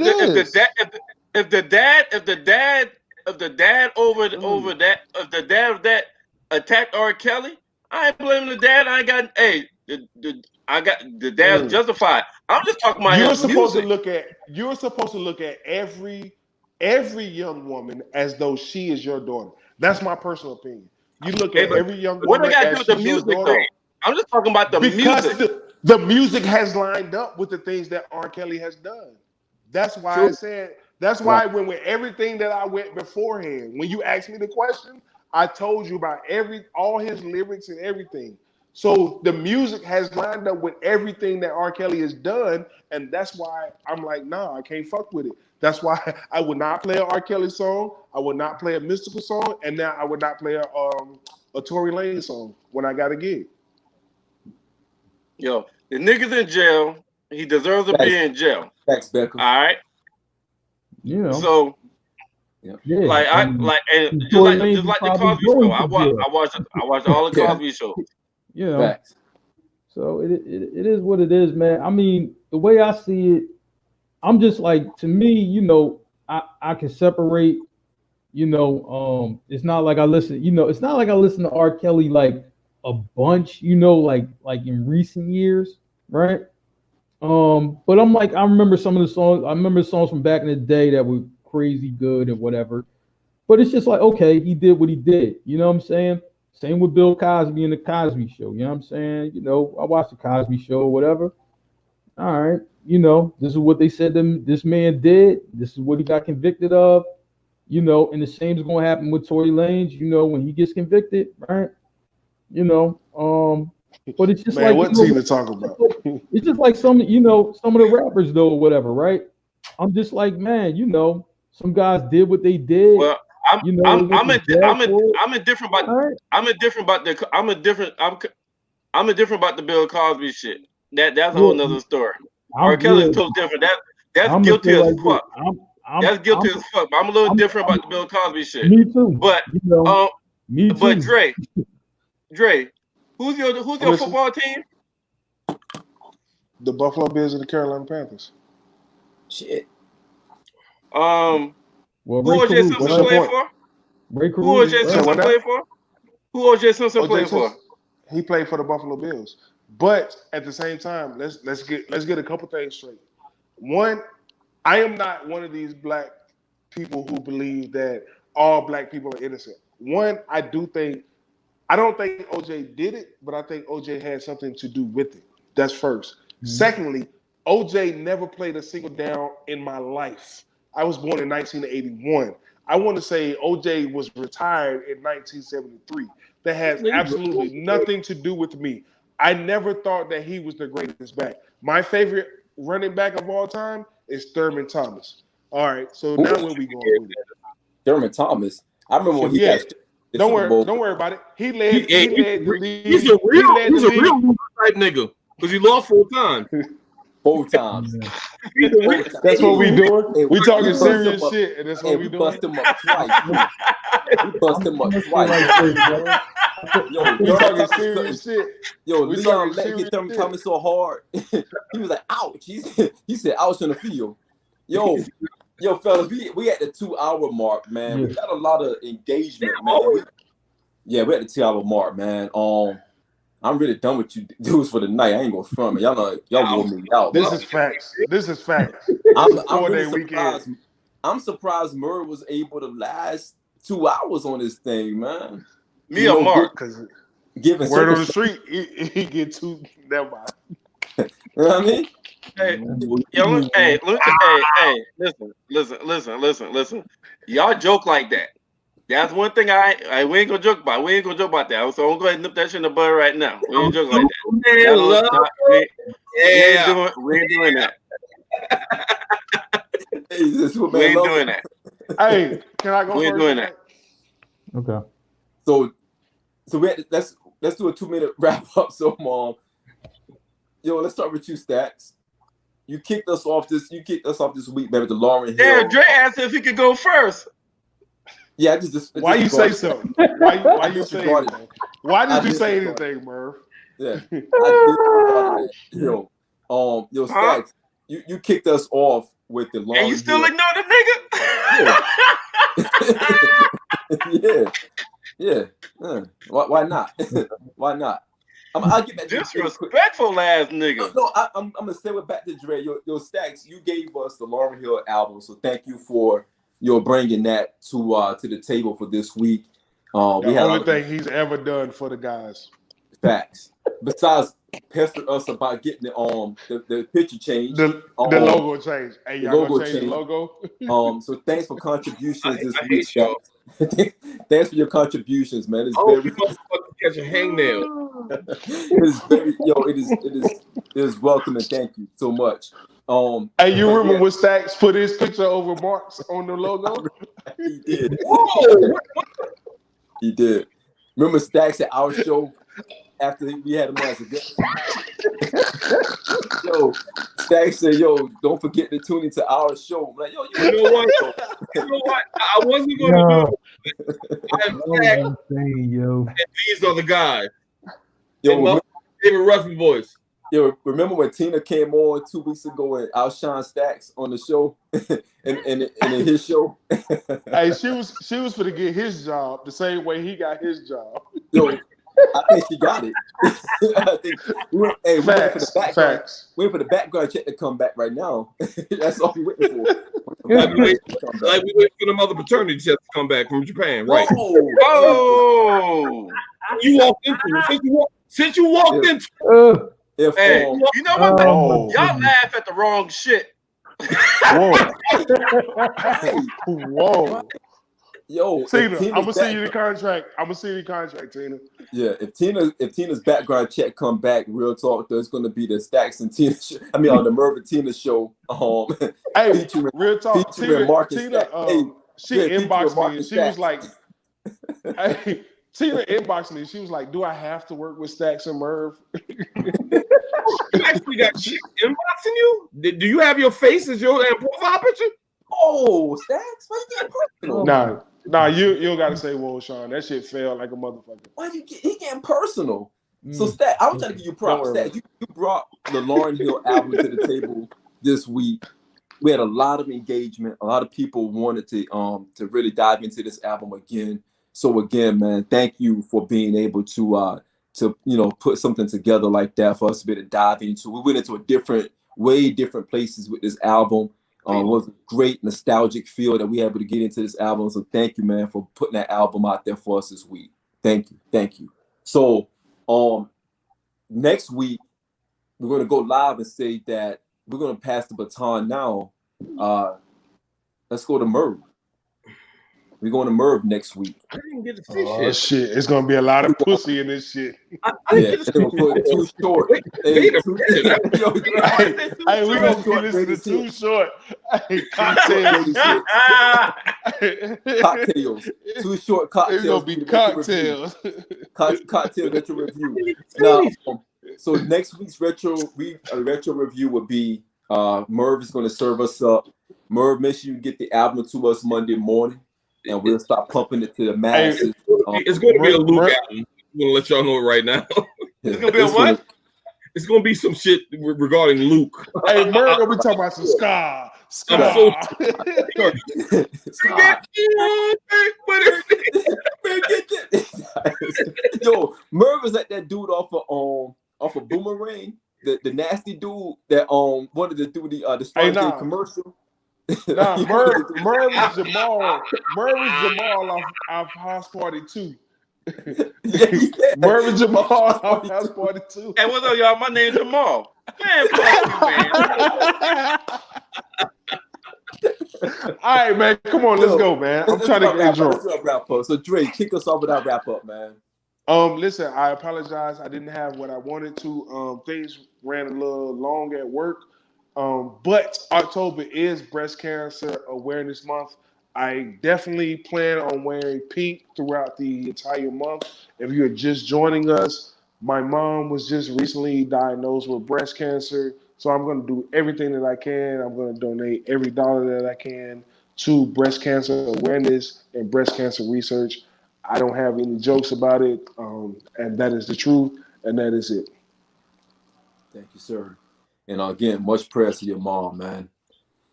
E: the dad of that attacked R. Kelly, I ain't blaming the dad. I got the dad's justified. I'm just talking about
A: you're supposed to look at every young woman as though she is your daughter. That's my personal opinion. You look at every young woman.
E: What do I got to do with the music though? I'm just talking about the music.
A: The music has lined up with the things that R. Kelly has done. That's why I said. That's why when with everything that I went beforehand, when you asked me the question, I told you about all his lyrics and everything. So the music has lined up with everything that R. Kelly has done, and that's why I'm like, nah, I can't fuck with it. That's why I would not play an R. Kelly song. I would not play a Mystical song, and now I would not play a Tory Lanez song when I got a gig.
E: Yo, the niggas in jail, He deserves to be in jail.
C: Thanks, Becca.
E: All right.
B: You know.
E: So,
B: yeah,
E: like and just like the Cosby Show. I watched all the Cosby shows.
B: You know.
C: Facts.
B: So it is what it is, man. I mean, the way I see it, I'm just like, to me, you know, I can separate. You know, it's not like I listen. You know, it's not like I listen to R. Kelly like a bunch. You know, like in recent years, right? But I'm like, I remember some of the songs. I remember songs from back in the day that were crazy good and whatever. But it's just like, okay, he did what he did. You know what I'm saying? Same with Bill Cosby and the Cosby Show. You know what I'm saying? You know, I watched the Cosby Show or whatever. All right, you know, this is what they said this man did. This is what he got convicted of. You know, and the same is going to happen with Tory Lanez. You know, when he gets convicted, right? You know, but it's just
A: man,
B: like,
A: what team to talk about?
B: It's just like some of the rappers though, or whatever, right? I'm just like, man, you know, some guys did what they did.
E: Well, I'm indifferent about the Bill Cosby shit. That's a whole nother story. R. Kelly's totally different. That's guilty as fuck. That's guilty as fuck. But I'm a little different about the Bill Cosby shit.
B: Me too.
E: But
B: you know, me too.
E: But Dre, who's your football team?
A: The Buffalo Bills and the Carolina Panthers.
C: Shit.
E: Who O.J. Simpson played for? Who O.J. Simpson played for? Who O.J. Simpson played for?
A: He played for the Buffalo Bills. But at the same time, let's get a couple things straight. One, I am not one of these black people who believe that all black people are innocent. One, I don't think OJ did it, but I think OJ had something to do with it. That's first. Mm-hmm. Secondly, OJ never played a single down in my life. I was born in 1981. I want to say OJ was retired in 1973. That has absolutely nothing to do with me. I never thought that he was the greatest back. My favorite running back of all time is Thurman Thomas. All right, so now where we going with it?
C: Thurman Thomas. I remember when he got
A: Don't worry about it. He led the league.
D: He's a real type nigga because he lost 4 times.
C: 4 times.
A: That's what we doing. We talking serious shit, and that's what we doing.
C: Bust him up twice. We bust him up twice. Yo,
A: we talking serious shit.
C: Yo, Leon hit Thurman Thomas so hard. He was like, ouch. He said, ouch on the field. Yo, fellas, we at the 2-hour mark, man. We got a lot of engagement, man. We at the 2-hour mark, man. I'm really done with you dudes for the night. I ain't gonna front, man. Y'all wore me out.
A: This is facts.
C: I'm surprised Murray was able to last 2 hours on this thing, man.
E: Me or Mark?
C: Giving
A: word on the street, he get 2. Never mind.
C: You know what I mean?
E: Listen. Y'all joke like that. That's one thing we ain't gonna joke about. We ain't gonna joke about that. So I'm gonna go ahead and nip that shit in the bud right now. We ain't joke like that. We ain't doing that. We ain't doing that.
A: Hey, can I go?
E: We ain't doing that.
B: Okay.
C: So let's do a 2-minute wrap up. So, Mom, let's start with you, Stacks. You kicked us off this week, man, with the Lauryn Hill.
E: Yeah, Dre asked if he could go first.
C: Yeah, just
A: why you say so? Why you say anything? Why did you say anything, Murph?
C: Yeah, I did. Stacks, you kicked us off with the Lauryn Hill.
E: And you still ignore the nigga?
C: Yeah. Why not? Why not? I'll get back to
E: disrespectful ass nigga.
C: No, I'm gonna say it back to Dre. Your Stacks, you gave us the Lauryn Hill album, so thank you for bringing that to the table for this week.
A: The only thing he's ever done for the guys.
C: Facts. Besides pester us about getting the picture change,
A: the logo change. Hey, y'all gonna change the logo?
C: So thanks for contributions this week, Stacks. Thanks for your contributions, man. It's very
D: catch a hangnail.
C: It is welcome and thank you so much.
A: Hey, you remember when Stacks put his picture over Mark's on the logo?
C: He did. He did. Remember Stacks at our show after we had him as a guest? Stack said, "Yo, don't forget to tune into our show." I'm like, yo,
D: you know what? You know what? I wasn't going to do it. I'm
B: saying, yo.
D: And these are the guys.
C: Yo,
D: my favorite Ruffin voice.
C: Yo, remember when Tina came on 2 weeks ago and outshine Stacks on the show, in his show?
A: Hey, she was for to get his job the same way he got his job.
C: Yo, I think she got it. I think we're waiting for the background. Waiting for the background check to come back right now. That's all we're waiting for.
D: Like we wait for the mother paternity test to come back from Japan, right?
E: Oh,
D: you walked into it. Since you walked into
C: it.
E: Hey, you know what? Y'all laugh at the wrong shit.
A: Whoa.
C: Yo,
A: Tina, I'm gonna see you the contract. I'm gonna see you the contract, Tina.
C: Yeah, if Tina's background check come back, real talk, there's gonna be the Stacks and Tina show. I mean, on the Merv and Tina show.
A: Hey,
C: featuring,
A: real talk, Tina she inboxed me and she was like, hey, Tina inboxed me. She was like, "Do I have to work with Stacks and Merv?"
D: You actually got chicks inboxing you? Do you have your face as your profile picture?
C: Oh, Stacks, why you getting personal?
A: Nah, you don't gotta say, "Whoa, Sean." That shit fell like a motherfucker.
C: Why he getting personal? So Stacks, I'm trying to give you props. Stacks, you brought the Lauryn Hill album to the table this week. We had a lot of engagement. A lot of people wanted to really dive into this album again. So again, man, thank you for being able to put something together like that for us to be able to dive into. We went into way different places with this album. It was a great nostalgic feel that we were able to get into this album. So thank you, man, for putting that album out there for us this week. Thank you. So next week we're gonna go live and say that we're gonna pass the baton now. Let's go to Merv. We're going to Merv next week.
D: I didn't get to see
A: shit. It's gonna be a lot of pussy in this shit.
C: I didn't get to see Too Short.
A: Hey, we gonna get this to Too Short. Hey, cocktails.
C: Cocktails. Too Short cocktails.
A: It's gonna be cocktails.
C: Cocktail retro-review. Now, so next week's retro review will be Merv is going to serve us up. Merv, make sure you get the album to us Monday morning. And we'll start pumping it to the masses.
D: It's going to be a Luke album. I'm going to let y'all know it right now.
E: It's going to be a what?
D: It's going to be some shit regarding Luke.
A: Hey, Merv, we talking about some ska.
C: Yo, Merv is like that dude off of Boomerang, the nasty dude that wanted to do the Stargate commercial.
A: Nah, Merv is Jamal. Merv is Jamal off House Party 2. Merv is Jamal off House Party 2.
E: Hey, what's up, y'all? My name's Jamal. Man, fuck
A: you, man. All right, man. Come on, let's go, man. I'm trying to get drunk.
C: Wrap up. So, Dre, kick us off with our wrap up, man.
A: Listen, I apologize. I didn't have what I wanted to. Things ran a little long at work. But October is Breast Cancer Awareness Month. I definitely plan on wearing pink throughout the entire month. If you're just joining us, my mom was just recently diagnosed with breast cancer. So I'm going to do everything that I can. I'm going to donate every dollar that I can to breast cancer awareness and breast cancer research. I don't have any jokes about it. And that is the truth. And that is it.
C: Thank you, sir. And again, much prayers to your mom, man.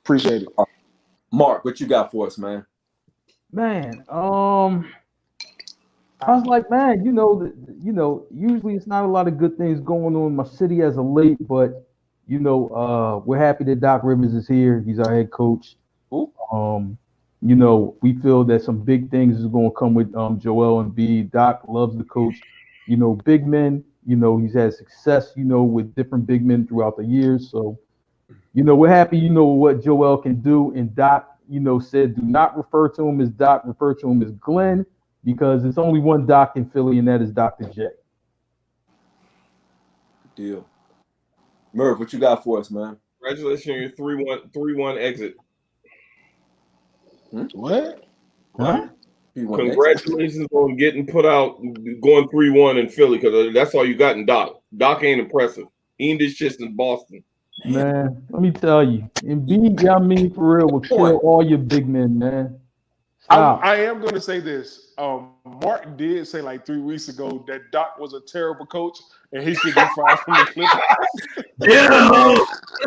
A: Appreciate it.
C: Mark, what you got for us, man?
B: Man, I was like, man, usually it's not a lot of good things going on in my city as of late, but we're happy that Doc Rivers is here. He's our head coach.
C: Ooh.
B: We feel that some big things is going to come with Joel Embiid. Doc loves the coach. Big men. He's had success, with different big men throughout the years. So, we're happy, what Joel can do. And Doc, said, do not refer to him as Doc, refer to him as Glenn, because it's only one Doc in Philly, and that is Dr. J.
C: Good deal. Merv, what you got for us, man?
D: Congratulations on your 3-1 exit.
A: What?
B: Huh?
D: Congratulations on getting put out, going 3-1 in Philly, because that's all you got in Doc. Doc ain't impressive. He ain't this shit in Boston.
B: Man, let me tell you, Embiid, I mean, for real, will kill all your big men, man.
A: I am going to say this. Mark did say like 3 weeks ago that Doc was a terrible coach and he should be fired from the Clippers.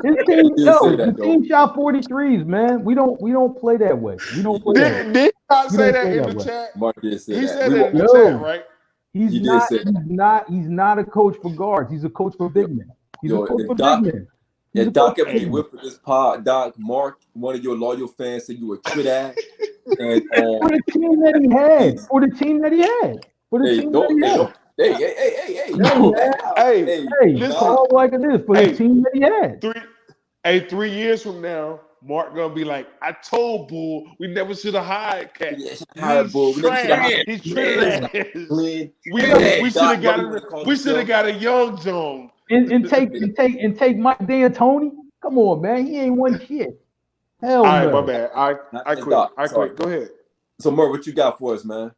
B: The team shot 43s, man. We don't play that way. We don't play that way.
A: Did Doc say that in the chat?
C: Mark did say
A: he
C: that.
A: said it in the chat, right?
B: He's not a coach for guards. He's a coach for big men. He's a coach for big men.
C: Yeah, Doc ever get whipped for this pod, Doc, Mark, one of your loyal fans said you were quit ass. And
B: for the team that he had. For the team that he had. Hey, listen, all like it is for the team that he had.
A: 3 years from now, Mark gonna be like, I told Bull we never should have hired Cat.
C: Bull.
A: He's trash. We should have got a young Jones.
B: And take Mike D'Antoni. Come on, man. He ain't won shit. Hell
A: all right,
B: no.
A: my bad. I quit. I quit. Go ahead.
C: So Murr, what you got for us, man?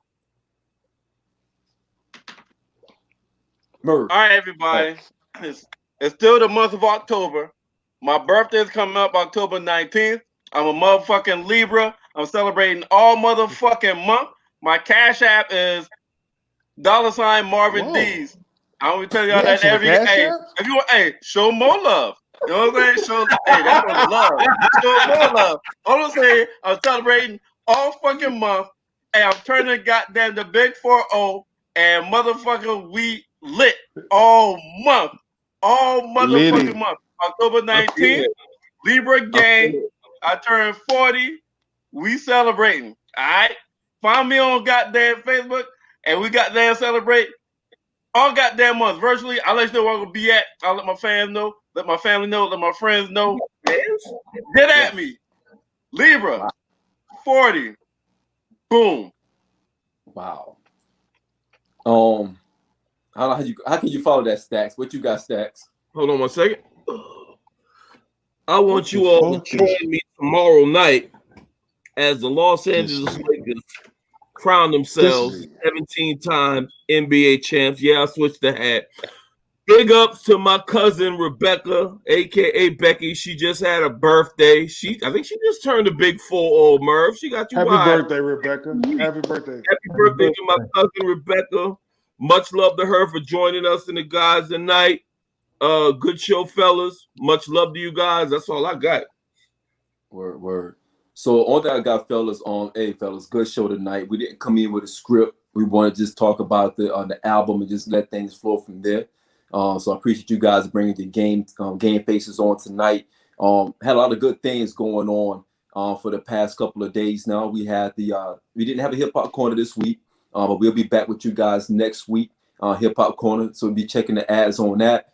E: Murr. All right, everybody. It's still the month of October. My birthday is coming up October 19th. I'm a motherfucking Libra. I'm celebrating all motherfucking month. My Cash App is $Marvin D's. I'm gonna tell y'all that every day. If you want, show more love. You know what I'm saying? That's what love. Show more love. All I'm saying, I'm celebrating all fucking month. Hey, I'm turning goddamn the big 4-0 and motherfucker we lit all month. All motherfucking month. October 19th, Libra gang. I turned 40. We celebrating. All right. Find me on goddamn Facebook and we goddamn celebrate all goddamn months. Virtually, I'll let you know where I'm gonna be at. I'll let my fans know, let my family know, let my friends know. Get at me. Libra 40. Boom.
C: Wow. How can you follow that, Stacks? What you got, Stacks?
D: Hold on 1 second. I want you all to join me tomorrow night as the Los Angeles Lakers crown themselves 17-time NBA champs. Yeah, I switched the hat. Big ups to my cousin Rebecca, aka Becky. She just had a birthday. I think she just turned a big 4-0, Merv. She got you.
A: Happy birthday, Rebecca. Happy birthday.
D: Happy birthday to my cousin Rebecca. Much love to her for joining us in the guys tonight. Good show, fellas. Much love to you guys. That's all I got.
C: Word. So all that I got, fellas, fellas, good show tonight. We didn't come in with a script. We want to just talk about the album and just let things flow from there. So I appreciate you guys bringing the game faces on tonight. Had a lot of good things going on for the past couple of days. Now we had we didn't have a hip hop corner this week, but we'll be back with you guys next week. Hip hop corner. So we'll be checking the ads on that.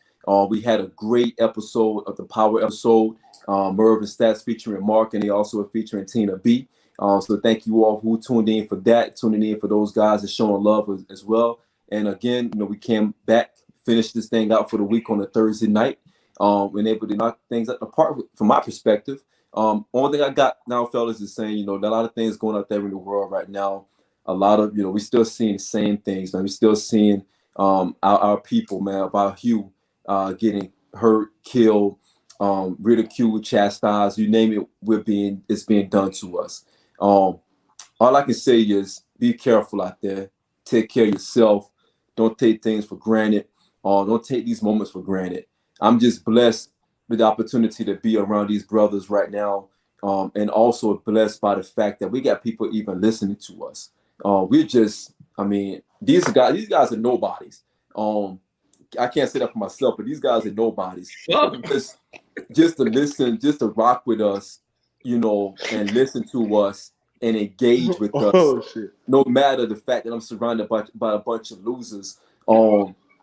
C: We had a great episode of the Power episode. Merv and Stats featuring Mark, and they also are featuring Tina B. So thank you all who tuned in for that, tuning in for those guys and showing love as well. And again, we came back, finished this thing out for the week on a Thursday night. Been able to knock things out the park from my perspective. Only thing I got now, fellas, is saying, a lot of things going out there in the world right now. A lot of, we're still seeing the same things, man. We're still seeing our people, man, of our hue getting hurt, killed, ridiculed, chastised, you name it, it's being done to us. All I can say is be careful out there. Take care of yourself. Don't take things for granted. Don't take these moments for granted. I'm just blessed with the opportunity to be around these brothers right now, and also blessed by the fact that we got people even listening to us. These guys are nobodies. I can't say that for myself, but these guys are nobodies. Just to listen, just to rock with us, and listen to us and engage with us. Shit. No matter the fact that I'm surrounded by a bunch of losers.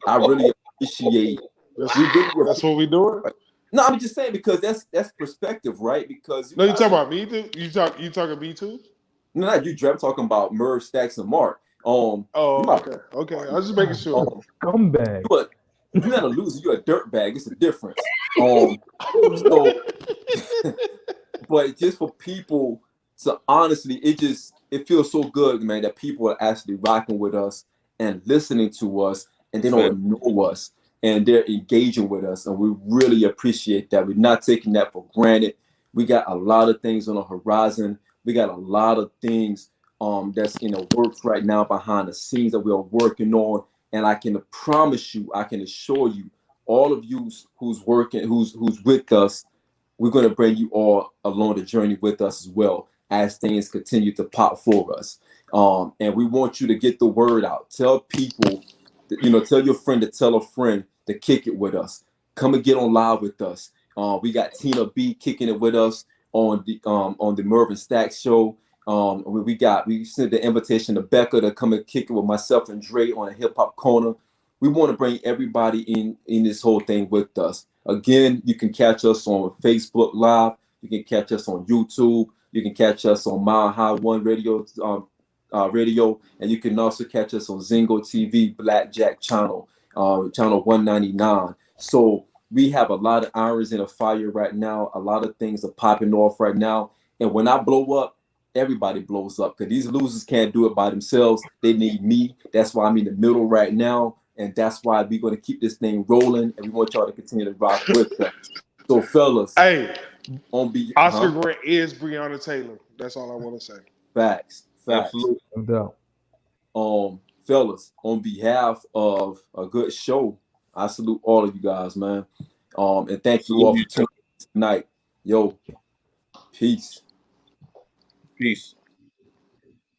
C: I really appreciate.
A: That's what we doing.
C: No, I'm just saying because that's perspective, right? Because
A: you talking about me too? You talking me too?
C: No, not you, Dre. I'm talking about Merv, Stacks, and Mark.
A: Okay. I was just making sure.
B: Scumbag.
C: But you're not a loser. You're a dirtbag. It's a difference. But just for people to honestly, it feels so good, man, that people are actually rocking with us and listening to us, and they don't know us. and they're engaging with us, and we really appreciate that. We're not taking that for granted. We got a lot of things on the horizon. We got a lot of things that's in the works right now behind the scenes that we are working on. And I can promise you, I can assure you, all of you who's working, who's with us, we're going to bring you all along the journey with us as well as things continue to pop for us. And we want you to get the word out. Tell people, tell your friend to tell a friend to kick it with us. Come and get on live with us. We got Tina B kicking it with us on the Mervin Stacks show. We sent the invitation to Becca to come and kick it with myself and Dre on a hip hop corner. We want to bring everybody in this whole thing with us. Again, you can catch us on Facebook Live. You can catch us on YouTube. You can catch us on Mile High One Radio, and you can also catch us on Zingo TV Blackjack channel, channel 199. So we have a lot of irons in the fire right now. A lot of things are popping off right now. And when I blow up, everybody blows up, because these losers can't do it by themselves. They need me. That's why I'm in the middle right now. And that's why we're going to keep this thing rolling. And we want y'all to continue to rock with us. So, fellas.
A: Hey, Oscar Grant is Breonna Taylor. That's all I want to say.
C: Facts.
E: Absolutely.
B: No doubt.
C: Fellas, on behalf of a good show, I salute all of you guys, man. And thank you all for tuning in tonight. Yo, peace.
D: Peace.